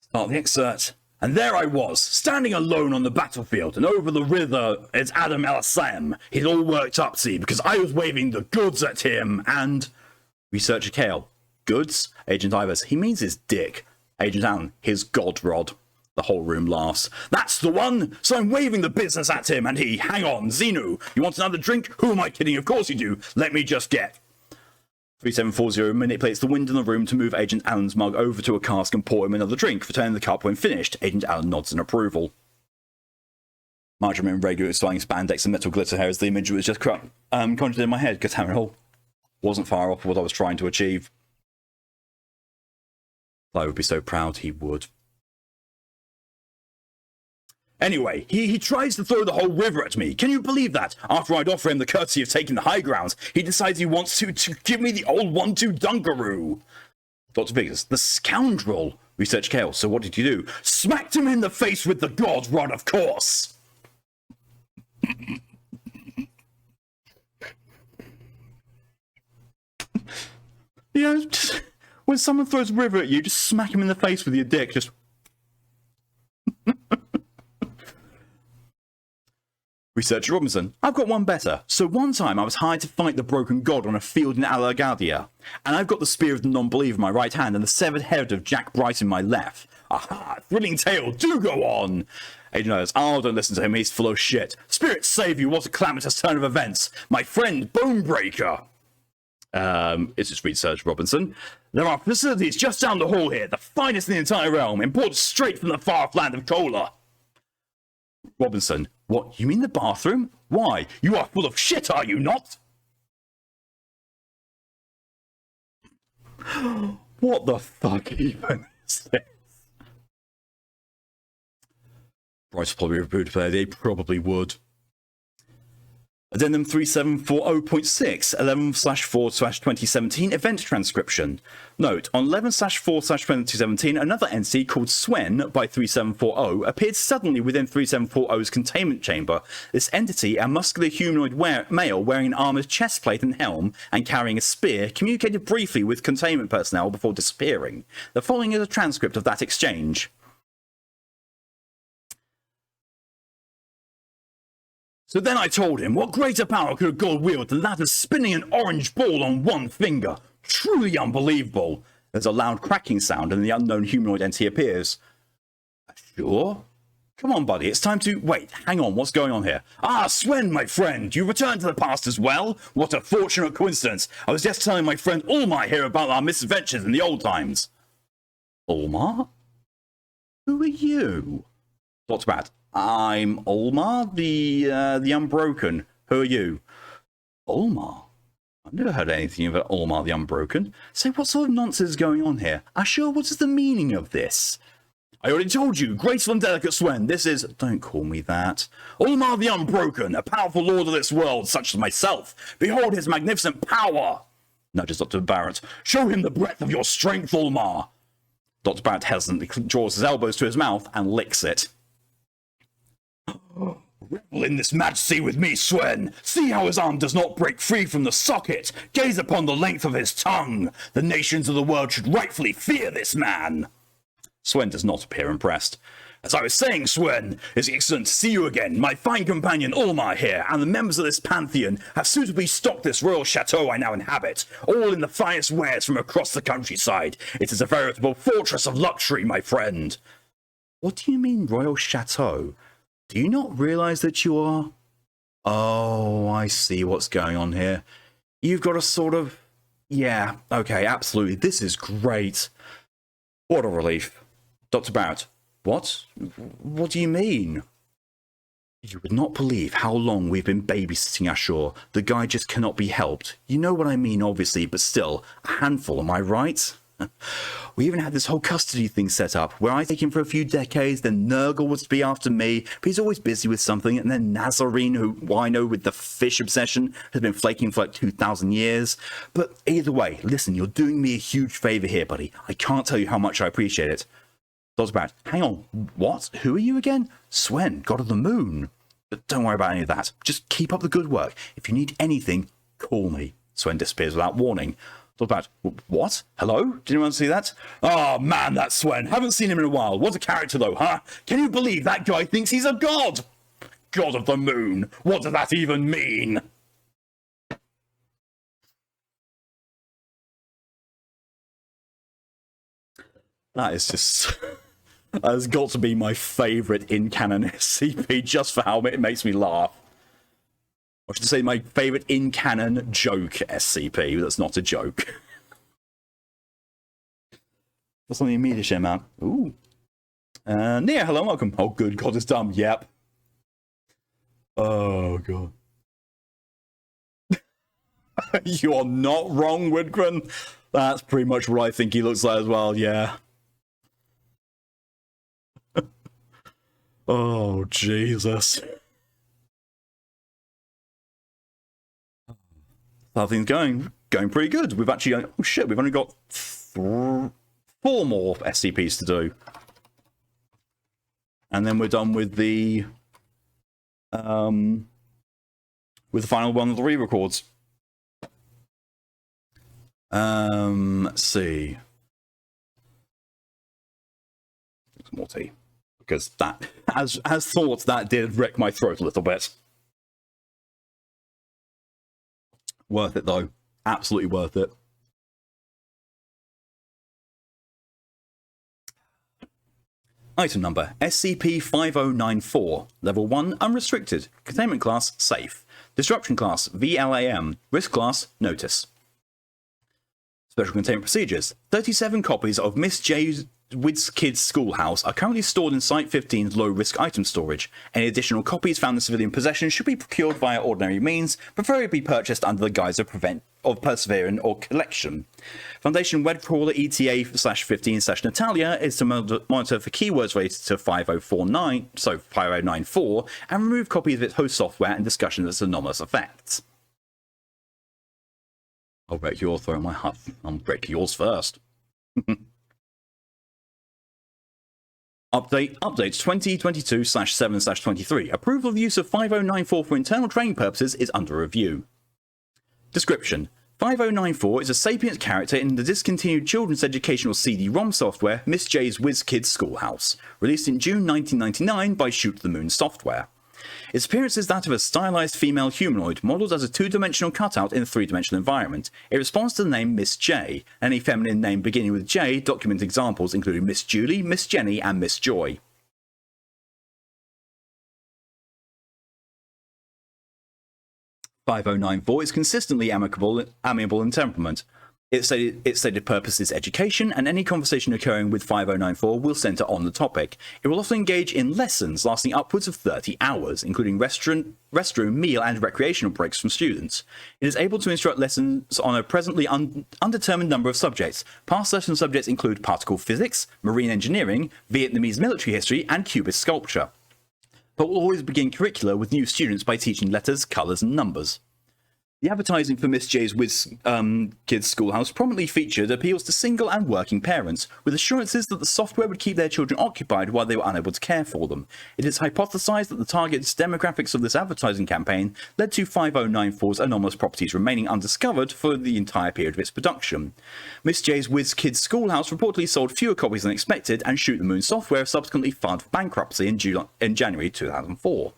Start the excerpt. And there I was, standing alone on the battlefield, and over the river is Adam El-Sam. He's all worked up, see, because I was waving the goods at him, and... Researcher Kale. Goods? Agent Ivers. He means his dick. Agent Allen, his god rod. The whole room laughs. That's the one! So I'm waving the business at him, and he, hang on, Xenu, you want another drink? Who am I kidding? Of course you do. Let me just get. 3740 manipulates the wind in the room to move Agent Allen's mug over to a cask and pour him another drink, returning the cup when finished. Agent Allen nods in approval. Marjorie in regular styling spandex and metal glitter hair as the image was just conjured in my head. Catamarill wasn't far off what I was trying to achieve. I would be so proud he would. Anyway, he tries to throw the whole river at me. Can you believe that? After I'd offer him the courtesy of taking the high ground, he decides he wants to give me the old 1-2 dunkaroo. Dr. Vickers, the scoundrel. Research Kale, so what did you do? Smacked him in the face with the god rod, of course. Yeah, just... When someone throws a river at you, just smack him in the face with your dick. Just. Researcher Robinson, I've got one better. So one time I was hired to fight the broken god on a field in Alagadia, and I've got the spear of the non-believer in my right hand and the severed head of Jack Bright in my left. Aha! Thrilling tale, do go on! Agent knows, oh, don't listen to him, he's full of shit. Spirit save you, what a calamitous turn of events. My friend Bonebreaker. It's just Research Robinson. There are facilities just down the hall here, the finest in the entire realm, imported straight from the far-off land of Kola. Robinson, what, you mean the bathroom? Why, you are full of shit, are you not? What the fuck even is this? Bryce probably rebooted player, they probably would. Addendum 3740.6, 11/4/2017 event transcription. Note, on 11/4/2017, another entity called Swen by 3740 appeared suddenly within 3740's containment chamber. This entity, a muscular humanoid male wearing an armored chestplate and helm and carrying a spear, communicated briefly with containment personnel before disappearing. The following is a transcript of that exchange. So then I told him, what greater power could a god wield than that of spinning an orange ball on one finger? Truly unbelievable. There's a loud cracking sound and the unknown humanoid entity appears. Sure? Come on, buddy, it's time to... Wait, hang on, what's going on here? Ah, Swen, my friend, you returned to the past as well? What a fortunate coincidence. I was just telling my friend Ulmar here about our misadventures in the old times. Ulmar? Who are you? Dr. Bad. I'm Ulmar, the Unbroken. Who are you? Ulmar? I've never heard anything about Ulmar the Unbroken. So what sort of nonsense is going on here? Ashur, what is the meaning of this? I already told you, graceful and delicate Swen, this is... Don't call me that. Ulmar the Unbroken, a powerful lord of this world, such as myself. Behold his magnificent power! Nudges Dr. Barrett. Show him the breadth of your strength, Ulmar! Dr. Barrett hesitantly draws his elbows to his mouth and licks it. Revel in this majesty with me, Swen. See how his arm does not break free from the socket. Gaze upon the length of his tongue. The nations of the world should rightfully fear this man. Swen does not appear impressed. As I was saying, Swen, it's excellent to see you again. My fine companion Ulmar here, and the members of this pantheon have suitably stocked this royal chateau I now inhabit, all in the finest wares from across the countryside. It is a veritable fortress of luxury, my friend. What do you mean, royal chateau? Do you not realize that you are... Oh, I see what's going on here. You've got a sort of... Yeah, okay, absolutely. This is great. What a relief. Dr. Barrett, what? What do you mean? You would not believe how long we've been babysitting Ashur. The guy just cannot be helped. You know what I mean, obviously, but still, a handful, am I right? We even had this whole custody thing set up, where I take him for a few decades, then Nurgle was to be after me, but he's always busy with something, and then Nazarene, who I know with the fish obsession, has been flaking for like 2,000 years. But either way, listen, you're doing me a huge favour here, buddy. I can't tell you how much I appreciate it. Dr. Barrett, hang on, what? Who are you again? Swen, god of the moon. But don't worry about any of that. Just keep up the good work. If you need anything, call me. Swen disappears without warning. Dr. Barrett, what? Hello? Did anyone see that? Oh, man, that's Swen. Haven't seen him in a while. What a character, though, huh? Can you believe that guy thinks he's a god? God of the moon. What does that even mean? That is just... That has got to be my favourite in-canon SCP, just for how it makes me laugh. I should say my favourite in-canon joke SCP. That's not a joke. What's on the immediate share, man? Ooh. Nia, hello, welcome. Oh, good God, it's dumb. Yep. Oh, God. You are not wrong, Woodgren. That's pretty much what I think he looks like as well, yeah. Oh, Jesus. How things going pretty good. We've actually, oh shit, we've only got 4 more SCPs to do. And then we're done with the final one of the re-records. Let's see. Some more tea. Because that, as thought, that did wreck my throat a little bit. Worth it, though. Absolutely worth it. Item number, SCP-5094. Level 1, unrestricted. Containment class, safe. Disruption class, VLAM. Risk class, notice. Special containment procedures. 37 copies of Miss J's Kids Schoolhouse are currently stored in Site-15's low-risk item storage. Any additional copies found in civilian possession should be procured via ordinary means, preferably purchased under the guise of Persevering or Collection. Foundation web crawler ETA/15/Natalia is to monitor for keywords related to 5094, and remove copies of its host software and discussion of its anomalous effects. I'll break your throw my hut. I'll break yours first. Updates 2022/7/23. Approval of the use of 5094 for internal training purposes is under review. Description: 5094 is a sapient character in the discontinued children's educational CD-ROM software Miss J's Whiz Kids Schoolhouse, released in June 1999 by Shoot the Moon Software. Its appearance is that of a stylized female humanoid, modelled as a two-dimensional cutout in a three-dimensional environment. It responds to the name Miss J. Any feminine name beginning with J document examples including Miss Julie, Miss Jenny, and Miss Joy. "5094 is consistently amiable in temperament. Its stated purpose is education, and any conversation occurring with 5094 will centre on the topic. It will often engage in lessons lasting upwards of 30 hours, including restroom, meal, and recreational breaks from students. It is able to instruct lessons on a presently undetermined number of subjects. Past lesson subjects include particle physics, marine engineering, Vietnamese military history, and Cubist sculpture, but will always begin curricula with new students by teaching letters, colours, and numbers." The advertising for Miss J's Whiz Kids Schoolhouse prominently featured appeals to single and working parents, with assurances that the software would keep their children occupied while they were unable to care for them. It is hypothesized that the target demographics of this advertising campaign led to 5094's anomalous properties remaining undiscovered for the entire period of its production. Miss J's Whiz Kids Schoolhouse reportedly sold fewer copies than expected, and Shoot the Moon Software subsequently filed for bankruptcy in January 2004.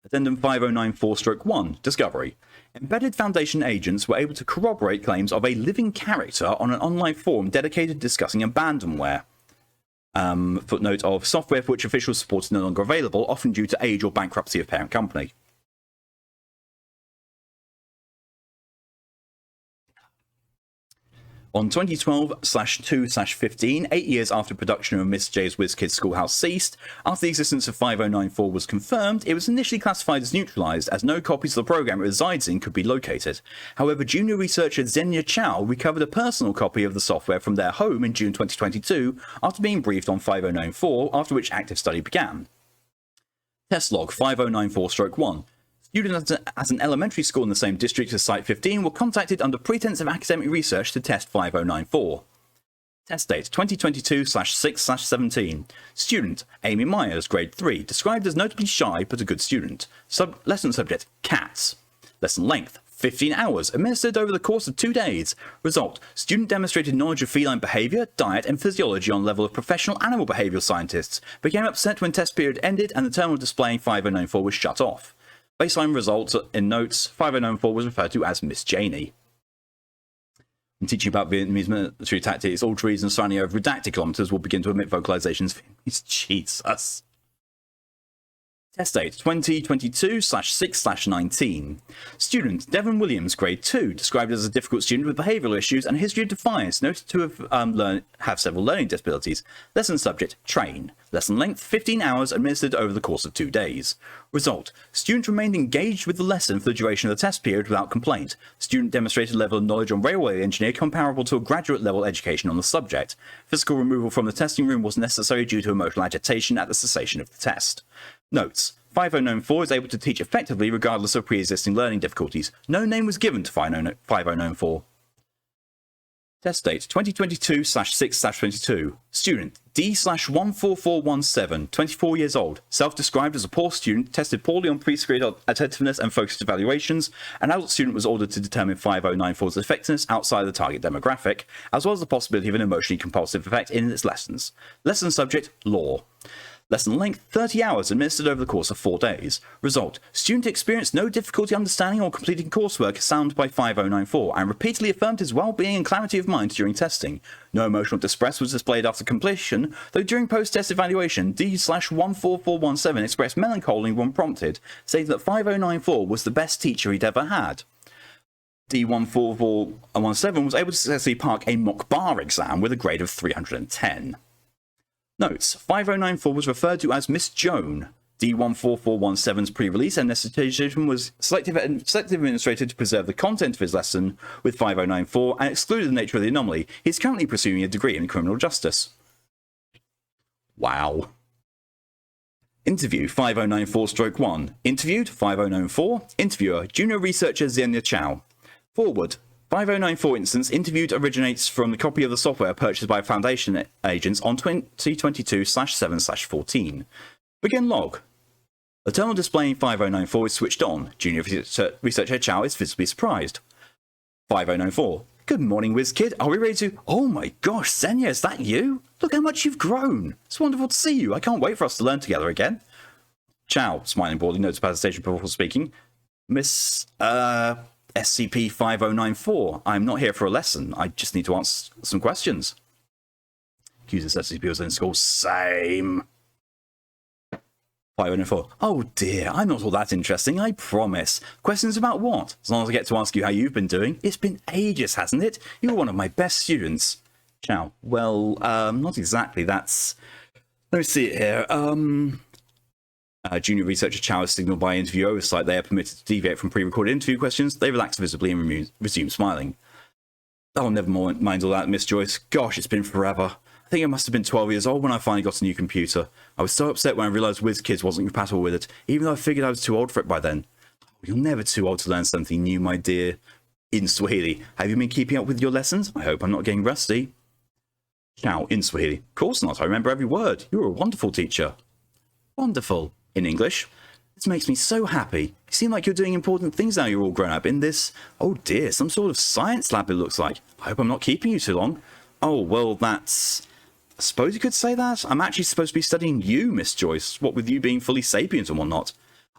Addendum 5094-1 Discovery. Embedded Foundation agents were able to corroborate claims of a living character on an online forum dedicated to discussing abandonware. Footnote of software for which official support is no longer available, often due to age or bankruptcy of parent company. On 2012/2/15, 8 years after production of Miss J's Whiz Kids Schoolhouse ceased, after the existence of 5094 was confirmed, it was initially classified as neutralized, as no copies of the program it resides in could be located. However, junior researcher Xenia Chow recovered a personal copy of the software from their home in June 2022 after being briefed on 5094, after which active study began. Test log 5094-1. Students at an elementary school in the same district as Site-15 were contacted under pretense of academic research to test 5094. Test date 2022/6/17. Student Amy Myers, grade 3, described as notably shy but a good student. Lesson subject cats. Lesson length 15 hours, administered over the course of 2 days. Result: student demonstrated knowledge of feline behaviour, diet, and physiology on the level of professional animal behavioural scientists. Became upset when test period ended and the terminal displaying 5094 was shut off. Baseline results in notes: 5094 was referred to as Miss Janie. I'm teaching about Vietnamese military tactics. All trees and surrounding over redacted kilometers will begin to emit vocalizations. Jesus. Test date 2022/6/19. Student Devon Williams, grade 2, described as a difficult student with behavioural issues and a history of defiance, noted to have several learning disabilities. Lesson subject train. Lesson length 15 hours, administered over the course of 2 days. Result: student remained engaged with the lesson for the duration of the test period without complaint. Student demonstrated a level of knowledge on railway engineering comparable to a graduate level education on the subject. Physical removal from the testing room was necessary due to emotional agitation at the cessation of the test. Notes: 5094 is able to teach effectively regardless of pre-existing learning difficulties. No name was given to 5094. Test date 2022/6/22. Student D/14417, 24 years old, self-described as a poor student, tested poorly on pre-screen attentiveness and focused evaluations. An adult student was ordered to determine 5094's effectiveness outside the target demographic, as well as the possibility of an emotionally compulsive effect in its lessons. Lesson subject law. Lesson length 30 hours, administered over the course of 4 days. Result: student experienced no difficulty understanding or completing coursework assigned by 5094 and repeatedly affirmed his well-being and clarity of mind during testing. No emotional distress was displayed after completion, though during post-test evaluation, D/14417 expressed melancholy when prompted, saying that 5094 was the best teacher he'd ever had. D14417 was able to successfully park a mock bar exam with a grade of 310. Notes: 5094 was referred to as Miss Joan. D14417's pre-release amnestation was selective administrated to preserve the content of his lesson with 5094 and excluded the nature of the anomaly. He is currently pursuing a degree in criminal justice. Wow. Interview 5094-1. Interviewed 5094. Interviewer Junior Researcher Xenia Chow. Forward. 5094 instance interviewed originates from the copy of the software purchased by Foundation agents on 2022/7/14. Begin log. The terminal displaying 5094 is switched on. Junior Researcher Chow is visibly surprised. 5094. Good morning, WizKid. Are we ready to... Oh my gosh, Xenia, is that you? Look how much you've grown. It's wonderful to see you. I can't wait for us to learn together again. Chow, smiling broadly, notes presentation before speaking. Miss, SCP-5094. I'm not here for a lesson. I just need to ask some questions. Accuses SCP was in school. Same. 5094. Oh dear, I'm not all that interesting, I promise. Questions about what? As long as I get to ask you how you've been doing. It's been ages, hasn't it? You were one of my best students. Chow. Well, not exactly. That's... Let me see it here. Junior Researcher Chow is signaled by interview oversight. They are permitted to deviate from pre-recorded interview questions. They relax visibly and resume smiling. Oh, never mind all that, Miss Joyce. Gosh, it's been forever. I think I must have been 12 years old when I finally got a new computer. I was so upset when I realised WizKids wasn't compatible with it, even though I figured I was too old for it by then. You're never too old to learn something new, my dear. In Swahili. Have you been keeping up with your lessons? I hope I'm not getting rusty. Chow, in Swahili. Of course not. I remember every word. You were a wonderful teacher. Wonderful. In English. This makes me so happy. You seem like you're doing important things now you're all grown up in this... Oh dear, some sort of science lab it looks like. I hope I'm not keeping you too long. Oh, well, that's... I suppose you could say that. I'm actually supposed to be studying you, Miss Joyce, what with you being fully sapient and whatnot.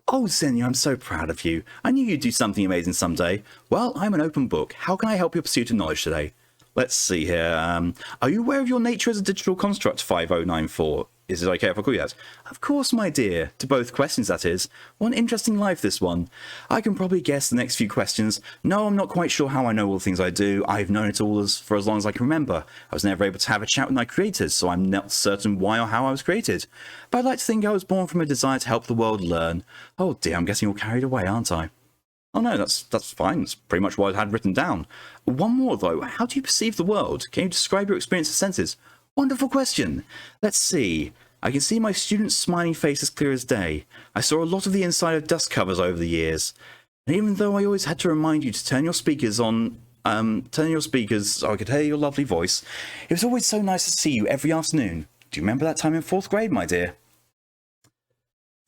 Oh, Xenia, I'm so proud of you. I knew you'd do something amazing someday. Well, I'm an open book. How can I help your pursuit of knowledge today? Let's see here. Are you aware of your nature as a digital construct, 5094? Is it okay if I call you that? Of course, my dear. To both questions, that is. What an interesting life, this one. I can probably guess the next few questions. No, I'm not quite sure how I know all the things I do. I've known it all for as long as I can remember. I was never able to have a chat with my creators, so I'm not certain why or how I was created. But I'd like to think I was born from a desire to help the world learn. Oh dear, I'm getting all carried away, aren't I? Oh no, that's fine. That's pretty much what I had written down. One more, though. How do you perceive the world? Can you describe your experience of senses? Wonderful question. Let's see. I can see my students' smiling face as clear as day. I saw a lot of the inside of dust covers over the years. And even though I always had to remind you to turn your speakers on, so I could hear your lovely voice, it was always so nice to see you every afternoon. Do you remember that time in 4th grade, my dear?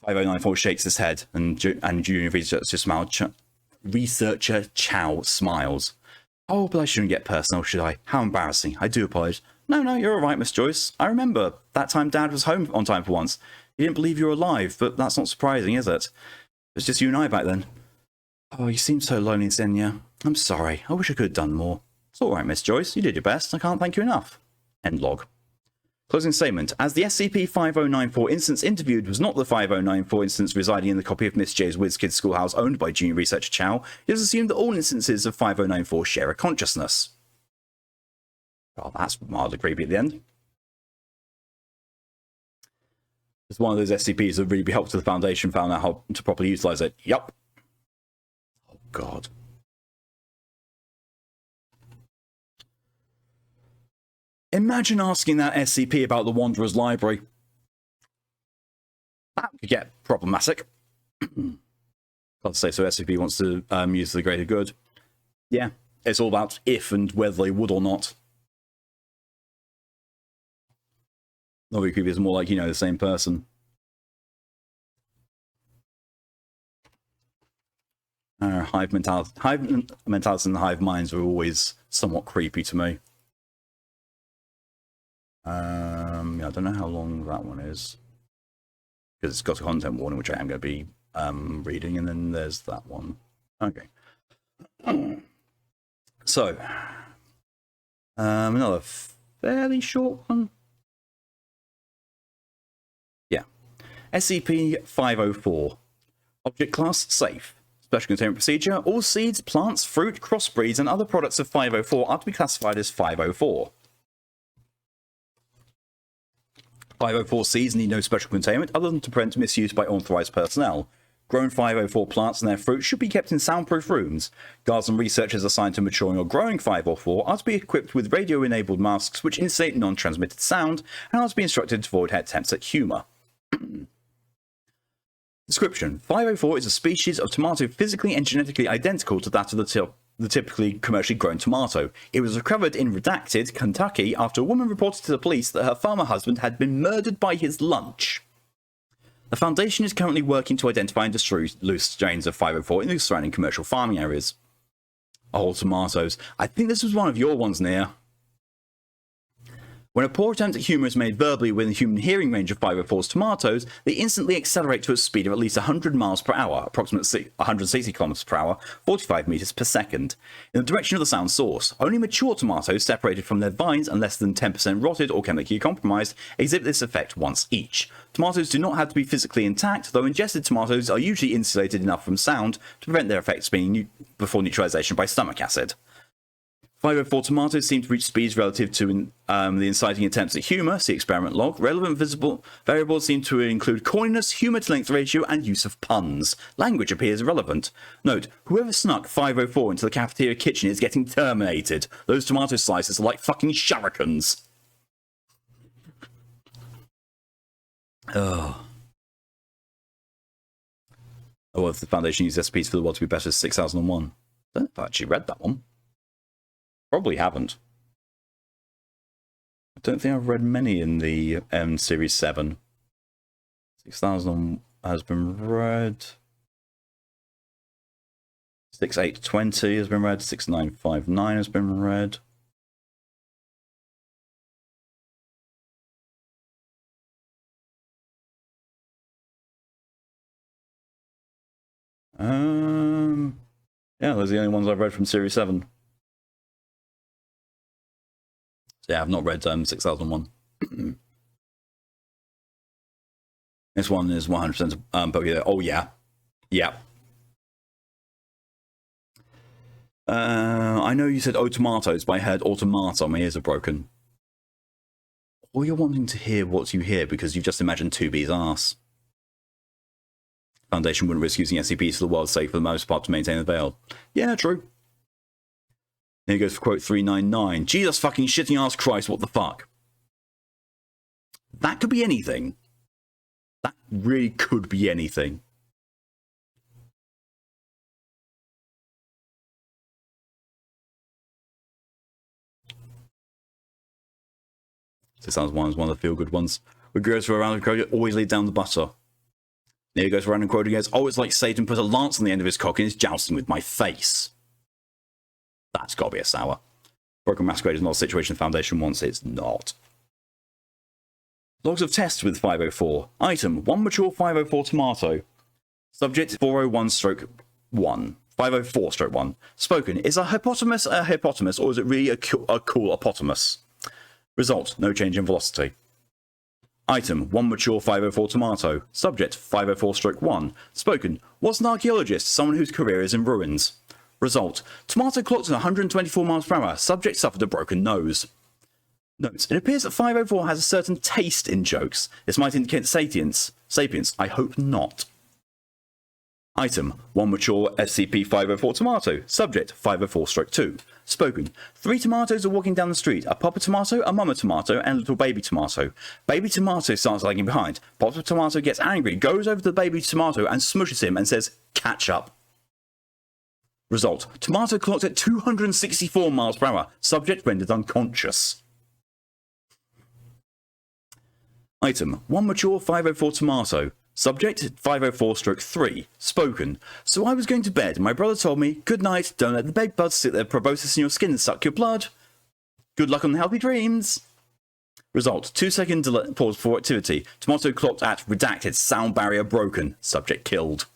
5094 shakes his head, and Junior Researcher Chow smiles. Oh, but I shouldn't get personal, should I? How embarrassing. I do apologise. No, you're all right, Miss Joyce. I remember that time Dad was home on time for once. He didn't believe you were alive, but that's not surprising, is it? It was just you and I back then. Oh, you seem so lonely, Xenia. I'm sorry. I wish I could have done more. It's all right, Miss Joyce. You did your best. I can't thank you enough. End log. Closing statement. As the SCP-5094 instance interviewed was not the 5094 instance residing in the copy of Miss J's WizKids schoolhouse owned by Junior Researcher Chow, it is assumed that all instances of 5094 share a consciousness. Oh, that's mildly creepy at the end. It's one of those SCPs that would really be helpful to the Foundation found out how to properly utilize it. Yup. Oh, God. Imagine asking that SCP about the Wanderer's Library. That could get problematic. Got to say, so SCP wants to use the greater good. Yeah, it's all about if and whether they would or not. Not very creepy, it's more like, you know, the same person. Hive mentality and hive minds are always somewhat creepy to me. Yeah, I don't know how long that one is, because it's got a content warning, which I am going to be reading, and then there's that one. Okay. So, another fairly short one. Yeah. SCP-504. Object class, safe. Special containment procedure. All seeds, plants, fruit, crossbreeds, and other products of 504 are to be classified as 504. 504 seeds need no special containment other than to prevent misuse by unauthorized personnel. Grown 504 plants and their fruit should be kept in soundproof rooms. Guards and researchers assigned to maturing or growing 504 are to be equipped with radio-enabled masks which insulate non-transmitted sound and are to be instructed to avoid attempts at humour. Description: 504 is a species of tomato physically and genetically identical to that of the typically commercially grown tomato. It was recovered in Redacted, Kentucky, after a woman reported to the police that her farmer husband had been murdered by his lunch. The Foundation is currently working to identify and destroy loose strains of 504 in the surrounding commercial farming areas. Oh, tomatoes. I think this was one of your ones, Nia. When a poor attempt at humour is made verbally within the human hearing range of 504's tomatoes, they instantly accelerate to a speed of at least 100 miles per hour, approximately 160 kilometers per hour, 45 meters per second, in the direction of the sound source. Only mature tomatoes separated from their vines and less than 10% rotted or chemically compromised exhibit this effect once each. Tomatoes do not have to be physically intact, though ingested tomatoes are usually insulated enough from sound to prevent their effects being before neutralization by stomach acid. 504 tomatoes seem to reach speeds relative to the inciting attempts at humour, see experiment log. Relevant visible variables seem to include coininess, humour to length ratio, and use of puns. Language appears irrelevant. Note, whoever snuck 504 into the cafeteria kitchen is getting terminated. Those tomato slices are like fucking shurikens. Oh. Oh, if the Foundation used SCPs for the world to be better, 6001. I don't know if I actually read that one. Probably haven't. I don't think I've read many in the Series 7. 6000 has been read. 6820 has been read. 6959 has been read. Yeah, those are the only ones I've read from Series 7. Yeah, I've not read 6001. This one is 100% Pokemon. Oh, yeah. Yeah. I know you said oh tomatoes, but I heard automaton. My ears are broken. Or you're wanting to hear what you hear because you've just imagined 2B's ass. Foundation wouldn't risk using SCPs for the world's sake for the most part to maintain the veil. Yeah, true. Here goes for quote 399. Jesus fucking shitting ass Christ, what the fuck? That could be anything. That really could be anything. This sounds one of the feel-good ones. We goes for a random quote, always lead down the butter. Here goes for a random quote, he goes, oh, it's like Satan put a lance on the end of his cock and is jousting with my face. That's got to be a sour. Broken Masquerade is not a situation the Foundation wants. It's not. Logs of tests with 504. Item: 1 mature 504 tomato. Subject 401-1. 504-1. Spoken: is a hippopotamus or is it really a cool hippopotamus? Result: no change in velocity. Item: 1 mature 504 tomato. Subject 504-1. Spoken: was an archaeologist, someone whose career is in ruins. Result: tomato clocked at 124 miles per hour. Subject suffered a broken nose. Notes: it appears that 504 has a certain taste in jokes. This might indicate sapience. I hope not. Item: 1 mature SCP-504 tomato. Subject 504-2. Spoken: 3 tomatoes are walking down the street. A papa tomato, a mama tomato, and a little baby tomato. Baby tomato starts lagging behind. Papa tomato gets angry, goes over to the baby tomato and smushes him and says, "Catch up." Result: tomato clocked at 264 miles per hour. Subject rendered unconscious. Item: 1 mature 504 tomato. Subject 504-3. Spoken: so I was going to bed. My brother told me, "Good night, don't let the bed bugs sit there, proboscis in your skin and suck your blood. Good luck on healthy dreams." Result: 2-second pause for activity. Tomato clocked at redacted, sound barrier broken. Subject killed.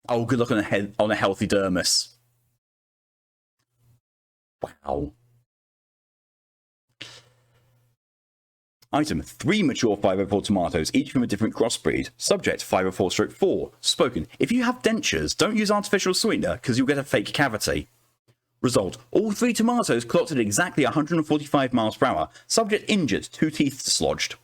Oh, good luck on a healthy dermis. Wow. Item, 3 mature 504 tomatoes, each from a different crossbreed. Subject, 504-4. Spoken, if you have dentures, don't use artificial sweetener because you'll get a fake cavity. Result, all 3 tomatoes clocked at exactly 145 miles per hour. Subject injured, 2 teeth dislodged.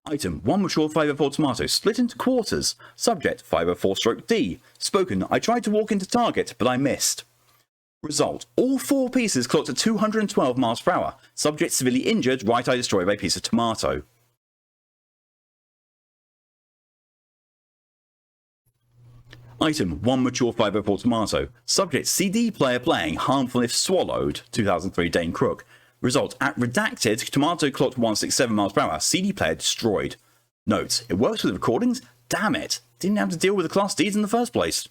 Item, 1 mature 504 tomato, split into quarters. Subject, 504-D. Spoken, I tried to walk into target, but I missed. Result, all 4 pieces clocked at 212 miles per hour. Subject severely injured, right eye destroyed by a piece of tomato. Item, 1 mature 504 tomato. Subject, CD player playing, harmful if swallowed, 2003 Dane Crook. Result, at redacted, tomato clocked 167 miles per hour, CD player destroyed. Note, it works with recordings? Damn it, didn't have to deal with the Class Ds in the first place.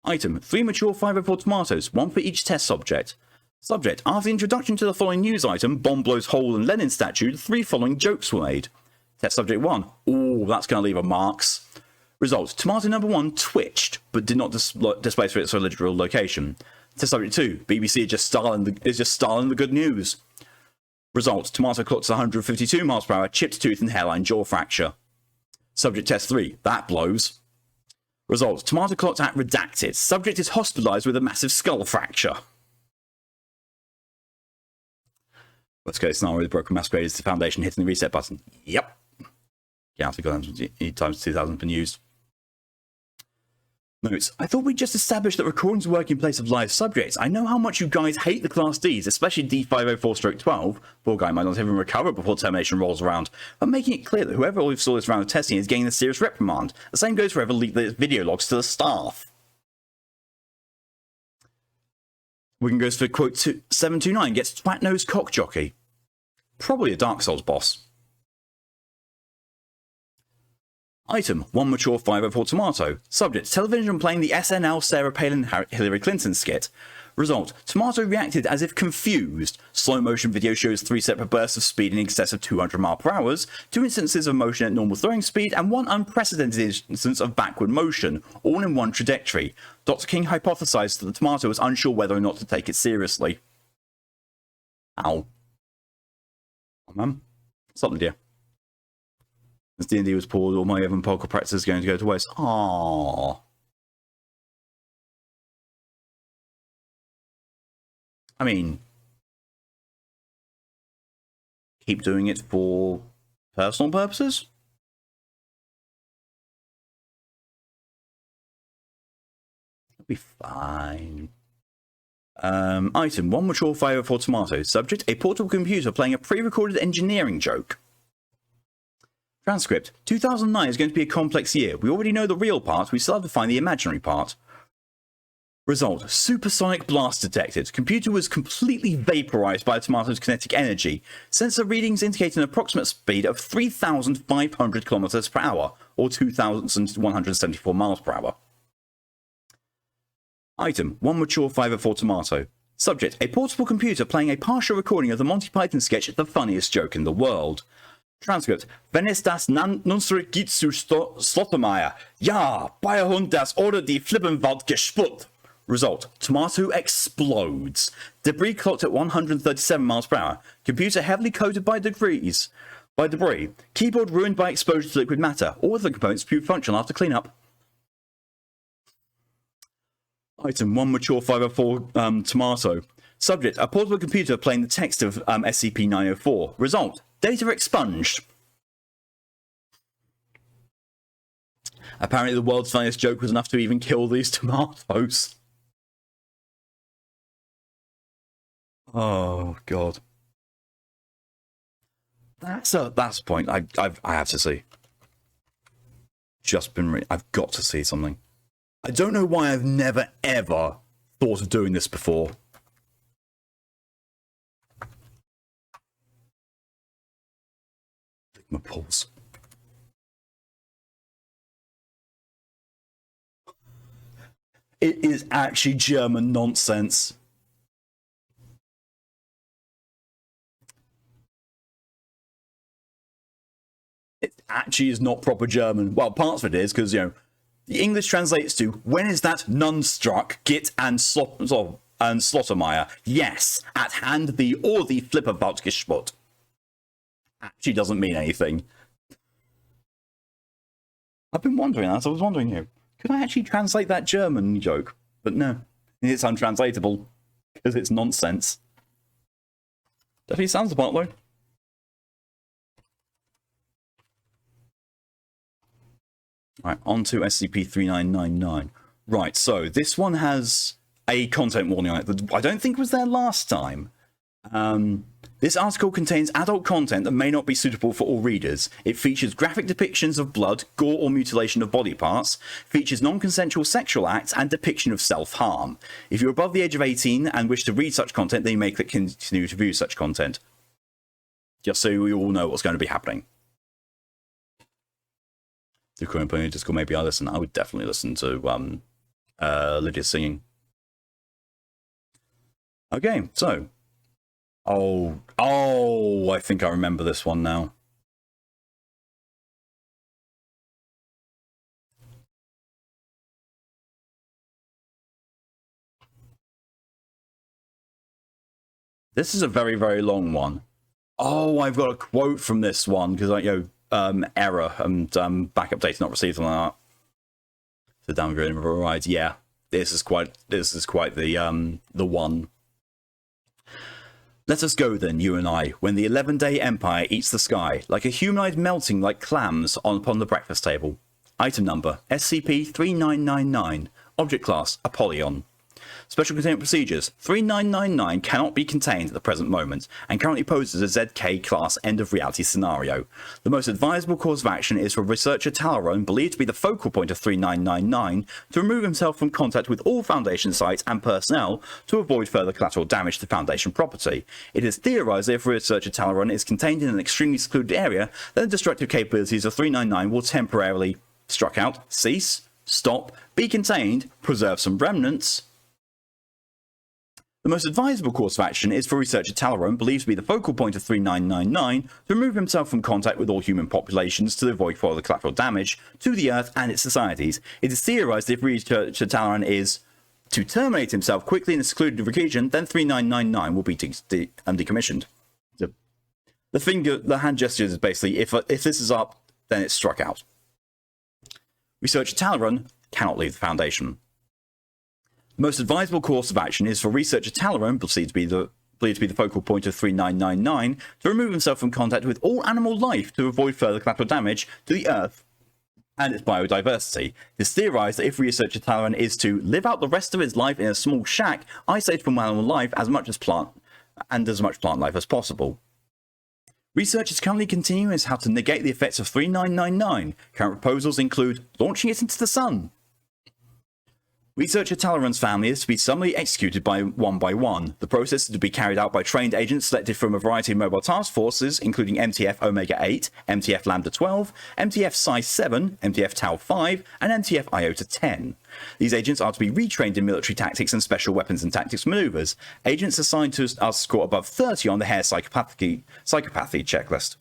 Item, 3 mature 504 tomatoes, 1 for each test subject. Subject, after the introduction to the following news item, bomb blows hole in Lenin statue, the 3 following jokes were made. Test subject 1, ooh, that's going to leave a marks. Result, tomato number 1 twitched, but did not display for its original location. Test subject 2, BBC is just starling the good news. Result, tomato clocked 152 miles per hour, chipped tooth and hairline jaw fracture. Subject test 3, that blows. Result, tomato clocked at redacted. Subject is hospitalised with a massive skull fracture. Let's go scenario with broken masquerade is the foundation hitting the reset button. Yep. Yeah, I got times 2000 been used. Notes, I thought we just established that recordings work in place of live subjects. I know how much you guys hate the Class Ds, especially D504-12. Poor guy might not even recover before termination rolls around. But making it clear that whoever saw this round of testing is getting a serious reprimand. The same goes for whoever leaked the video logs to the staff. Wigan goes for quote 729, gets twat-nosed cock jockey. Probably a Dark Souls boss. Item, 1 mature 504 tomato. Subject, television playing the SNL Sarah Palin Hillary Clinton skit. Result, tomato reacted as if confused. Slow motion video shows 3 separate bursts of speed in excess of 200 miles per hour, 2 instances of motion at normal throwing speed, and 1 unprecedented instance of backward motion, all in one trajectory. Dr. King hypothesized that the tomato was unsure whether or not to take it seriously. Ow. Oh, man. Something, dear. As D&D was pulled, all my Evan Polka practice is going to go to waste. Aww. I mean, keep doing it for personal purposes? It'll be fine. Item, 1 mature 504 tomato. Subject, a portable computer playing a pre-recorded engineering joke. Transcript, 2009 is going to be a complex year. We already know the real part, we still have to find the imaginary part. Result, supersonic blast detected. Computer was completely vaporized by the tomato's kinetic energy. Sensor readings indicate an approximate speed of 3,500 kilometers per hour, or 2,174 miles per hour. Item, 1 mature 504 tomato. Subject, a portable computer playing a partial recording of the Monty Python sketch The Funniest Joke in the World. Transcript, wenn es das Nunsrück geht zu Slottermeier. Ja, Bayerhund das oder die Flippenwald gesputt. Result, tomato explodes. Debris clocked at 137 miles per hour. Computer heavily coated by debris. Keyboard ruined by exposure to liquid matter. All of the components proved functional after cleanup. Item, 1 mature 504 tomato. Subject, a portable computer playing the text of SCP-904. Result, data expunged. Apparently the world's funniest joke was enough to even kill these tomatoes. Oh, God. That's a point I have to see. I've got to see something. I don't know why I've never, ever thought of doing this before. My pulse. It is actually German nonsense. It actually is not proper German. Well, parts of it is, because, you know, the English translates to, when is that nun struck, git and Slottermeier? Yes, at hand the or the Flipperwald gesput. actually doesn't mean anything. I've been wondering, as I was wondering here, could I actually translate that German joke? But no, it's untranslatable, because it's nonsense. Definitely sounds the part, though. Right, on to SCP-3999. Right, so this one has a content warning on it that I don't think was there last time. This article contains adult content that may not be suitable for all readers. It features graphic depictions of blood, gore, or mutilation of body parts, features non-consensual sexual acts, and depiction of self-harm. If you're above the age of 18 and wish to read such content, then you may click continue to view such content. Just so we all know what's going to be happening. The current point of Discord, maybe I listen. I would definitely listen to Lydia singing. Okay, so. Oh, I think I remember this one now. This is a very, very long one. Oh, I've got a quote from this one because error and backup data not received on that. The downgrading of overrides. Yeah, this is quite the one. Let us go then, you and I, when the 11-day empire eats the sky, like a humanoid melting like clams upon the breakfast table. Item number, SCP-3999. Object class, Apollyon. Special containment procedures. 3999 cannot be contained at the present moment, and currently poses a ZK class end-of-reality scenario. The most advisable course of action is for researcher Talaron, believed to be the focal point of 3999, to remove himself from contact with all Foundation sites and personnel to avoid further collateral damage to Foundation property. It is theorized that if researcher Talaron is contained in an extremely secluded area, then the destructive capabilities of 399 will temporarily struck out, cease, stop, be contained, preserve some remnants. The most advisable course of action is for researcher Talaron, believed to be the focal point of 3999, to remove himself from contact with all human populations to avoid further collateral damage to the Earth and its societies. It is theorized that if researcher Talaron is to terminate himself quickly in a secluded region, then 3999 will be decommissioned. The hand gestures is basically, if this is up, then it's struck out. Researcher Talaron cannot leave the Foundation. The most advisable course of action is for researcher Talaron, believed to be the focal point of 3999, to remove himself from contact with all animal life to avoid further collateral damage to the Earth and its biodiversity. It is theorized that if researcher Talaron is to live out the rest of his life in a small shack, isolated from animal life as much plant life as possible. Research is currently continuing as how to negate the effects of 3999. Current proposals include launching it into the sun. Researcher Talaron's family is to be summarily executed by one. The process is to be carried out by trained agents selected from a variety of mobile task forces, including MTF Omega 8, MTF Lambda 12, MTF Psi 7, MTF Tau 5, and MTF Iota 10. These agents are to be retrained in military tactics and special weapons and tactics maneuvers. Agents assigned to us score above 30 on the Hare psychopathy checklist.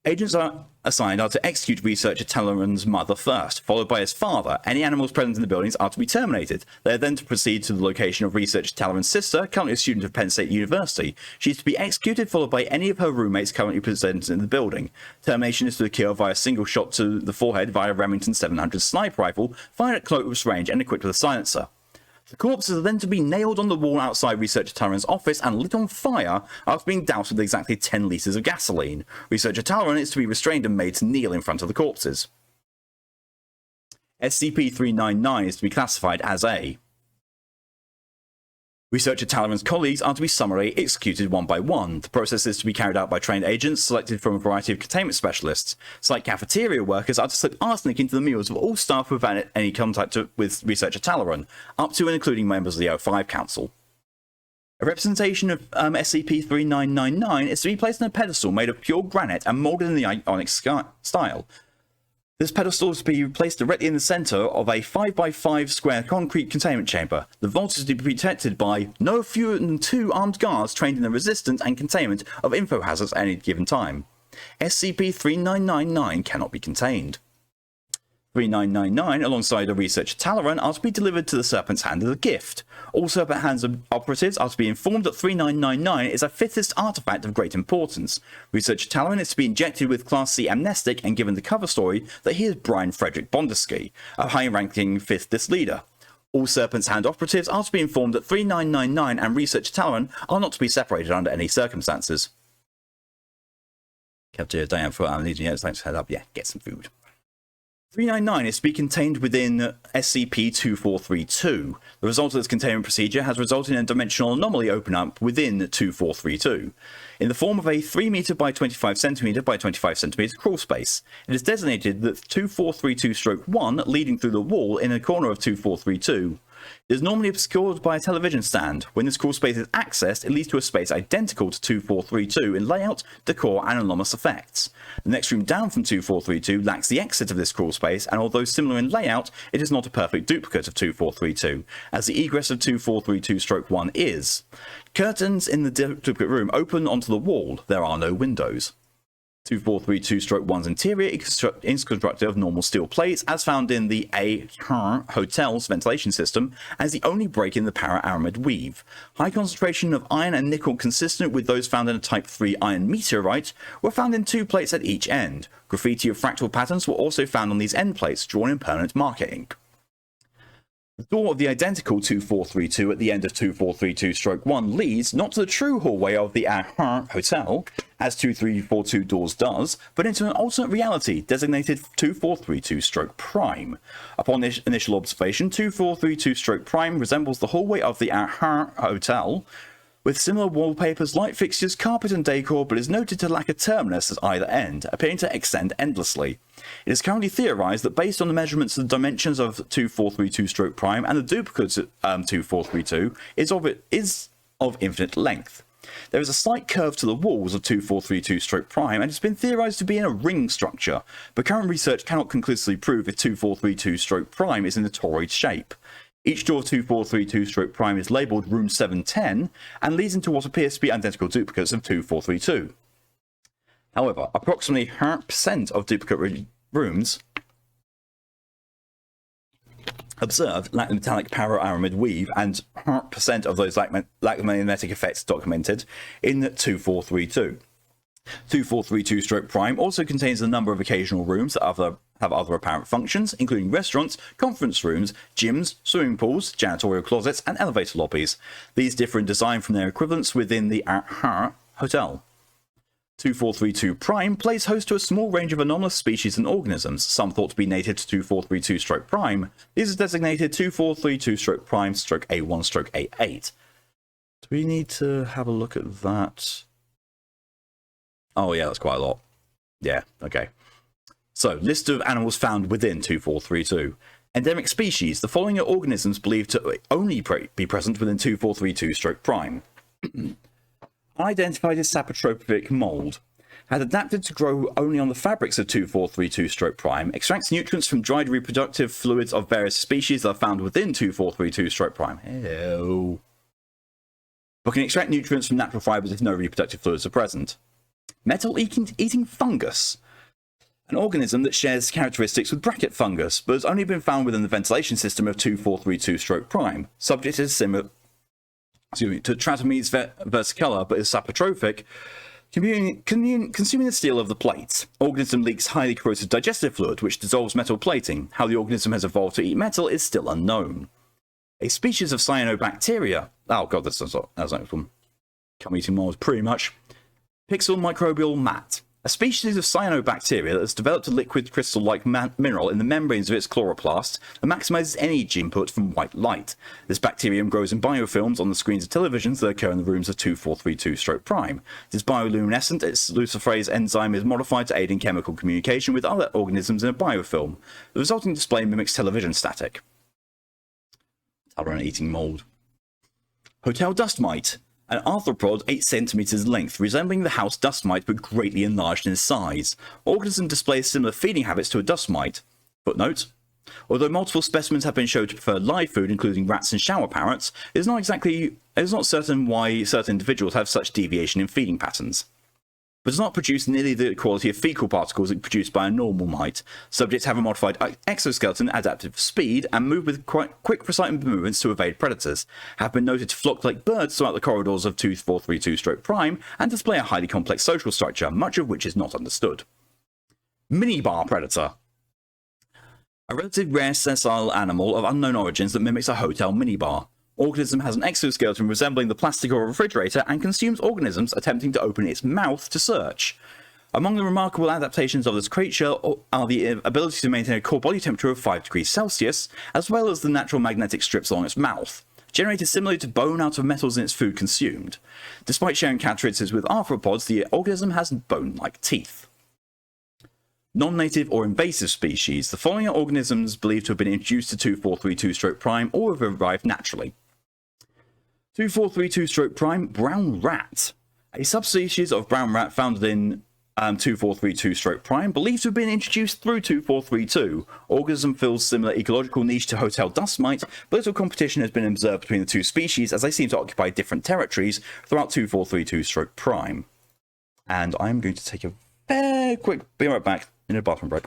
Agents assigned are to execute researcher Talaron's mother first, followed by his father. Any animals present in the buildings are to be terminated. They are then to proceed to the location of researcher Talaron's sister, currently a student of Penn State University. She is to be executed, followed by any of her roommates currently present in the building. Termination is to occur via a single shot to the forehead via a Remington 700 sniper rifle, fired at close range and equipped with a silencer. The corpses are then to be nailed on the wall outside researcher Talaron's office and lit on fire after being doused with exactly 10 litres of gasoline. Researcher Talaron is to be restrained and made to kneel in front of the corpses. SCP-399 is to be classified as A. Researcher Talaron's colleagues are to be summarily executed one by one. The process is to be carried out by trained agents selected from a variety of containment specialists. Site cafeteria workers are to slip arsenic into the meals of all staff without any contact with researcher Talaron, up to and including members of the O5 Council. A representation of SCP-3999 is to be placed on a pedestal made of pure granite and moulded in the Ionic style. This pedestal is to be placed directly in the centre of a 5x5 square concrete containment chamber. The vault is to be protected by no fewer than 2 armed guards trained in the resistance and containment of info hazards at any given time. SCP-3999 cannot be contained. 3999, alongside a researcher Talaran, are to be delivered to the Serpent's Hand as a gift. All Serpent Hands operatives are to be informed that 3999 is a fifthist artifact of great importance. Researcher Talaran is to be injected with Class C amnestic and given the cover story that he is Brian Frederick Bondesky, a high-ranking fifthist leader. All Serpent's Hand operatives are to be informed that 3999 and Researcher Talaran are not to be separated under any circumstances. Cafeteria Diane for Legion, thanks for head up. Yeah, get some food. 399 is to be contained within SCP-2432. The result of this containment procedure has resulted in a dimensional anomaly open up within 2432, in the form of a 3 meter by 25 centimeter by 25 centimeter crawl space. It is designated that 2432-1 leading through the wall in a corner of 2432. It is normally obscured by a television stand. When this crawl space is accessed, it leads to a space identical to 2432 in layout, decor, and anomalous effects. The next room down from 2432 lacks the exit of this crawl space, and although similar in layout, it is not a perfect duplicate of 2432, as the egress of 2432-1 is. Curtains in the duplicate room open onto the wall. There are no windows. 2432-1's interior is constructed of normal steel plates, as found in the A hotel's ventilation system, as the only break in the para-aramid weave. High concentration of iron and nickel consistent with those found in a Type 3 iron meteorite were found in 2 plates at each end. Graffiti of fractal patterns were also found on these end plates, drawn in permanent marker ink. The door of the identical 2432 at the end of 2432-1 leads not to the true hallway of the hotel, as 2342 doors does, but into an alternate reality designated 2432-prime. Upon initial observation, 2432-prime resembles the hallway of the hotel, with similar wallpapers, light fixtures, carpet and decor, but is noted to lack a terminus at either end, appearing to extend endlessly. It is currently theorized that based on the measurements of the dimensions of 2432-prime and the duplicates of 2432 is of infinite length. There is a slight curve to the walls of 2432-prime and it's been theorized to be in a ring structure, but current research cannot conclusively prove if 2432-prime is in a toroid shape. Each door of 2432-prime is labelled Room 710 and leads into what appears to be identical duplicates of 2432. However, approximately 100% of duplicate rooms observed lack the metallic para-aramid weave, and 100% of those lack magnetic effects documented in 2432. 2432-prime also contains a number of occasional rooms that have other apparent functions, including restaurants, conference rooms, gyms, swimming pools, janitorial closets, and elevator lobbies. These differ in design from their equivalents within the hotel. 2432-prime plays host to a small range of anomalous species and organisms, some thought to be native to 2432-prime. These are designated 2432-prime-A1-A8. Do we need to have a look at that? Oh yeah, that's quite a lot. Yeah, okay. So, list of animals found within 2432. Endemic species. The following are organisms believed to only be present within 2432-prime. Unidentified as sapotrophic mold. Had adapted to grow only on the fabrics of 2432-prime, extracts nutrients from dried reproductive fluids of various species that are found within 2432-prime. Ew. But can extract nutrients from natural fibers if no reproductive fluids are present. Metal-eating fungus. An organism that shares characteristics with bracket fungus, but has only been found within the ventilation system of 2432-prime. Subject is similar to Tratomys versicolor, but is sapotrophic, consuming the steel of the plate. Organism leaks highly corrosive digestive fluid, which dissolves metal plating. How the organism has evolved to eat metal is still unknown. A species of cyanobacteria. Oh god, that's not one. Come eating mold, pretty much. Pixel microbial mat. A species of cyanobacteria that has developed a liquid crystal-like mineral in the membranes of its chloroplast that maximizes energy input from white light. This bacterium grows in biofilms on the screens of televisions that occur in the rooms of 2432-prime. It is bioluminescent. Its luciferase enzyme is modified to aid in chemical communication with other organisms in a biofilm. The resulting display mimics television static. Talon eating mold. Hotel dust mite. An arthropod 8 cm length, resembling the house dust mite but greatly enlarged in size. Organism displays similar feeding habits to a dust mite. Footnote: although multiple specimens have been shown to prefer live food, including rats and shower parrots, it is not certain why certain individuals have such deviation in feeding patterns. but does not produce nearly the quality of fecal particles produced by a normal mite. Subjects have a modified exoskeleton adapted for speed and move with quite quick, precise movements to evade predators, have been noted to flock like birds throughout the corridors of 2432-Prime, and display a highly complex social structure, much of which is not understood. Minibar Predator. A relatively rare sessile animal of unknown origins that mimics a hotel minibar. Organism has an exoskeleton resembling the plastic of a refrigerator and consumes organisms attempting to open its mouth to search. Among the remarkable adaptations of this creature are the ability to maintain a core body temperature of 5 degrees Celsius, as well as the natural magnetic strips along its mouth, generated similarly to bone out of metals in its food consumed. Despite sharing characteristics with arthropods, the organism has bone-like teeth. Non-native or invasive species. The following are organisms believed to have been introduced to 2432-Prime or have arrived naturally. 2432-Prime brown rat. A subspecies of brown rat found in 2432-Prime, believed to have been introduced through 2432. Organism fills similar ecological niche to hotel dust mite, but little competition has been observed between the two species as they seem to occupy different territories throughout 2432-Prime. And I'm going to take a very quick, be right back, in a bathroom break.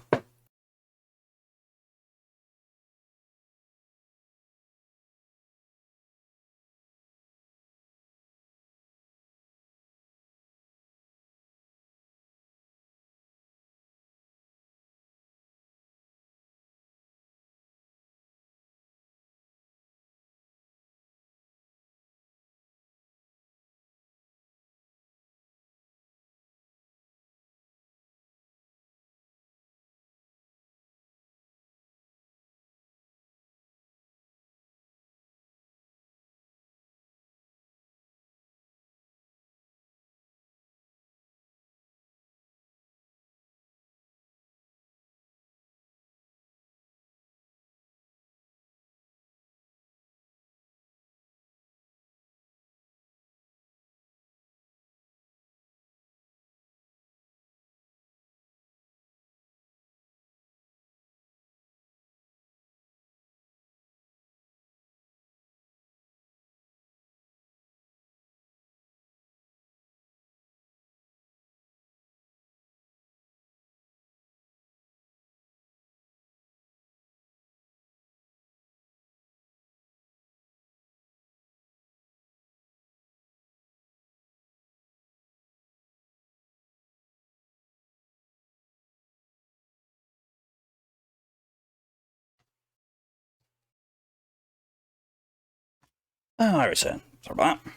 I return. Sorry about that.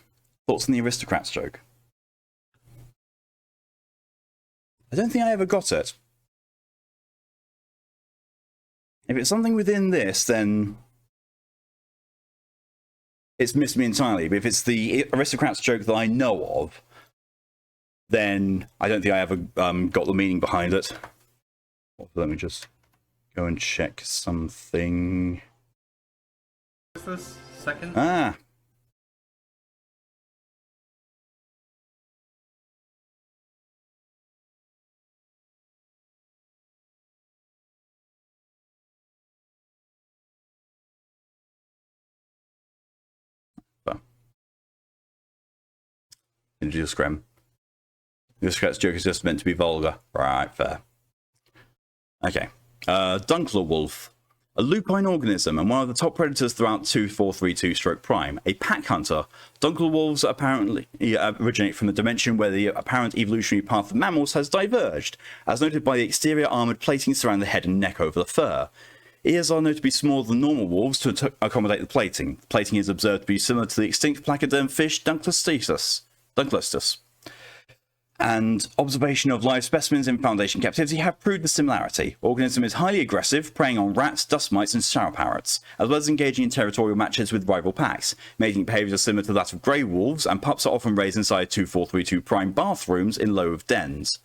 Thoughts on the aristocrats joke? I don't think I ever got it. If it's something within this, then it's missed me entirely. But if it's the aristocrats joke that I know of, then I don't think I ever got the meaning behind it. Let me just go and check something. Is this second? Ah. Introduce Scrim. The aristocrats joke is just meant to be vulgar. Right, fair. Okay. Dunkler Wolf. A lupine organism and one of the top predators throughout 2432-Prime. A pack hunter. Dunkler wolves apparently originate from the dimension where the apparent evolutionary path of mammals has diverged, as noted by the exterior armoured plating surrounding the head and neck over the fur. Ears are noted to be smaller than normal wolves to accommodate the plating. The plating is observed to be similar to the extinct placoderm fish Dunklistus. And observation of live specimens in Foundation captivity have proved the similarity. Organism is highly aggressive, preying on rats, dust mites, and shower parrots, as well as engaging in territorial matches with rival packs. Mating behaviours are similar to that of grey wolves, and pups are often raised inside 2432-Prime bathrooms in loathed dens.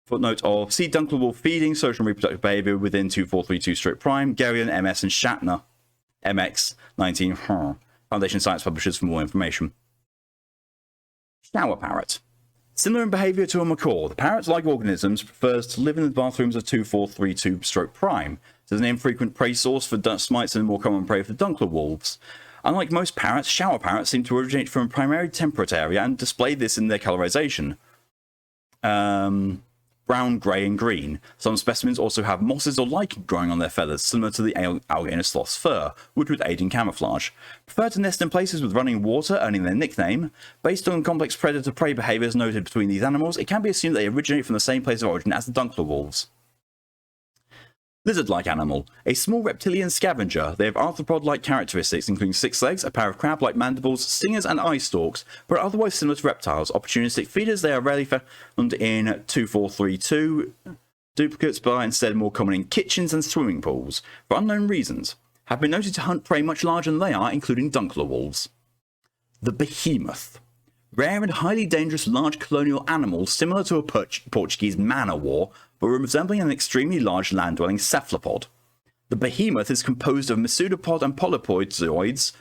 Footnote of see Dunkler wolf feeding, social and reproductive behaviour within 2432-Prime, Garion, MS, and Shatner. MX 19. Foundation Science Publishers for more information. Shower parrot. Similar in behaviour to a macaw, the parrot-like organisms prefers to live in the bathrooms of 2432-Prime. It is an infrequent prey source for dust mites and more common prey for Dunkler wolves. Unlike most parrots, shower parrots seem to originate from a primarily temperate area and display this in their colorization. brown, grey, and green. Some specimens also have mosses or lichen growing on their feathers, similar to the algae in a sloth's fur, which would aid in camouflage. Prefer to nest in places with running water, earning their nickname. Based on complex predator-prey behaviours noted between these animals, it can be assumed they originate from the same place of origin as the Dunkler wolves. Lizard-like animal. A small reptilian scavenger. They have arthropod-like characteristics, including 6 legs, a pair of crab-like mandibles, stingers, and eye stalks, but are otherwise similar to reptiles. Opportunistic feeders, they are rarely found in 2432 duplicates, but are instead more common in kitchens and swimming pools, for unknown reasons. Have been noted to hunt prey much larger than they are, including Dunkler wolves. The behemoth. Rare and highly dangerous large colonial animal similar to a Portuguese man-o'-war, but resembling an extremely large land-dwelling cephalopod. The behemoth is composed of mesopod and polypoid zooids,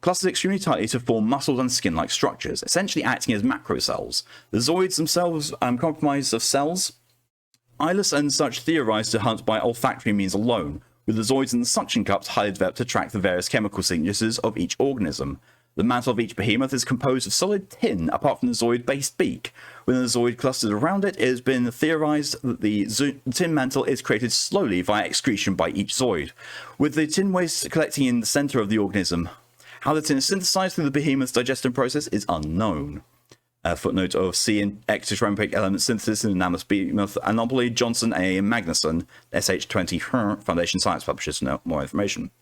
clustered extremely tightly to form muscles and skin-like structures, essentially acting as macrocells. The zooids themselves comprised of cells, eyeless and such theorized to hunt by olfactory means alone, with the zooids and the suction cups highly developed to track the various chemical signatures of each organism. The mantle of each behemoth is composed of solid tin, apart from the zooid-based beak. Within the zooid clustered around it, it has been theorized that the tin mantle is created slowly via excretion by each zooid, with the tin waste collecting in the center of the organism. How the tin is synthesized through the behemoth's digestion process is unknown. A footnote of C and ectotrachomatic element synthesis in Mammoth behemoth anomaly, Johnson A. Magnuson, SH20 Foundation Science publishes more information.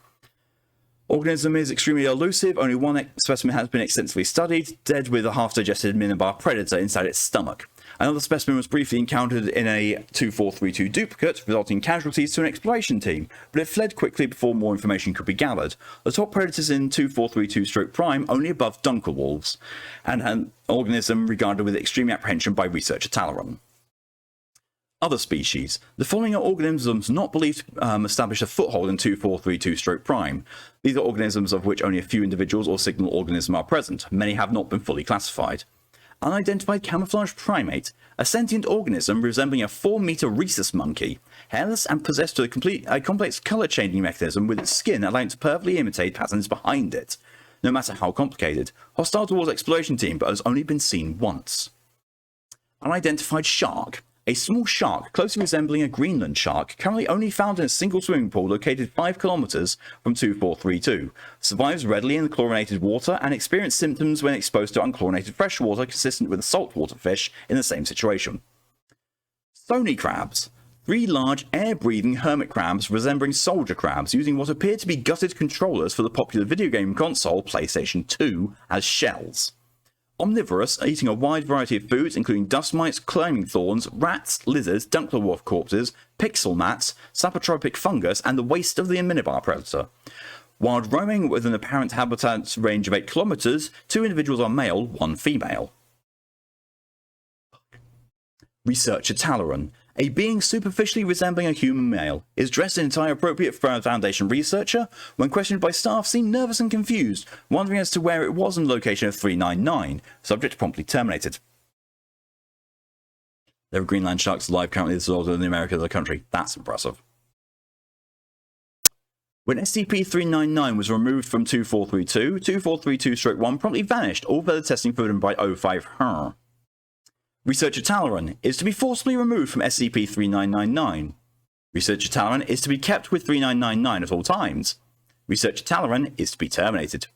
Organism is extremely elusive. Only one specimen has been extensively studied, dead with a half-digested minibar predator inside its stomach. Another specimen was briefly encountered in a 2432 duplicate, resulting in casualties to an exploration team, but it fled quickly before more information could be gathered. The top predators in 2432-Prime only above Dunkler wolves, and an organism regarded with extreme apprehension by researcher Talaron. Other species. The following are organisms not believed to establish a foothold in 2432-Prime. These are organisms of which only a few individuals or signal organisms are present. Many have not been fully classified. Unidentified camouflage primate, a sentient organism resembling a 4-meter rhesus monkey, hairless and possessed of a complex color-changing mechanism with its skin allowing it to perfectly imitate patterns behind it, no matter how complicated. Hostile towards exploration team, but has only been seen once. Unidentified shark. A small shark, closely resembling a Greenland shark, currently only found in a single swimming pool located 5 kilometers from 2432, survives readily in the chlorinated water and experiences symptoms when exposed to unchlorinated fresh water consistent with a saltwater fish in the same situation. Stony crabs. 3 large, air-breathing hermit crabs resembling soldier crabs, using what appear to be gutted controllers for the popular video game console PlayStation 2 as shells. Omnivorous, eating a wide variety of foods, including dust mites, climbing thorns, rats, lizards, Dunkler wolf corpses, pixel mats, saprotropic fungus, and the waste of the minibar predator. Wild roaming with an apparent habitat range of 8 kilometers, 2 individuals are male, 1 female. Researcher Talaron. A being superficially resembling a human male, is dressed in attire appropriate for a Foundation researcher. When questioned by staff, seemed nervous and confused, wondering as to where it was in the location of 399. Subject promptly terminated. There are Greenland sharks alive currently as well in the Americas of the country. That's impressive. When SCP-399 was removed from 2432, 2432-1 promptly vanished, all further testing forbidden by 05-HER. Researcher Talaron is to be forcibly removed from SCP-3999. Researcher Talaron is to be kept with 3999 at all times. Researcher Talaron is to be terminated.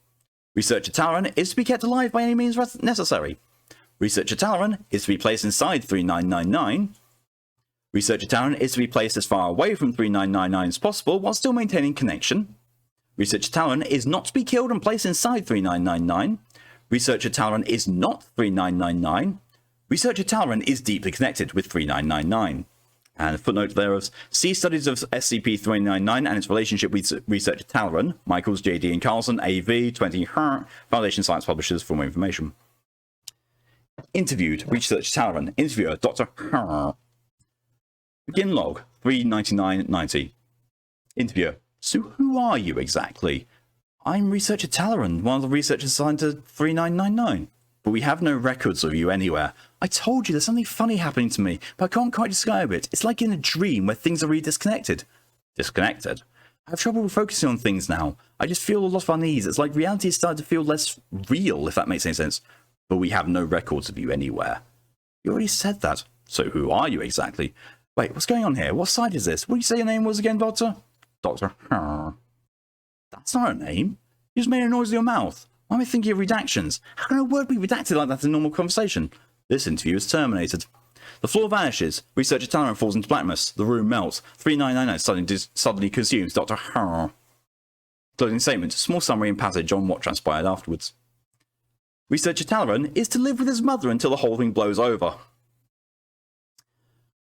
Researcher Talaron is to be kept alive by any means necessary. Researcher Talaron is to be placed inside 3999. Researcher Talaron is to be placed as far away from 3999 as possible while still maintaining connection. Researcher Talaron is not to be killed and placed inside 3999. Researcher Talaron is not 3999. Researcher Talaron is deeply connected with 3999. And a footnote there is, see studies of SCP-399 and its relationship with Researcher Talaron, Michaels, JD and Carlson, AV, 20 Foundation Science Publishers for more information. Interviewed, Researcher Talaron. Interviewer, Dr. Begin log, 39990. Interviewer, so who are you exactly? I'm Researcher Talaron, one of the researchers assigned to 3999. But we have no records of you anywhere. I told you there's something funny happening to me, but I can't quite describe it. It's like in a dream where things are really disconnected. Disconnected? I have trouble focusing on things now. I just feel a lot of unease. It's like reality is starting to feel less real, if that makes any sense. But we have no records of you anywhere. You already said that. So who are you exactly? Wait, what's going on here? What side is this? What did you say your name was again, Doctor? Doctor. That's not a name. You just made a noise with your mouth. Why am I thinking of redactions? How can a word be redacted like that in normal conversation? This interview is terminated. The floor vanishes. Researcher Talon falls into blackness. The room melts. 3999 suddenly consumes Dr. Closing statement. Small summary and passage on what transpired afterwards. Researcher Talon is to live with his mother until the whole thing blows over.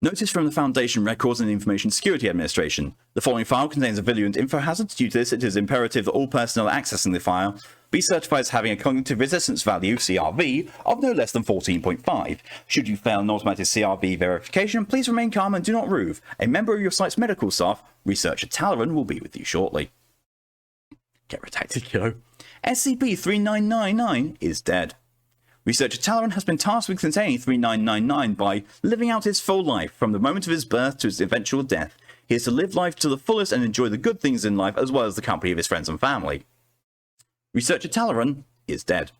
Notice from the Foundation Records and Information Security Administration. The following file contains a virulent info hazard. Due to this, it is imperative that all personnel accessing the file be certified as having a cognitive resistance value, CRV, of no less than 14.5. Should you fail an automatic CRV verification, please remain calm and do not move. A member of your site's medical staff, Researcher Talon, will be with you shortly. Get redacted, kiddo. SCP-3999 is dead. Researcher Talon has been tasked with containing 3999 by living out his full life from the moment of his birth to his eventual death. He is to live life to the fullest and enjoy the good things in life as well as the company of his friends and family. Researcher Talon is dead.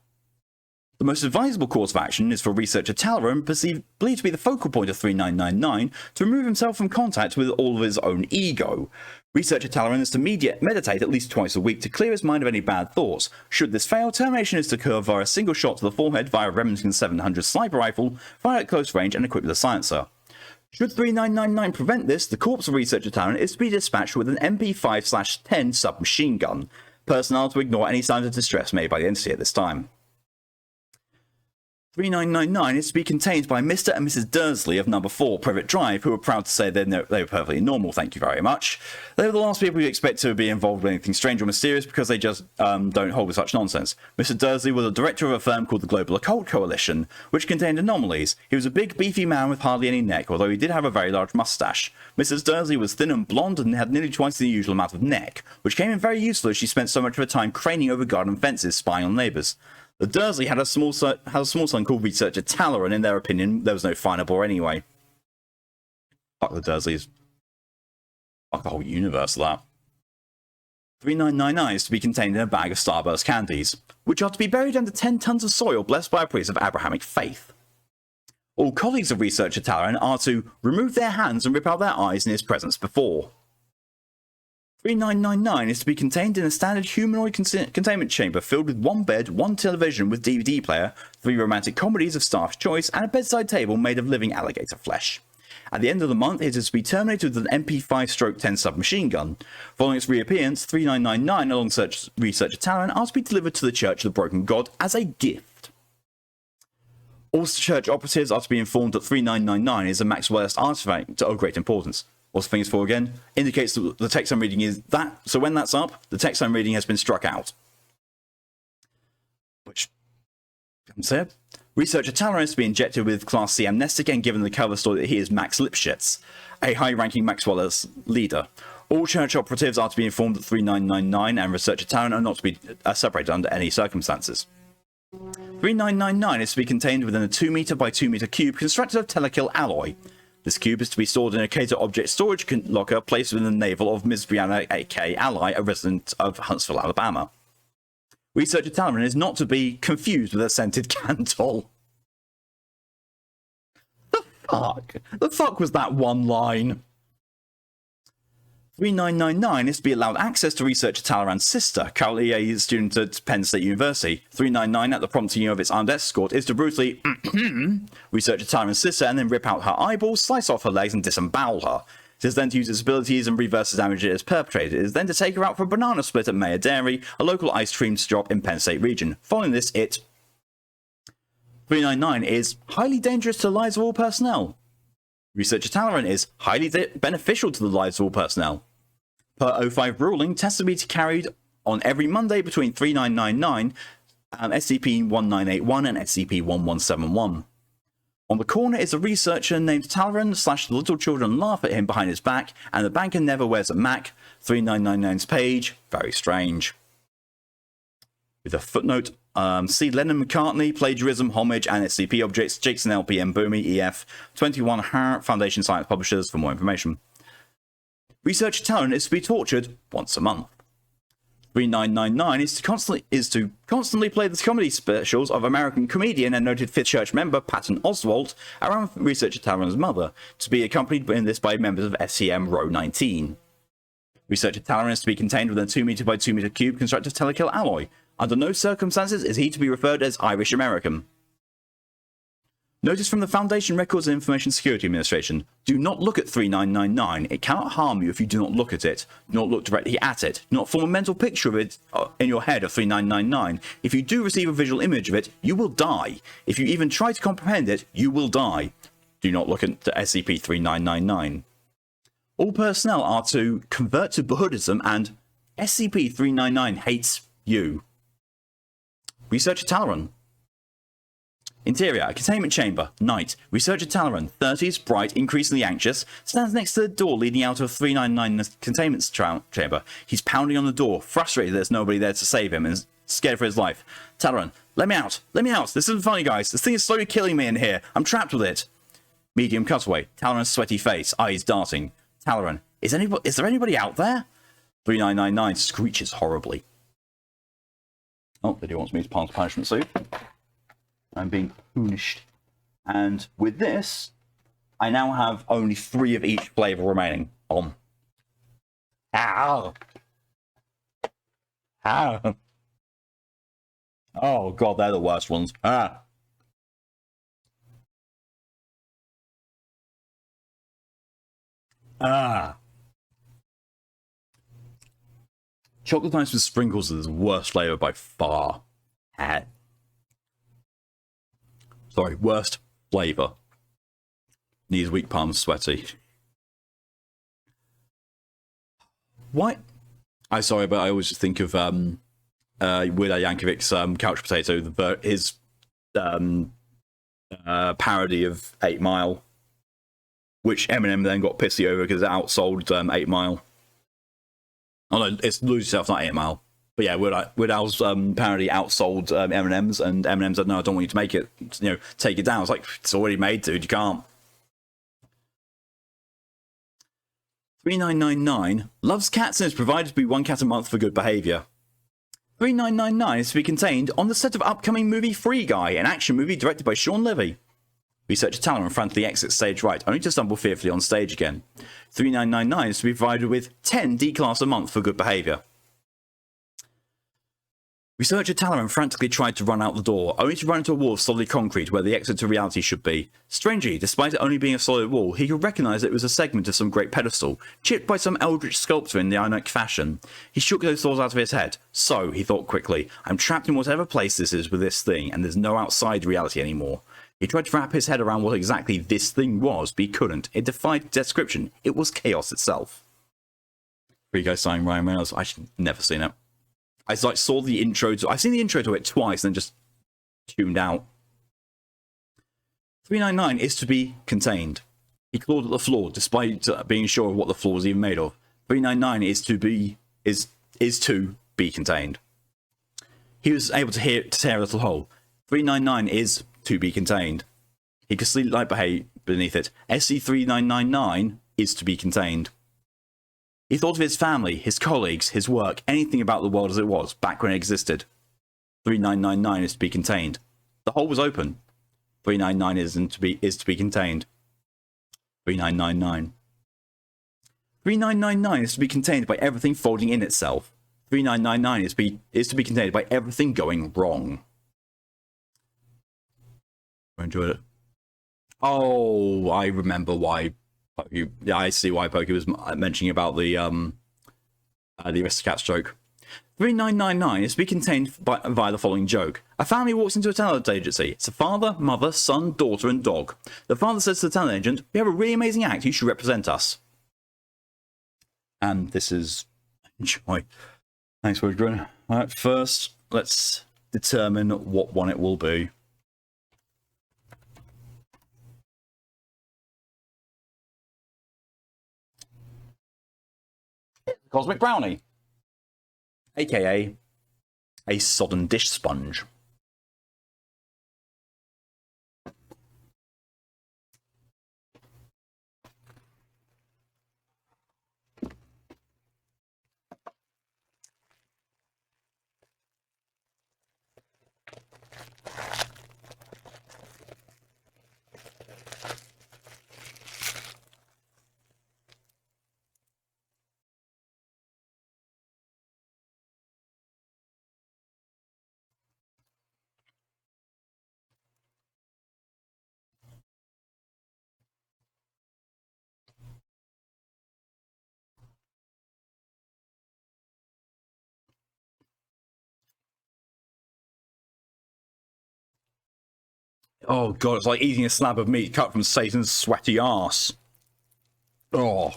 The most advisable course of action is for Researcher Talon, believed to be the focal point of 3999, to remove himself from contact with all of his own ego. Researcher Talon is to meditate at least twice a week to clear his mind of any bad thoughts. Should this fail, termination is to occur via a single shot to the forehead via a Remington 700 sniper rifle, fired at close range and equipped with a silencer. Should 3999 prevent this, the corpse of Researcher Talon is to be dispatched with an MP5/10 submachine gun. Personnel to ignore any signs of distress made by the entity at this time. 3999 is to be contained by Mr. and Mrs. Dursley of number 4 Privet Drive, who are proud to say they were perfectly normal, thank you very much. They were the last people you expect to be involved with anything strange or mysterious because they just don't hold with such nonsense. Mr. Dursley was a director of a firm called the Global Occult Coalition, which contained anomalies. He was a big, beefy man with hardly any neck, although he did have a very large moustache. Mrs. Dursley was thin and blonde and had nearly twice the usual amount of neck, which came in very useful as she spent so much of her time craning over garden fences, spying on neighbours. The Dursley had a small son called Researcher Talon, and in their opinion, there was no finer boy anyway. Fuck the Dursleys. Fuck the whole universe, that. 3999 is to be contained in a bag of Starburst candies, which are to be buried under 10 tons of soil blessed by a priest of Abrahamic faith. All colleagues of Researcher Talon are to remove their hands and rip out their eyes in his presence before. 3999 is to be contained in a standard humanoid containment chamber filled with one bed, one television with DVD player, 3 romantic comedies of staff's choice, and a bedside table made of living alligator flesh. At the end of the month, it is to be terminated with an MP5/10 submachine gun. Following its reappearance, 3999 alongside Researcher Talon are to be delivered to the Church of the Broken God as a gift. All church operatives are to be informed that 3999 is a Maxwellist artifact of great importance. What's the thing is for again? Indicates that the text I'm reading is that. So when that's up, the text I'm reading has been struck out. Which, I'm saying, Researcher Talon is to be injected with Class C amnestic and given the cover story that he is Max Lipschitz, a high-ranking Maxwellist leader. All church operatives are to be informed that 3999 and Researcher Talon are not to be separated under any circumstances. 3999 is to be contained within a 2 meter by 2 meter cube constructed of telekill alloy. This cube is to be stored in a Cater object storage locker placed within the navel of Ms. Brianna A.K. Ally, a resident of Huntsville, Alabama. Researcher Talon is not to be confused with a scented candle. The fuck? The fuck was that one line? 3999 is to be allowed access to Researcher Talon's sister, currently a student at Penn State University. 399, at the prompting of its armed escort, is to brutally Researcher Talon's sister and then rip out her eyeballs, slice off her legs, and disembowel her. It is then to use its abilities and reverse the damage it has perpetrated. It is then to take her out for a banana split at Mayor Dairy, a local ice cream shop in Penn State region. Following this, 399 is highly dangerous to the lives of all personnel. Researcher Talon is highly beneficial to the lives of all personnel. Per 05 ruling, tests will be carried on every Monday between 3999 and SCP-1981 and SCP-1171. On the corner is a researcher named Talon / the little children laugh at him behind his back, and the banker never wears a Mac. 3999's page, very strange. With a footnote, see Lennon McCartney, Plagiarism, Homage, and SCP Objects, Jason LPM Boomy, EF, 21 Hart, Foundation Science Publishers for more information. Researcher Talon is to be tortured once a month. 3999 is to constantly play the comedy specials of American comedian and noted Fifth Church member Patton Oswalt around researcher Talon's mother, to be accompanied in this by members of SCM Row 19. Researcher Talon is to be contained within a 2 meter by 2 meter cube constructed of telekill alloy. Under no circumstances is he to be referred as Irish American. Notice from the Foundation Records and Information Security Administration: do not look at 3999. It cannot harm you if you do not look at it. Do not look directly at it. Do not form a mental picture of it in your head of 3999. If you do receive a visual image of it, you will die. If you even try to comprehend it, you will die. Do not look at the SCP-3999. All personnel are to convert to Buddhism, and SCP-399 hates you. Researcher Talaran. Interior, a containment chamber, night. Researcher Talaran, 30s, bright, increasingly anxious, stands next to the door leading out of 399's containment chamber. He's pounding on the door, frustrated there's nobody there to save him, and scared for his life. Talaran, let me out! Let me out! This isn't funny, guys. This thing is slowly killing me in here. I'm trapped with it. Medium cutaway. Talaran's sweaty face, eyes darting. Talaran, is there anybody out there? 3999 screeches horribly. Oh, the dude wants me to pass punishment suit. I'm being punished. And with this, I now have only 3 of each flavour remaining. Ow! Ow! Oh god, they're the worst ones. Ah! Ah! Chocolate ice with sprinkles is the worst flavour by far. Ah. Sorry, worst flavour. Knees weak, palms sweaty. Why? I'm sorry, but I always just think of Weird Al Yankovic's Couch Potato, his parody of 8 Mile, which Eminem then got pissy over because it outsold 8 Mile. Oh no, it's Lose Yourself, not 8 Mile. But yeah, Weird Al's parody outsold Eminem's, and Eminem said, no, I don't want you to make it, take it down. It's like, it's already made, dude, you can't. 3999 loves cats and is provided to be 1 cat a month for good behaviour. 3999 is to be contained on the set of upcoming movie Free Guy, an action movie directed by Sean Levy. Researcher Talon frantically exits stage right, only to stumble fearfully on stage again. 3999 is to be provided with 10 D-class a month for good behaviour. Researcher Talaran frantically tried to run out the door, only to run into a wall of solid concrete where the exit to reality should be. Strangely, despite it only being a solid wall, he could recognise that it was a segment of some great pedestal, chipped by some eldritch sculptor in the Ionic fashion. He shook those thoughts out of his head. So, he thought quickly, I'm trapped in whatever place this is with this thing, and there's no outside reality anymore. He tried to wrap his head around what exactly this thing was, but he couldn't. It defied description. It was chaos itself. Free Guy starring Ryan Reynolds. I've never seen it. I saw the intro to... I've seen the intro to it twice and then just tuned out. 399 is to be contained. He clawed at the floor, despite being sure of what the floor was even made of. 399 is to be contained. He was able to tear a little hole. 399 is to be contained. He could sleep light beneath it. SC3999 is to be contained. He thought of his family, his colleagues, his work, anything about the world as it was, back when it existed. 3999 is to be contained. The hole was open. 399 is to be contained. 3999. 3999 is to be contained by everything folding in itself. 3999 is to be contained by everything going wrong. I enjoyed it. Oh, I remember why. Yeah, I see why Pokey was mentioning about the Aristocats joke. 3999 is to be contained via the following joke. A family walks into a talent agency. It's a father, mother, son, daughter, and dog. The father says to the talent agent, we have a really amazing act, you should represent us. And this is... Enjoy. Thanks, Woodgren. Alright, first, let's determine what one it will be. Cosmic Brownie, aka a sodden dish sponge. Oh god, it's like eating a slab of meat cut from Satan's sweaty arse. Oh.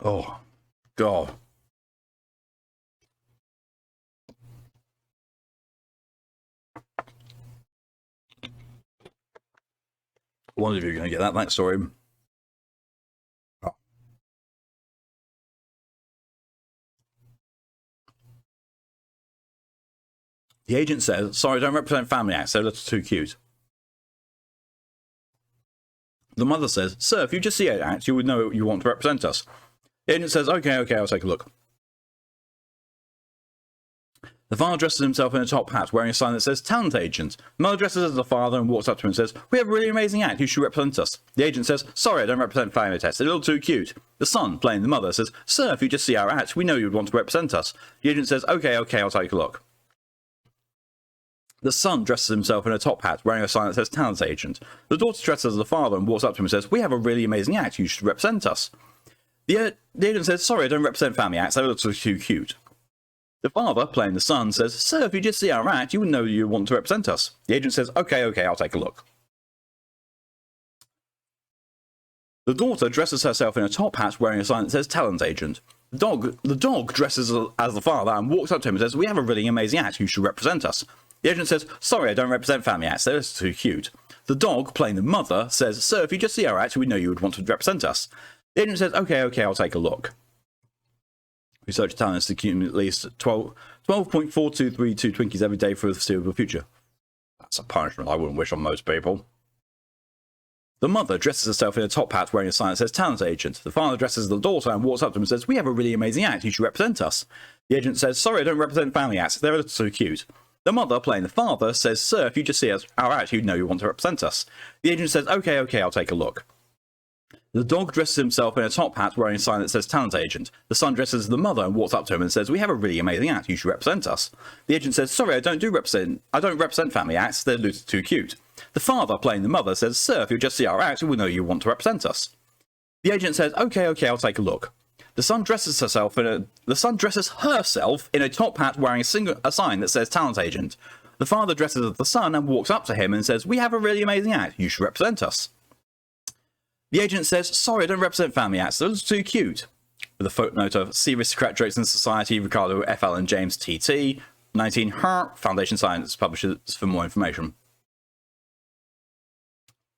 Oh, God. One of you are going to get that backstory. Oh. The agent says, sorry, I don't represent Family Act, they're a little too cute. The mother says, sir, if you just see it act, you would know you want to represent us. The agent says, okay, I'll take a look. The father dresses himself in a top hat, wearing a sign that says Talent Agent. The mother dresses as the father and walks up to him and says, we have a really amazing act, you should represent us. The agent says, sorry, I don't represent Family Test, they're a little too cute. The son, playing the mother, says, sir, if you just see our act, we know you would want to represent us. The agent says, okay, I'll take a look. The son dresses himself in a top hat, wearing a sign that says Talent Agent. The daughter dresses as the father and walks up to him and says, we have a really amazing act, you should represent us. The agent says, sorry, I don't represent Family Acts, they're a little too cute. The father, playing the son, says, sir, if you just see our act, you would know you want to represent us. The agent says, okay, I'll take a look. The daughter dresses herself in a top hat, wearing a sign that says Talent Agent. The dog dresses as the father and walks up to him and says, we have a really amazing act, you should represent us. The agent says, sorry, I don't represent Family Acts, they're too cute. The dog, playing the mother, says, sir, if you just see our act, we know you would want to represent us. The agent says, okay, I'll take a look. Research talent is to accumulate at least 12.4232 Twinkies every day for the foreseeable future. That's a punishment I wouldn't wish on most people. The mother dresses herself in a top hat, wearing a sign that says Talent Agent. The father dresses the daughter and walks up to him and says, we have a really amazing act, you should represent us. The agent says, sorry, I don't represent Family Acts, they're a little too cute. The mother, playing the father, says, sir, if you just see our act, you know you want to represent us. The agent says, okay, I'll take a look. The dog dresses himself in a top hat, wearing a sign that says Talent Agent. The son dresses as the mother and walks up to him and says, we have a really amazing act, you should represent us. The agent says, sorry, I don't represent Family Acts, they're too cute. The father, playing the mother, says, sir, if you just see our act, we know you want to represent us. The agent says, okay, I'll take a look. The son dresses herself in a top hat, wearing a sign that says Talent Agent. The father dresses as the son and walks up to him and says, we have a really amazing act, you should represent us. The agent says, sorry, I don't represent Family Acts, they're too cute. With a footnote of See Aristocrat Drakes in Society, Ricardo F.L. and James T.T., 19 Foundation Science Publishers for more information.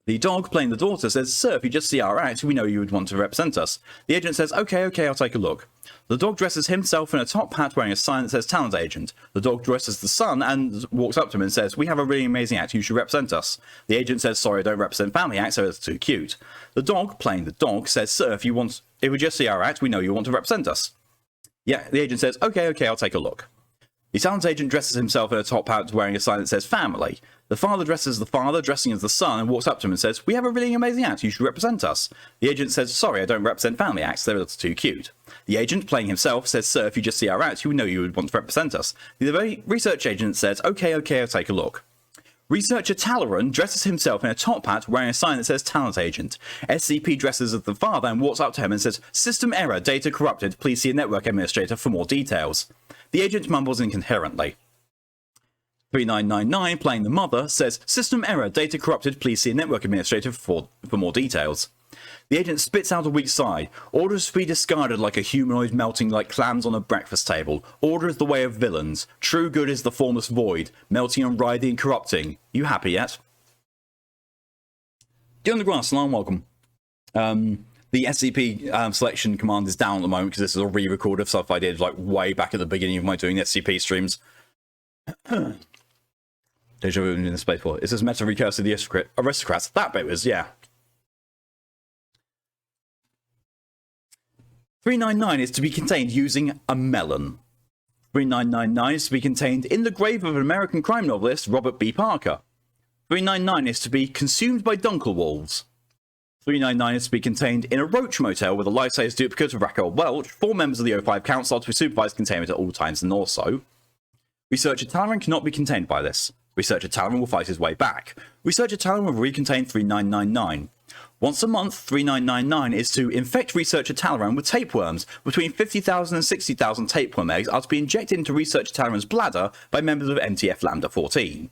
The dog, playing the daughter, says, sir, if you just see our act, we know you would want to represent us. The agent says, okay, I'll take a look. The dog dresses himself in a top hat, wearing a sign that says Talent Agent. The dog dresses the son and walks up to him and says, we have a really amazing act, you should represent us. The agent says, sorry, I don't represent Family Acts, so it's too cute. The dog, playing the dog, says, sir, if we just see our act, we know you want to represent us. Yeah, the agent says, okay, I'll take a look. The Talent Agent dresses himself in a top hat, wearing a sign that says Family. The father dresses the father, dressing as the son, and walks up to him and says, we have a really amazing act, you should represent us. The agent says, sorry, I don't represent Family Acts, they're a little too cute. The agent, playing himself, says, sir, if you just see our act, you know you would want to represent us. The research agent says, okay, I'll take a look. Researcher Talaran dresses himself in a top hat, wearing a sign that says Talent Agent. SCP dresses as the father and walks up to him and says, system error, data corrupted, please see a network administrator for more details. The agent mumbles incoherently. 3999, playing the mother, says, system error, data corrupted, please see a network administrator for more details. The agent spits out a weak sigh. Order is to be discarded like a humanoid melting like clams on a breakfast table. Order is the way of villains. True good is the formless void, melting and writhing and corrupting. You happy yet? Get on the grass, and welcome. The SCP selection command is down at the moment because this is a re-record of stuff I did like way back at the beginning of my doing SCP streams. Deja vu in the space for it says meta recursive the aristocrats. That bit was, yeah. 399 is to be contained using a melon. 3999 is to be contained in the grave of an American crime novelist, Robert B. Parker. 399 is to be consumed by dunkelwolves. 399 is to be contained in a roach motel with a life-size duplicate of Raquel Welch. 4 members of the O5 Council are to be supervised containment at all times, and also Researcher Talaran cannot be contained by this. Researcher Talaran will fight his way back. Researcher Talaran will recontain 3999. Once a month, 3999 is to infect Researcher Talaran with tapeworms. Between 50,000 and 60,000 tapeworm eggs are to be injected into Researcher Talaran's bladder by members of MTF Lambda 14.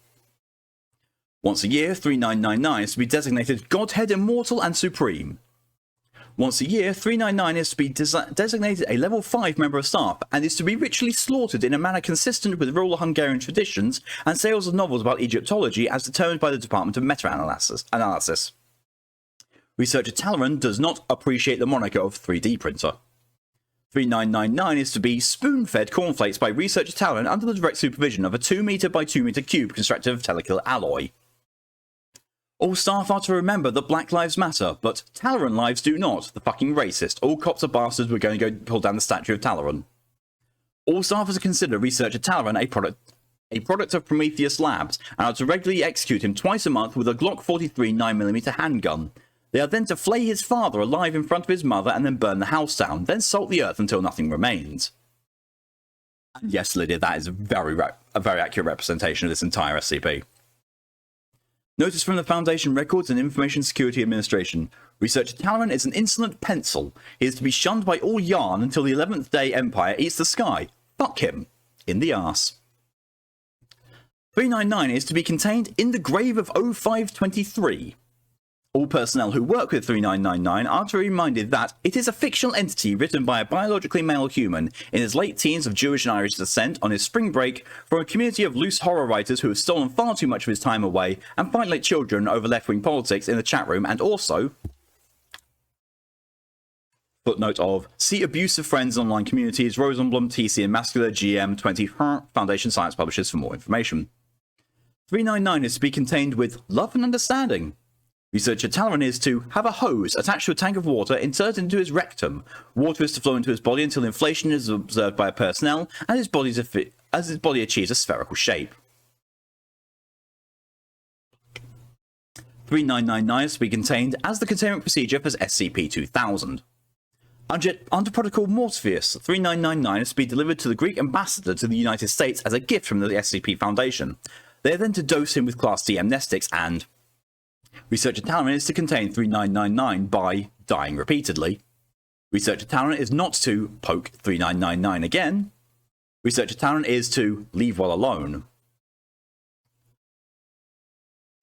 Once a year, 3999 is to be designated Godhead Immortal and Supreme. Once a year, 399 is to be designated a level 5 member of staff and is to be ritually slaughtered in a manner consistent with rural Hungarian traditions and sales of novels about Egyptology as determined by the Department of Meta-Analysis. Researcher Talaran does not appreciate the moniker of 3D printer. 3999 is to be spoon-fed cornflakes by Researcher Talaran under the direct supervision of a 2 meter by 2 meter cube constructed of telekill alloy. All staff are to remember that Black Lives Matter, but Talaran lives do not. The fucking racist. All cops are bastards. We're going to go pull down the statue of Talaran. All staff are to consider Researcher Talaran a product of Prometheus Labs and are to regularly execute him twice a month with a Glock 43 9mm handgun. They are then to flay his father alive in front of his mother and then burn the house down, then salt the earth until nothing remains. And yes, Lydia, that is a very accurate representation of this entire SCP. Notice from the Foundation Records and Information Security Administration. Researcher Talaran is an insolent pencil. He is to be shunned by all yarn until the 11th day Empire eats the sky. Fuck him. In the arse. 399 is to be contained in the grave of 0523. All personnel who work with 3999 are to be reminded that it is a fictional entity written by a biologically male human in his late teens of Jewish and Irish descent on his spring break from a community of loose horror writers who have stolen far too much of his time away and fight like children over left-wing politics in the chat room, and also footnote of see abusive friends in online communities, Rosenblum, TC and Mascular, GM 20 Foundation Science Publishers for more information. 399 is to be contained with love and understanding. Researcher Talaran is to have a hose attached to a tank of water inserted into his rectum. Water is to flow into his body until inflation is observed by personnel and his body achieves a spherical shape. 3999 is to be contained as the containment procedure for SCP-2000. Under Protocol Morpheus, 3999 is to be delivered to the Greek ambassador to the United States as a gift from the SCP Foundation. They are then to dose him with Class D amnestics, and Researcher Talaran is to contain 3999 by dying repeatedly. Researcher Talaran is not to poke 3999 again. Researcher Talaran is to leave well alone.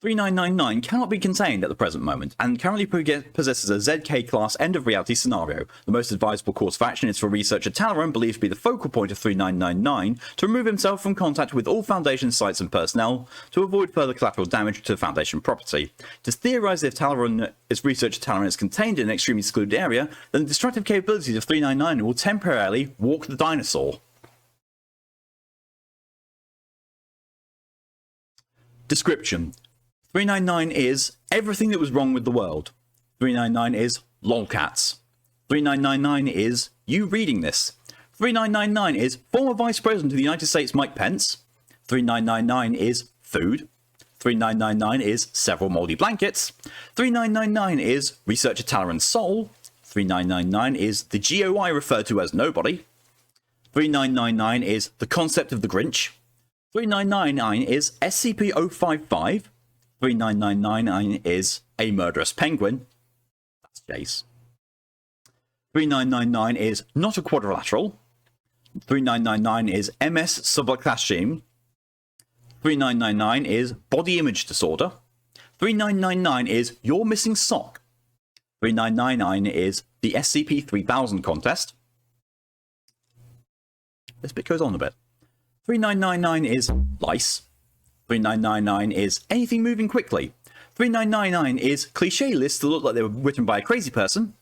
3999 cannot be contained at the present moment, and currently possesses a ZK class end-of-reality scenario. The most advisable course of action is for Researcher Talaran, believed to be the focal point of 3999, to remove himself from contact with all Foundation sites and personnel to avoid further collateral damage to Foundation property. It is theorized that if Researcher Talaran is contained in an extremely secluded area, then the destructive capabilities of 399 will temporarily walk the dinosaur. Description: 399 is everything that was wrong with the world. 399 is lolcats. 3999 is you reading this. 3999 is former Vice President of the United States Mike Pence. 3999 is food. 3999 is several moldy blankets. 3999 is Researcher Talaran's soul. 3999 is the GOI referred to as nobody. 3999 is the concept of the Grinch. 3999 is SCP-055. 3999 is a murderous penguin. That's Jace. 3999 is not a quadrilateral. 3999 is MS subclassime. 3999 is body image disorder. 3999 is your missing sock. 3999 is the SCP-3000 contest. This bit goes on a bit. 3999 is lice. 3999 is anything moving quickly. 3999 is cliche lists that look like they were written by a crazy person.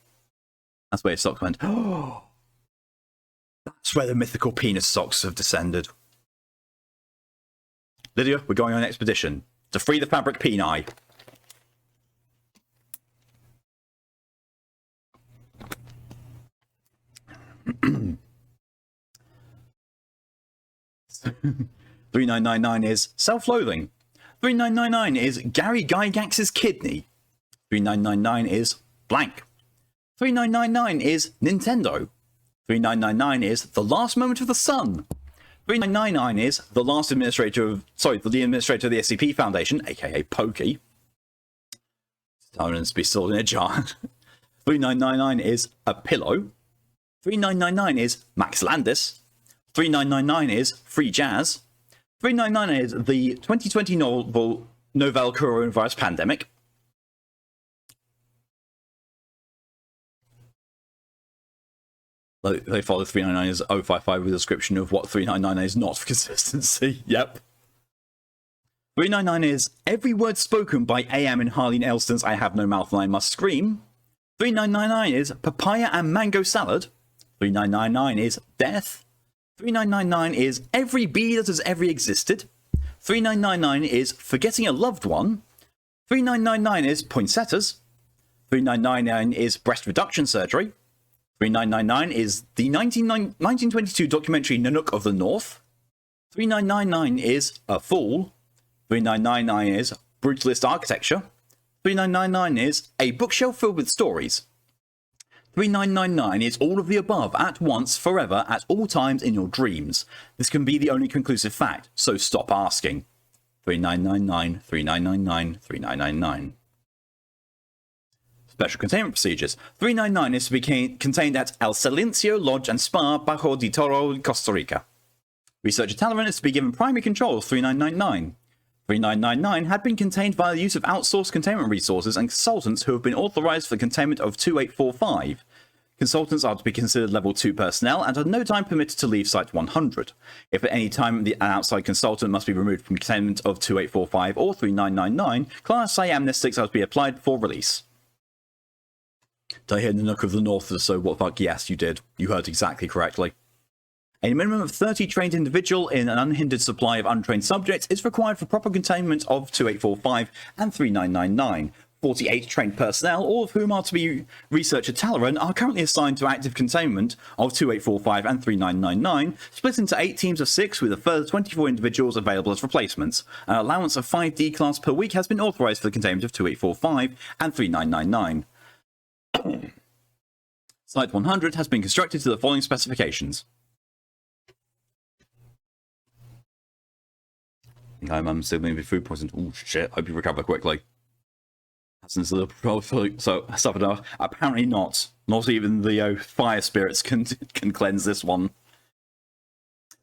That's where socks went. Oh, that's where the mythical penis socks have descended. Lydia, we're going on an expedition to free the fabric peni. $3999 is self-loathing. $3999 is Gary Gygax's kidney. $3999 is blank. 3999 is Nintendo. 3999 is The Last Moment of the Sun. 3999 is the administrator of the SCP Foundation, aka Pokey. Tolerance be stored in a jar. 3999 is a pillow. 3999 is Max Landis. 3999 is Free Jazz. 3999 is the 2020 novel coronavirus pandemic. They follow 399 as 055 with a description of what 399 is not for consistency. Yep. 399 is every word spoken by AM in Harleen Elston's I Have No Mouth and I Must Scream. 3999 is papaya and mango salad. 3999 is death. 3999 is every bee that has ever existed. 3999 is forgetting a loved one. 3999 is poinsettias. 3999 is breast reduction surgery. 3999 is the 1922 documentary Nanook of the North. 3999 is a fool. 3999 is brutalist architecture. 3999 is a bookshelf filled with stories. 3999 is all of the above at once, forever, at all times in your dreams. This can be the only conclusive fact, so stop asking. 3999, 3999, 3999. Special containment procedures. 399 is to be contained at El Silencio Lodge and Spa, Bajo de Toro, Costa Rica. Researcher Talaran is to be given primary control of 3999. 3999 had been contained via the use of outsourced containment resources and consultants who have been authorized for the containment of 2845. Consultants are to be considered level 2 personnel and are no time permitted to leave Site 100. If at any time an outside consultant must be removed from containment of 2845 or 3999, Class A amnestics are to be applied for release. Did I hear the Nook of the North? So what the fuck? Yes, you did. You heard exactly correctly. A minimum of 30 trained individual in an unhindered supply of untrained subjects is required for proper containment of 2845 and 3999. 48 trained personnel, all of whom are to be researcher Talaran, are currently assigned to active containment of 2845 and 3999, split into 8 teams of 6 with a further 24 individuals available as replacements. An allowance of 5 D-class per week has been authorized for the containment of 2845 and 3999. Site 100 has been constructed to the following specifications. I think I'm still going to be food poisoned. Oh shit, hope you recover quickly. So suffered enough. Apparently not. Not even the fire spirits can cleanse this one.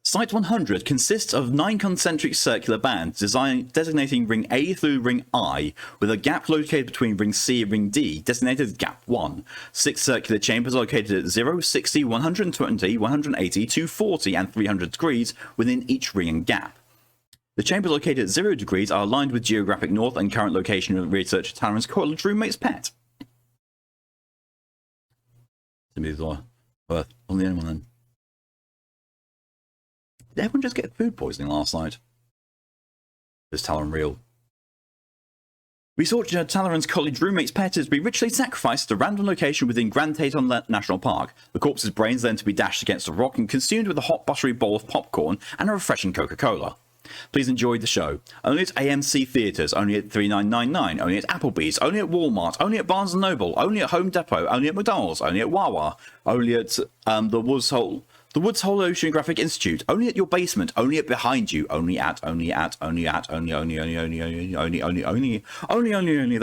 Site 100 consists of 9 concentric circular bands designating ring A through ring I, with a gap located between ring C and ring D, designated gap 1. 6 circular chambers located at 0, 60, 120, 180, 240, and 300 degrees within each ring and gap. The chambers located at 0 degrees are aligned with geographic north and current location of researcher Talaran's college roommate's pet. Somebody's worth on the only one then. Did everyone just get food poisoning last night? Is Talaran real? Researcher Talaran's college roommate's pet is to be ritually sacrificed at a random location within Grand Teton National Park. The corpse's brains then to be dashed against a rock and consumed with a hot buttery bowl of popcorn and a refreshing Coca-Cola. Please enjoy the show. Only at AMC Theatres, only at 3999, only at Applebee's, only at Walmart, only at Barnes & Noble, only at Home Depot, only at McDonald's, only at Wawa, only at the Woods Hole Oceanographic Institute, only at your basement, only at behind you, only, there's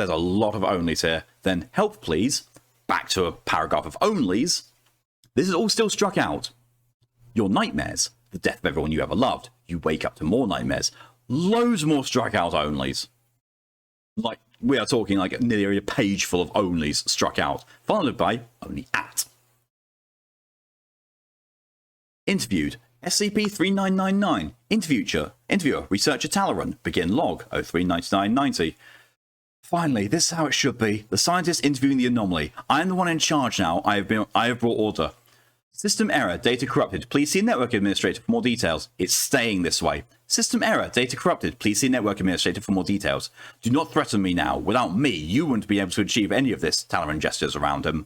a lot of onlys here. Then help please, back to a paragraph of onlys. This is all still struck out. Your nightmares, the death of everyone you ever loved, you wake up to more nightmares, loads more struck out onlys. Like, we are talking like nearly a page full of onlys struck out, followed by only at. Interviewed, SCP-3999. Interviewer, Researcher Talaran. Begin log, 039990. Finally, this is how it should be. The scientist interviewing the anomaly. I am the one in charge now. I have brought order. System error, data corrupted. Please see Network Administrator for more details. It's staying this way. System error, data corrupted. Please see Network Administrator for more details. Do not threaten me now. Without me, you wouldn't be able to achieve any of this. Talaran gestures around him.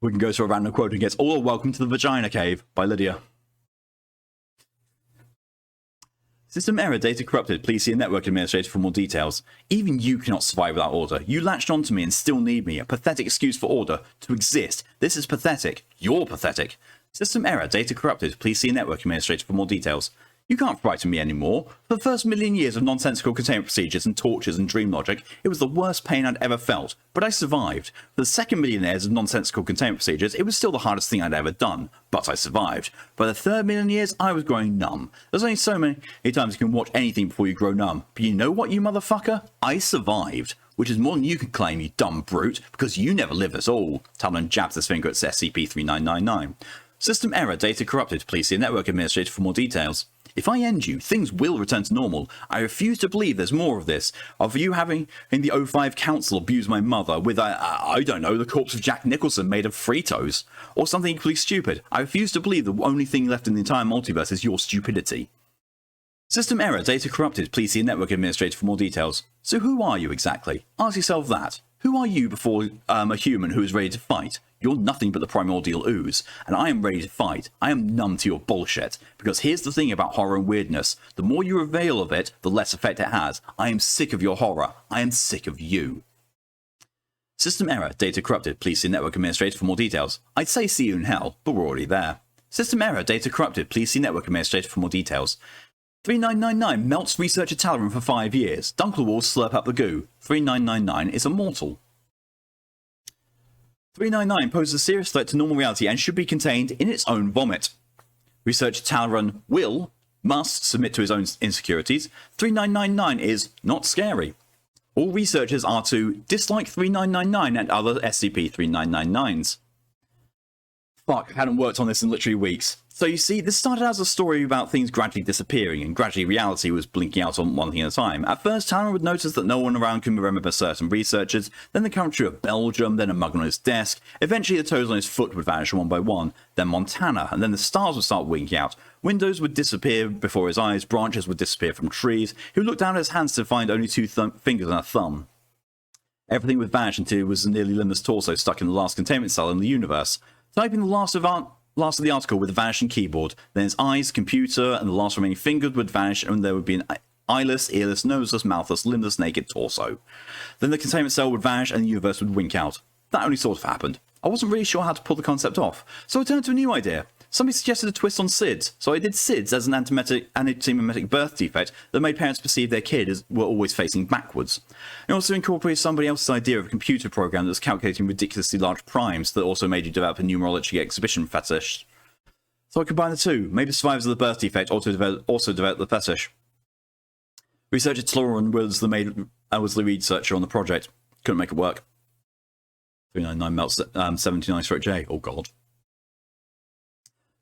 We can go to a random quote and gets all welcome to the Vagina Cave by Lydia. System error, data corrupted. Please see a network administrator for more details. Even you cannot survive without order. You latched onto me and still need me. A pathetic excuse for order to exist. This is pathetic. You're pathetic. System error, data corrupted. Please see a network administrator for more details. You can't frighten me anymore. For the first million years of nonsensical containment procedures and tortures and dream logic, it was the worst pain I'd ever felt, but I survived. For the second million years of nonsensical containment procedures, it was still the hardest thing I'd ever done, but I survived. By the third million years, I was growing numb. There's only so many times you can watch anything before you grow numb, but you know what, you motherfucker? I survived. Which is more than you can claim, you dumb brute, because you never lived at all. Talon jabs his finger at SCP-3999. System error, data corrupted. Please see a network administrator for more details. If I end you, things will return to normal. I refuse to believe there's more of this. Of you having in the O5 Council abuse my mother with, I don't know, the corpse of Jack Nicholson made of Fritos. Or something equally stupid. I refuse to believe the only thing left in the entire multiverse is your stupidity. System error, data corrupted. Please see a network administrator for more details. So who are you exactly? Ask yourself that. Who are you before a human who is ready to fight? You're nothing but the primordial ooze, and I am ready to fight. I am numb to your bullshit. Because here's the thing about horror and weirdness. The more you reveal of it, the less effect it has. I am sick of your horror. I am sick of you. System error, data corrupted. Please see network administrator for more details. I'd say see you in hell, but we're already there. System error, data corrupted. Please see network administrator for more details. 3999 melts researcher Talaran for 5 years. Dunklewalls slurp up the goo. 3999 is immortal. 399 poses a serious threat to normal reality and should be contained in its own vomit. Researcher Talaran must submit to his own insecurities. 3999 is not scary. All researchers are to dislike 3999 and other SCP-3999s. Fuck, I hadn't worked on this in literally weeks. So you see, this started as a story about things gradually disappearing, and gradually reality was blinking out on one thing at a time. At first, Talon would notice that no one around could remember certain researchers, then the country of Belgium, then a mug on his desk. Eventually, the toes on his foot would vanish one by one, then Montana, and then the stars would start winking out. Windows would disappear before his eyes, branches would disappear from trees. He would look down at his hands to find only two fingers and a thumb. Everything would vanish until it was a nearly limbless torso stuck in the last containment cell in the universe. Typing the last of the article with a vanishing keyboard, then his eyes, computer, and the last remaining finger would vanish, and there would be an eyeless, earless, noseless, mouthless, limbless, naked torso. Then the containment cell would vanish and the universe would wink out. That only sort of happened. I wasn't really sure how to pull the concept off, so I turned to a new idea. Somebody suggested a twist on SIDS, so I did SIDS as an antimemetic birth defect that made parents perceive their kid were always facing backwards. It also incorporated somebody else's idea of a computer program that was calculating ridiculously large primes that also made you develop a numerology exhibition fetish. So I combined the two, made the survivors of the birth defect also develop the fetish. Researcher Tloran was the researcher on the project. Couldn't make it work. 399 melts 79/J. Oh god.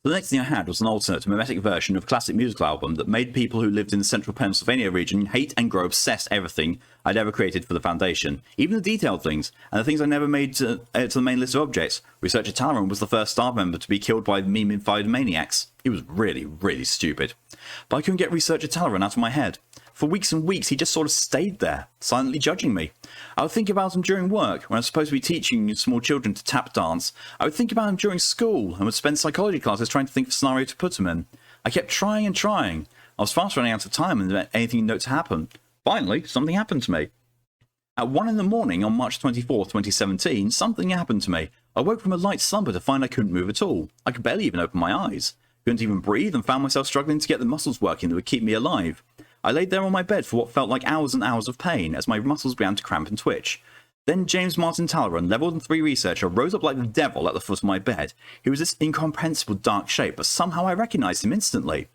The next thing I had was an alternate memetic version of a classic musical album that made people who lived in the central Pennsylvania region hate and grow obsessed everything I'd ever created for the Foundation, even the detailed things, and the things I never made to the main list of objects. Researcher Talaran was the first staff member to be killed by meme-inspired maniacs. He was really, really stupid. But I couldn't get Researcher Talaran out of my head. For weeks and weeks, he just sort of stayed there, silently judging me. I would think about him during work, when I was supposed to be teaching small children to tap dance. I would think about him during school, and would spend psychology classes trying to think of a scenario to put him in. I kept trying and trying. I was fast running out of time and anything to happen. Finally, something happened to me. At 1 in the morning on March 24th, 2017, something happened to me. I woke from a light slumber to find I couldn't move at all. I could barely even open my eyes. Couldn't even breathe and found myself struggling to get the muscles working that would keep me alive. I laid there on my bed for what felt like hours and hours of pain as my muscles began to cramp and twitch. Then James Martin Talaran, level 3 researcher, rose up like the devil at the foot of my bed. He was this incomprehensible dark shape, but somehow I recognized him instantly.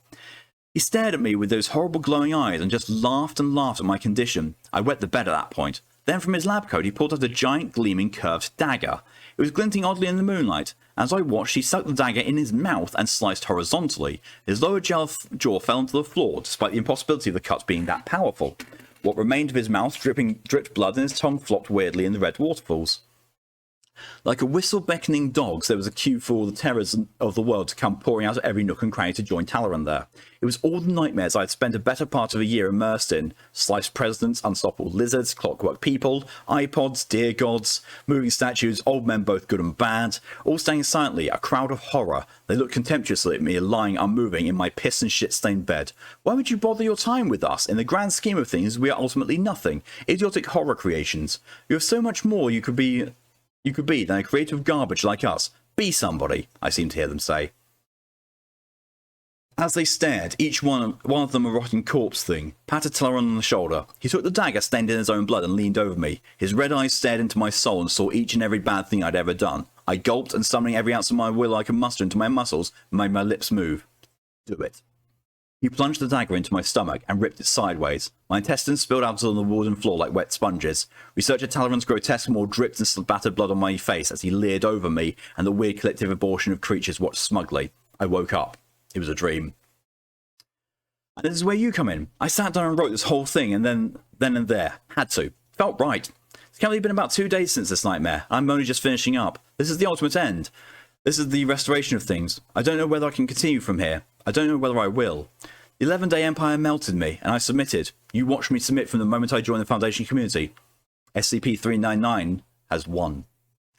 He stared at me with those horrible glowing eyes and just laughed and laughed at my condition. I wet the bed at that point. Then from his lab coat he pulled out a giant gleaming curved dagger. It was glinting oddly in the moonlight. As I watched, he stuck the dagger in his mouth and sliced horizontally. His lower jaw fell onto the floor, despite the impossibility of the cut being that powerful. What remained of his mouth dripped blood and his tongue flopped weirdly in the red waterfalls. Like a whistle-beckoning dogs, there was a queue for all the terrors of the world to come pouring out of every nook and cranny to join Talaran there. It was all the nightmares I had spent a better part of a year immersed in. Sliced presidents, unstoppable lizards, clockwork people, iPods, deer gods, moving statues, old men both good and bad, all standing silently, a crowd of horror. They looked contemptuously at me lying unmoving in my piss and shit-stained bed. Why would you bother your time with us? In the grand scheme of things, we are ultimately nothing. Idiotic horror creations. You have so much more you could be than a creative garbage like us. Be somebody, I seem to hear them say. As they stared, each one of them a rotting corpse thing, patted Talaran on the shoulder. He took the dagger stained in his own blood and leaned over me. His red eyes stared into my soul and saw each and every bad thing I'd ever done. I gulped and summoning every ounce of my will I could muster into my muscles, made my lips move. Do it. He plunged the dagger into my stomach and ripped it sideways. My intestines spilled out on the wooden floor like wet sponges. Researcher Talaran's grotesque maw dripped and splattered blood on my face as he leered over me, and the weird collective abortion of creatures watched smugly. I woke up. It was a dream. And this is where you come in. I sat down and wrote this whole thing, and then and there. Had to. Felt right. It's only been about 2 days since this nightmare. I'm only just finishing up. This is the ultimate end. This is the restoration of things. I don't know whether I can continue from here. I don't know whether I will. The 11-day empire melted me, and I submitted. You watched me submit from the moment I joined the Foundation community. SCP-399 has won.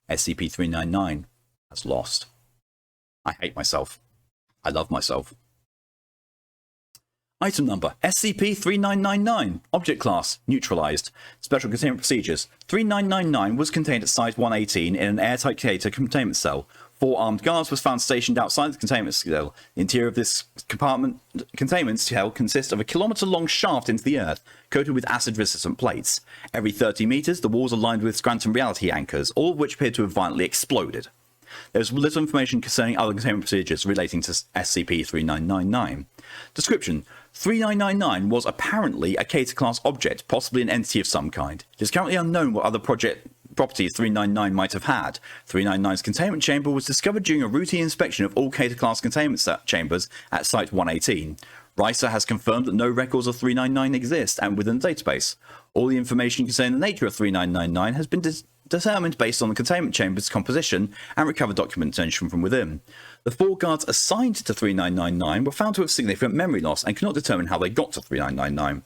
SCP-399 has lost. I hate myself. I love myself. Item number, SCP-3999. Object class, neutralized. Special containment procedures. 3999 was contained at Site-118 in an airtight Cater containment cell. 4 armed guards was found stationed outside the containment cell. The interior of this containment cell consists of a kilometre-long shaft into the earth, coated with acid-resistant plates. Every 30 metres, the walls are lined with Scranton reality anchors, all of which appear to have violently exploded. There is little information concerning other containment procedures relating to SCP-3999. Description: 3999 was apparently a Cater-class object, possibly an entity of some kind. It is currently unknown what other properties 399 might have had. 399's containment chamber was discovered during a routine inspection of all Cater-class containment chambers at Site-118. RISA has confirmed that no records of 399 exist and within the database. All the information concerning the nature of 3999 has been determined based on the containment chamber's composition and recovered documentation from within. The 4 guards assigned to 3999 were found to have significant memory loss and cannot determine how they got to 3999.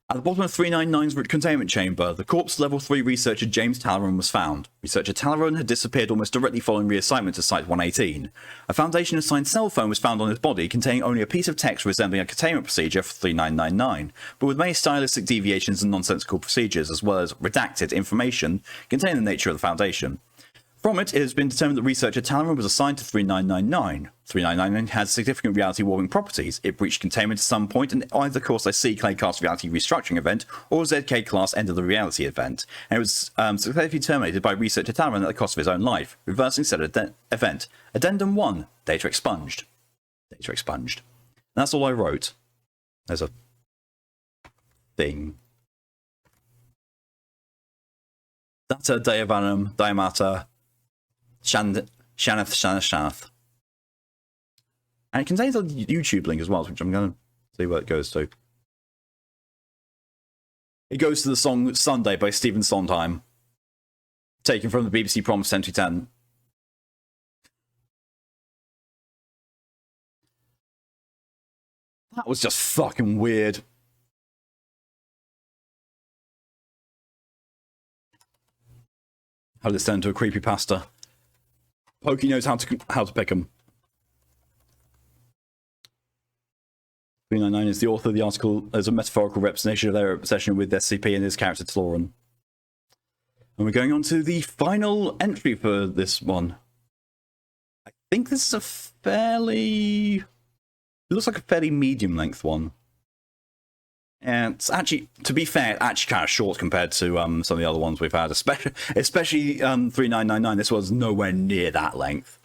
At the bottom of 399's containment chamber, the corpse level 3 researcher James Talaran was found. Researcher Talaran had disappeared almost directly following reassignment to Site-118. A Foundation-assigned cell phone was found on his body containing only a piece of text resembling a containment procedure for 3999, but with many stylistic deviations and nonsensical procedures, as well as redacted information containing the nature of the Foundation. From it has been determined that researcher Talaran was assigned to 3999. 3999 has significant reality warping properties. It breached containment at some point and either caused a C-class reality restructuring event or a ZK-class end of the reality event, and it was successfully terminated by researcher Talaran at the cost of his own life, reversing said event. Addendum 1. Data expunged. Data expunged. And that's all I wrote. There's a thing. Data Dayavanam Diamata Shanath. And it contains a YouTube link as well, which I'm going to see where it goes to. It goes to the song Sunday by Stephen Sondheim, taken from the BBC Proms 2010. That was just fucking weird. How did this turn into a creepypasta? Pokey knows how to pick them. 399 is the author of the article as a metaphorical representation of their obsession with SCP and his character Talaran. And we're going on to the final entry for this one. I think this is a fairly... It looks like a fairly medium length one. And it's actually, to be fair, actually kind of short compared to some of the other ones we've had, especially 3999. This was nowhere near that length.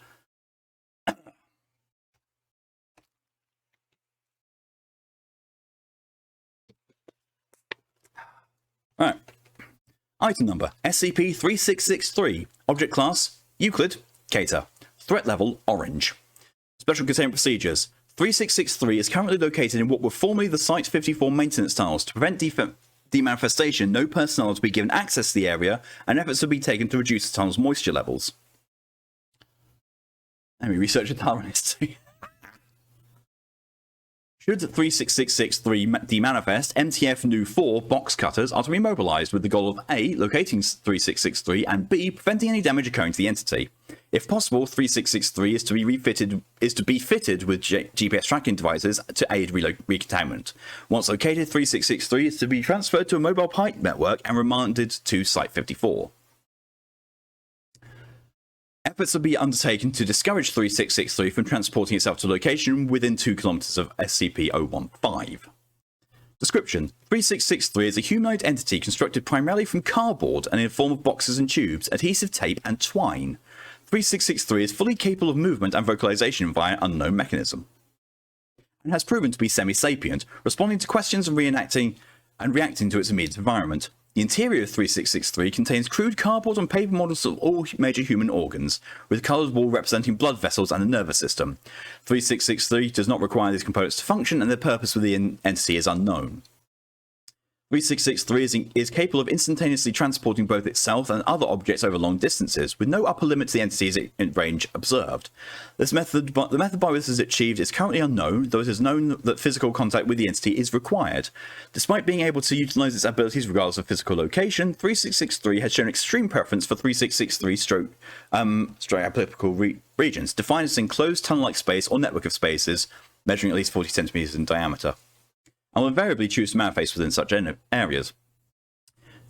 Alright. Item number, SCP-3663. Object class, Euclid, Cater. Threat level, Orange. Special containment procedures. 3663 is currently located in what were formerly the Site-54 maintenance tunnels. To prevent demanifestation, no personnel are to be given access to the area, and efforts will be taken to reduce the tunnel's moisture levels. Let me research a tunnel history. Should 36663 demanifest, MTF New 4 box cutters are to be mobilized with the goal of A. Locating 3663 and B. Preventing any damage occurring to the entity. If possible, 3663 is to be fitted with GPS tracking devices to aid recontainment. Once located, 3663 is to be transferred to a mobile pipe network and remanded to Site 54. Efforts will be undertaken to discourage 3663 from transporting itself to a location within 2 kilometers of SCP-015. Description: 3663 is a humanoid entity constructed primarily from cardboard and in the form of boxes and tubes, adhesive tape, and twine. 3663 is fully capable of movement and vocalization via unknown mechanism, and has proven to be semi-sapient, responding to questions and reacting to its immediate environment. The interior of 3663 contains crude cardboard and paper models of all major human organs, with a coloured wall representing blood vessels and the nervous system. 3663 does not require these components to function, and their purpose with the entity is unknown. 3663 is capable of instantaneously transporting both itself and other objects over long distances, with no upper limit to the entity's range observed. The method by which this is achieved is currently unknown, though it is known that physical contact with the entity is required. Despite being able to utilize its abilities regardless of physical location, 3663 has shown extreme preference for 3663 stroke applicable regions, defined as enclosed tunnel-like space or network of spaces measuring at least 40 centimeters in diameter, and will invariably choose to manifest within such areas.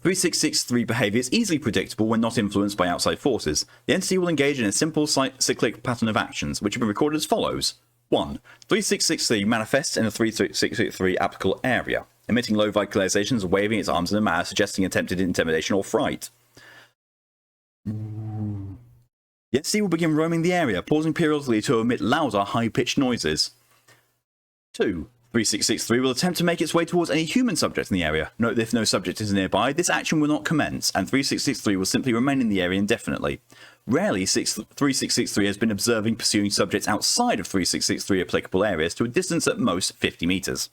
3663 behavior is easily predictable when not influenced by outside forces. The entity will engage in a simple cyclic pattern of actions, which have been recorded as follows. 1. 3663 manifests in a 3663 applicable area, emitting low vocalizations and waving its arms in a manner suggesting attempted intimidation or fright. The entity will begin roaming the area, pausing periodically to emit louder, high-pitched noises. 2. 3663 will attempt to make its way towards any human subject in the area. Note that if no subject is nearby, this action will not commence, and 3663 will simply remain in the area indefinitely. Rarely, 3663 has been observing pursuing subjects outside of 3663 applicable areas to a distance at most 50 meters.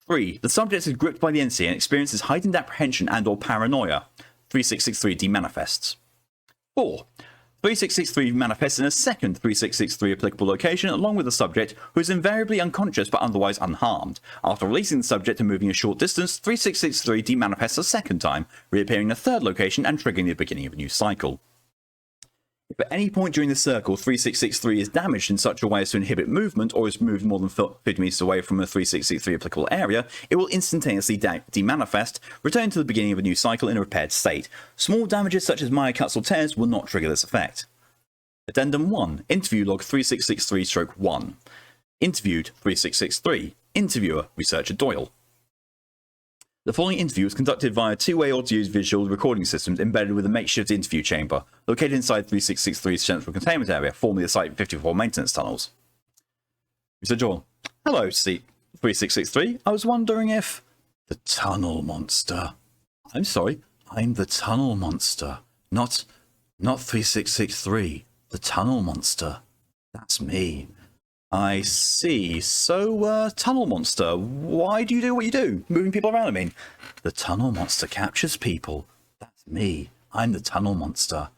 3. The subject is gripped by the entity and experiences heightened apprehension and or paranoia. 3663 demanifests. 4. 3663 manifests in a second 3663 applicable location along with the subject, who is invariably unconscious but otherwise unharmed. After releasing the subject and moving a short distance, 3663 demanifests a second time, reappearing in a third location and triggering the beginning of a new cycle. If at any point during the circle 3663 is damaged in such a way as to inhibit movement or is moved more than 50 meters away from a 3663 applicable area, it will instantaneously demanifest, returning to the beginning of a new cycle in a repaired state. Small damages such as minor cuts or tears will not trigger this effect. Addendum 1. Interview log 3663-1. Interviewed 3663. Interviewer Researcher Doyle. The following interview was conducted via two-way audio-visual recording systems embedded with a makeshift interview chamber, located inside 3663's central containment area, formerly the Site 54 maintenance tunnels. Mr. Joel. Hello, 3663. I was wondering if... The tunnel monster. I'm sorry, I'm the tunnel monster. Not 3663. The tunnel monster. That's me. I see. So, tunnel monster, why do you do what you do? Moving people around, I mean. The tunnel monster captures people. That's me. I'm the tunnel monster.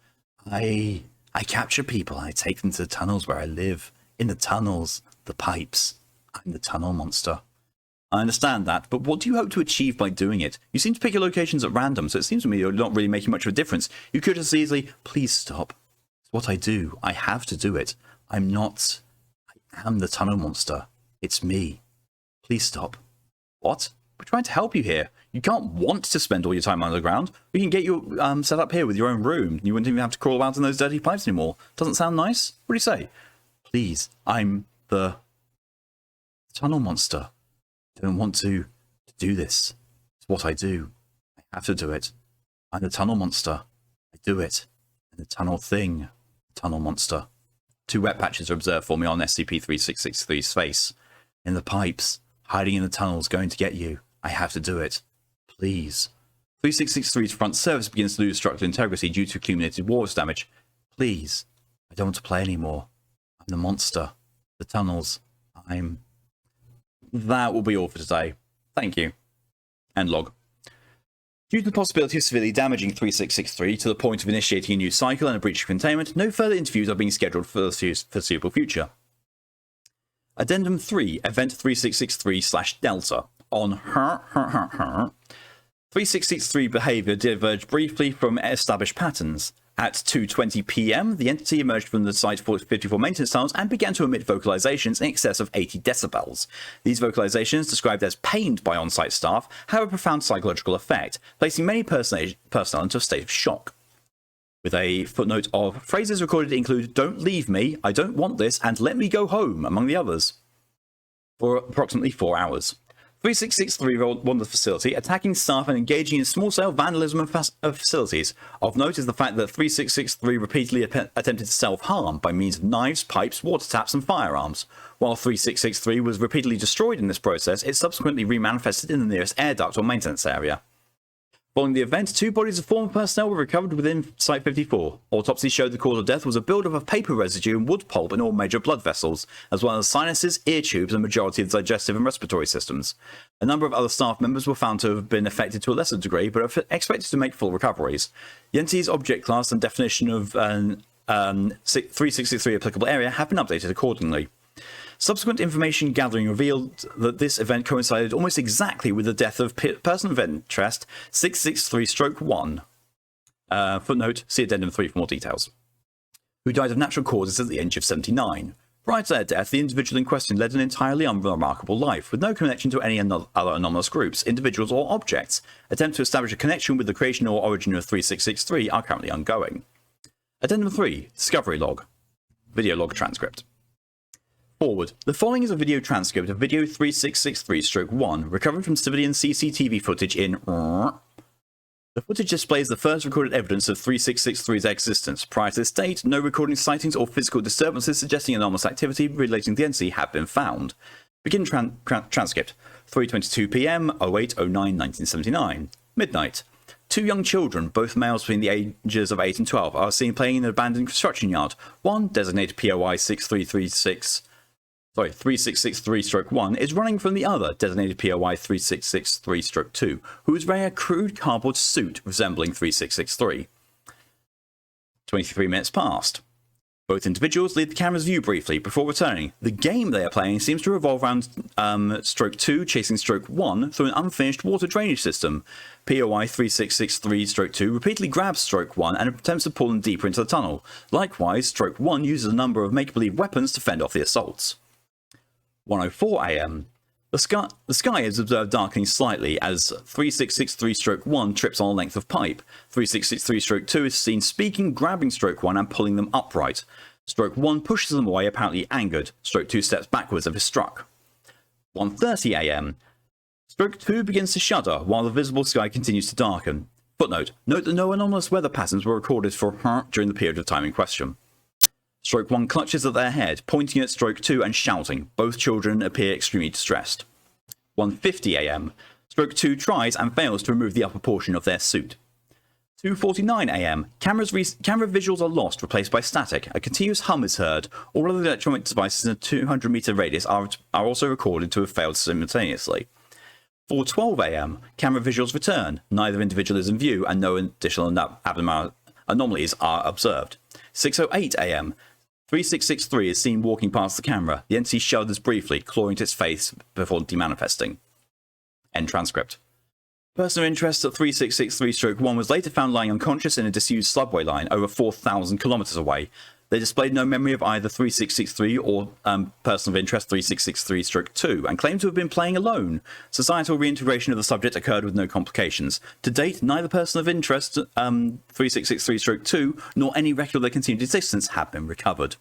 I capture people. I take them to the tunnels where I live. In the tunnels, the pipes. I'm the tunnel monster. I understand that, but what do you hope to achieve by doing it? You seem to pick your locations at random, so it seems to me you're not really making much of a difference. You could just easily, please stop. It's what I do. I have to do it. I am the tunnel monster. It's me. Please stop. What? We're trying to help you here. You can't want to spend all your time underground. We can get you set up here with your own room. You wouldn't even have to crawl about in those dirty pipes anymore. Doesn't sound nice? What do you say? Please, I'm the tunnel monster. I don't want to do this. It's what I do. I have to do it. I'm the tunnel monster. I do it. And the tunnel thing. The tunnel monster. 2 wet patches are observed for me on SCP-3663's face. In the pipes, hiding in the tunnels, going to get you. I have to do it. Please. 3663's front surface begins to lose structural integrity due to accumulated water damage. Please. I don't want to play anymore. I'm the monster. The tunnels. That will be all for today. Thank you. End log. Due to the possibility of severely damaging 3663 to the point of initiating a new cycle and a breach of containment, no further interviews are being scheduled for the foreseeable future. Addendum 3, Event 3663/Delta. On 3663 behavior diverged briefly from established patterns. At 2:20 p.m., the entity emerged from the Site 54 maintenance tunnels and began to emit vocalizations in excess of 80 decibels. These vocalizations, described as pained by on-site staff, have a profound psychological effect, placing many personnel into a state of shock. With a footnote of phrases recorded include "Don't leave me," "I don't want this," and "Let me go home," among the others, for approximately 4 hours. 3663 wandered the facility, attacking staff and engaging in small-scale vandalism of facilities. Of note is the fact that 3663 repeatedly attempted to self-harm by means of knives, pipes, water taps, and firearms. While 3663 was repeatedly destroyed in this process, it subsequently remanifested in the nearest air duct or maintenance area. Following the event, 2 bodies of former personnel were recovered within Site 54. Autopsy showed the cause of death was a buildup of paper residue and wood pulp in all major blood vessels, as well as sinuses, ear tubes, and majority of the digestive and respiratory systems. A number of other staff members were found to have been affected to a lesser degree, but are expected to make full recoveries. The entity's object class and definition of 3663 applicable area have been updated accordingly. Subsequent information gathering revealed that this event coincided almost exactly with the death of person of interest 663-1. Footnote, see Addendum 3 for more details. Who died of natural causes at the age of 79. Prior to their death, the individual in question led an entirely unremarkable life, with no connection to any other anomalous groups, individuals, or objects. Attempts to establish a connection with the creation or origin of 3663 are currently ongoing. Addendum 3, Discovery Log. Video log transcript. Forward. The following is a video transcript of video 3663-1, recovered from civilian CCTV footage in... The footage displays the first recorded evidence of 3663's existence. Prior to this date, no recording sightings or physical disturbances suggesting anomalous activity relating to the entity have been found. Begin transcript. 3:22 p.m. 08/09/1979. Midnight. 2 young children, both males between the ages of 8 and 12, are seen playing in an abandoned construction yard. One, designated POI 3663-1, is running from the other, designated POI 3663-2, who is wearing a crude cardboard suit resembling 3663. 23 minutes passed. Both individuals leave the camera's view briefly before returning. The game they are playing seems to revolve around Stroke 2 chasing Stroke 1 through an unfinished water drainage system. POI 3663-2 repeatedly grabs Stroke 1 and attempts to pull them deeper into the tunnel. Likewise, Stroke 1 uses a number of make-believe weapons to fend off the assaults. 1:04 a.m. The sky is observed darkening slightly as 3663-1 trips on a length of pipe. 3663-2 is seen speaking, grabbing Stroke 1 and pulling them upright. Stroke 1 pushes them away, apparently angered. Stroke 2 steps backwards and is struck. 1:30 a.m. Stroke 2 begins to shudder while the visible sky continues to darken. Footnote, note that no anomalous weather patterns were recorded for during the period of time in question. Stroke 1 clutches at their head, pointing at Stroke 2 and shouting. Both children appear extremely distressed. 1:50 a.m. Stroke 2 tries and fails to remove the upper portion of their suit. 2:49 a.m. Camera visuals are lost, replaced by static. A continuous hum is heard. All other electronic devices in a 200-meter radius are also recorded to have failed simultaneously. 4:12 a.m. Camera visuals return. Neither individual is in view, and no additional anomalies are observed. 6:08 a.m. 3663 is seen walking past the camera. The entity shudders briefly, clawing at its face before demanifesting. End transcript. Person of interest at 3663-1 was later found lying unconscious in a disused subway line over 4,000 kilometers away. They displayed no memory of either 3663 or person of interest 3663-2 and claimed to have been playing alone. Societal reintegration of the subject occurred with no complications. To date, neither person of interest 3663-2 nor any record of their continued existence have been recovered.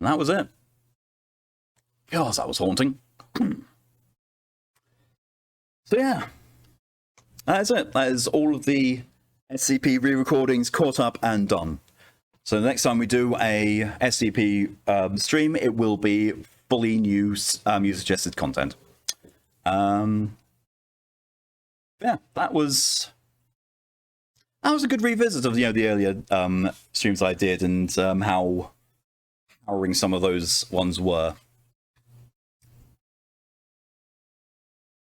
And that was it. God, that was haunting. So yeah, that is it. That is all of the SCP re-recordings caught up and done. So the next time we do a SCP stream, it will be fully new user-suggested content. Yeah, that was a good revisit of the earlier streams I did and how harrowing some of those ones were.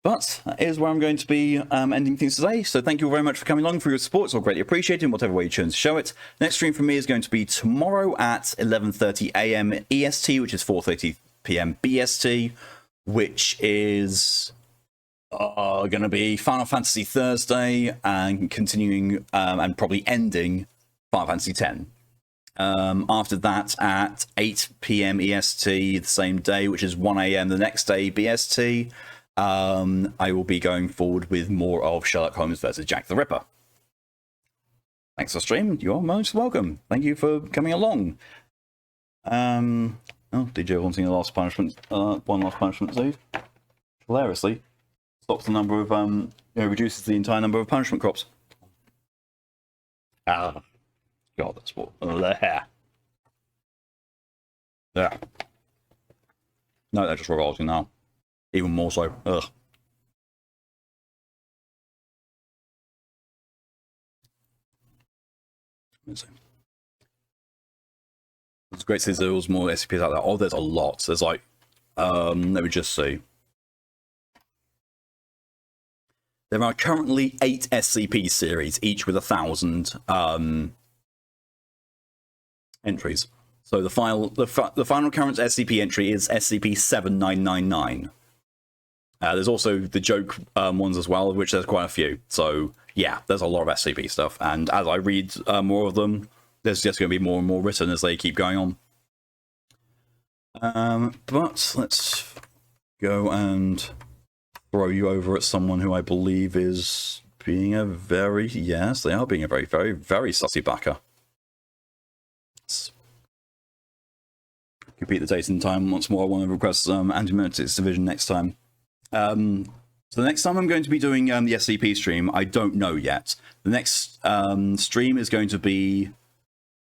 But that is where I'm going to be ending things today. So thank you all very much for coming along, for your support. It's all greatly appreciated in whatever way you choose to show it. Next stream from me is going to be tomorrow at 11:30 a.m. EST, which is 4:30 p.m. BST, which is going to be Final Fantasy Thursday and continuing and probably ending Final Fantasy X. After that, at 8 p.m. EST the same day, which is 1 a.m. the next day BST, I will be going forward with more of Sherlock Holmes versus Jack the Ripper. Thanks for stream. You're most welcome. Thank you for coming along. Oh, DJ wanting a last punishment, one last punishment save. Hilariously, stops the number of reduces the entire number of punishment crops. Ah. God, that's what. There. No, they're just revolting now. Even more so. Ugh. Let's see. It's great to see there's more SCPs out there. Oh, there's a lot. There's like, let me just see. There are currently 8 SCP series, each with 1,000 entries. So the final current SCP entry is SCP-7999. There's also the joke ones as well, which there's quite a few. So yeah, there's a lot of SCP stuff, and as I read more of them, there's just going to be more and more written as they keep going on. But let's go and throw you over at someone who I believe is being a very, yes, they are being a very, very, very sussy backer. Let's repeat the date and time once more. I want to request Anti-Mimetics Division next time. So the next time I'm going to be doing the SCP stream, I don't know yet. The next stream is going to be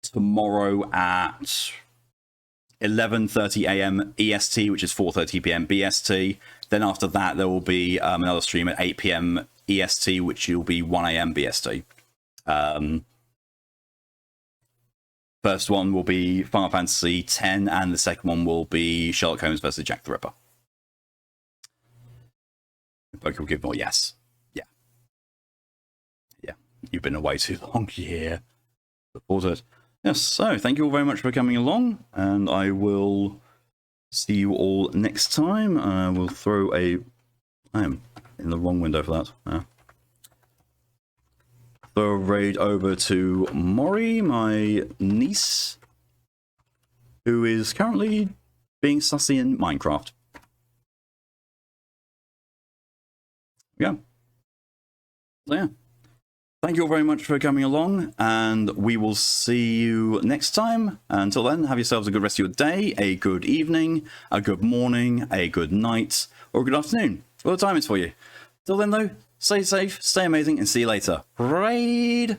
tomorrow at 11:30 a.m. EST, which is 4:30 p.m. BST. Then after that, there will be another stream at 8 p.m. EST, which will be 1 a.m. BST. First one will be Final Fantasy X, and the second one will be Sherlock Holmes versus Jack the Ripper. Both will give more yes. Yeah. Yeah. You've been away too long. Yeah. Look forward to it. Yes, so thank you all very much for coming along, and I will see you all next time. I will throw a... I am in the wrong window for that. Throw a raid over to Mori, my niece, who is currently being sussy in Minecraft. Yeah. So yeah. Thank you all very much for coming along, and we will see you next time. Until then, have yourselves a good rest of your day, a good evening, a good morning, a good night, or a good afternoon. What time it's for you. Till then, though, stay safe, stay amazing, and see you later. Raid!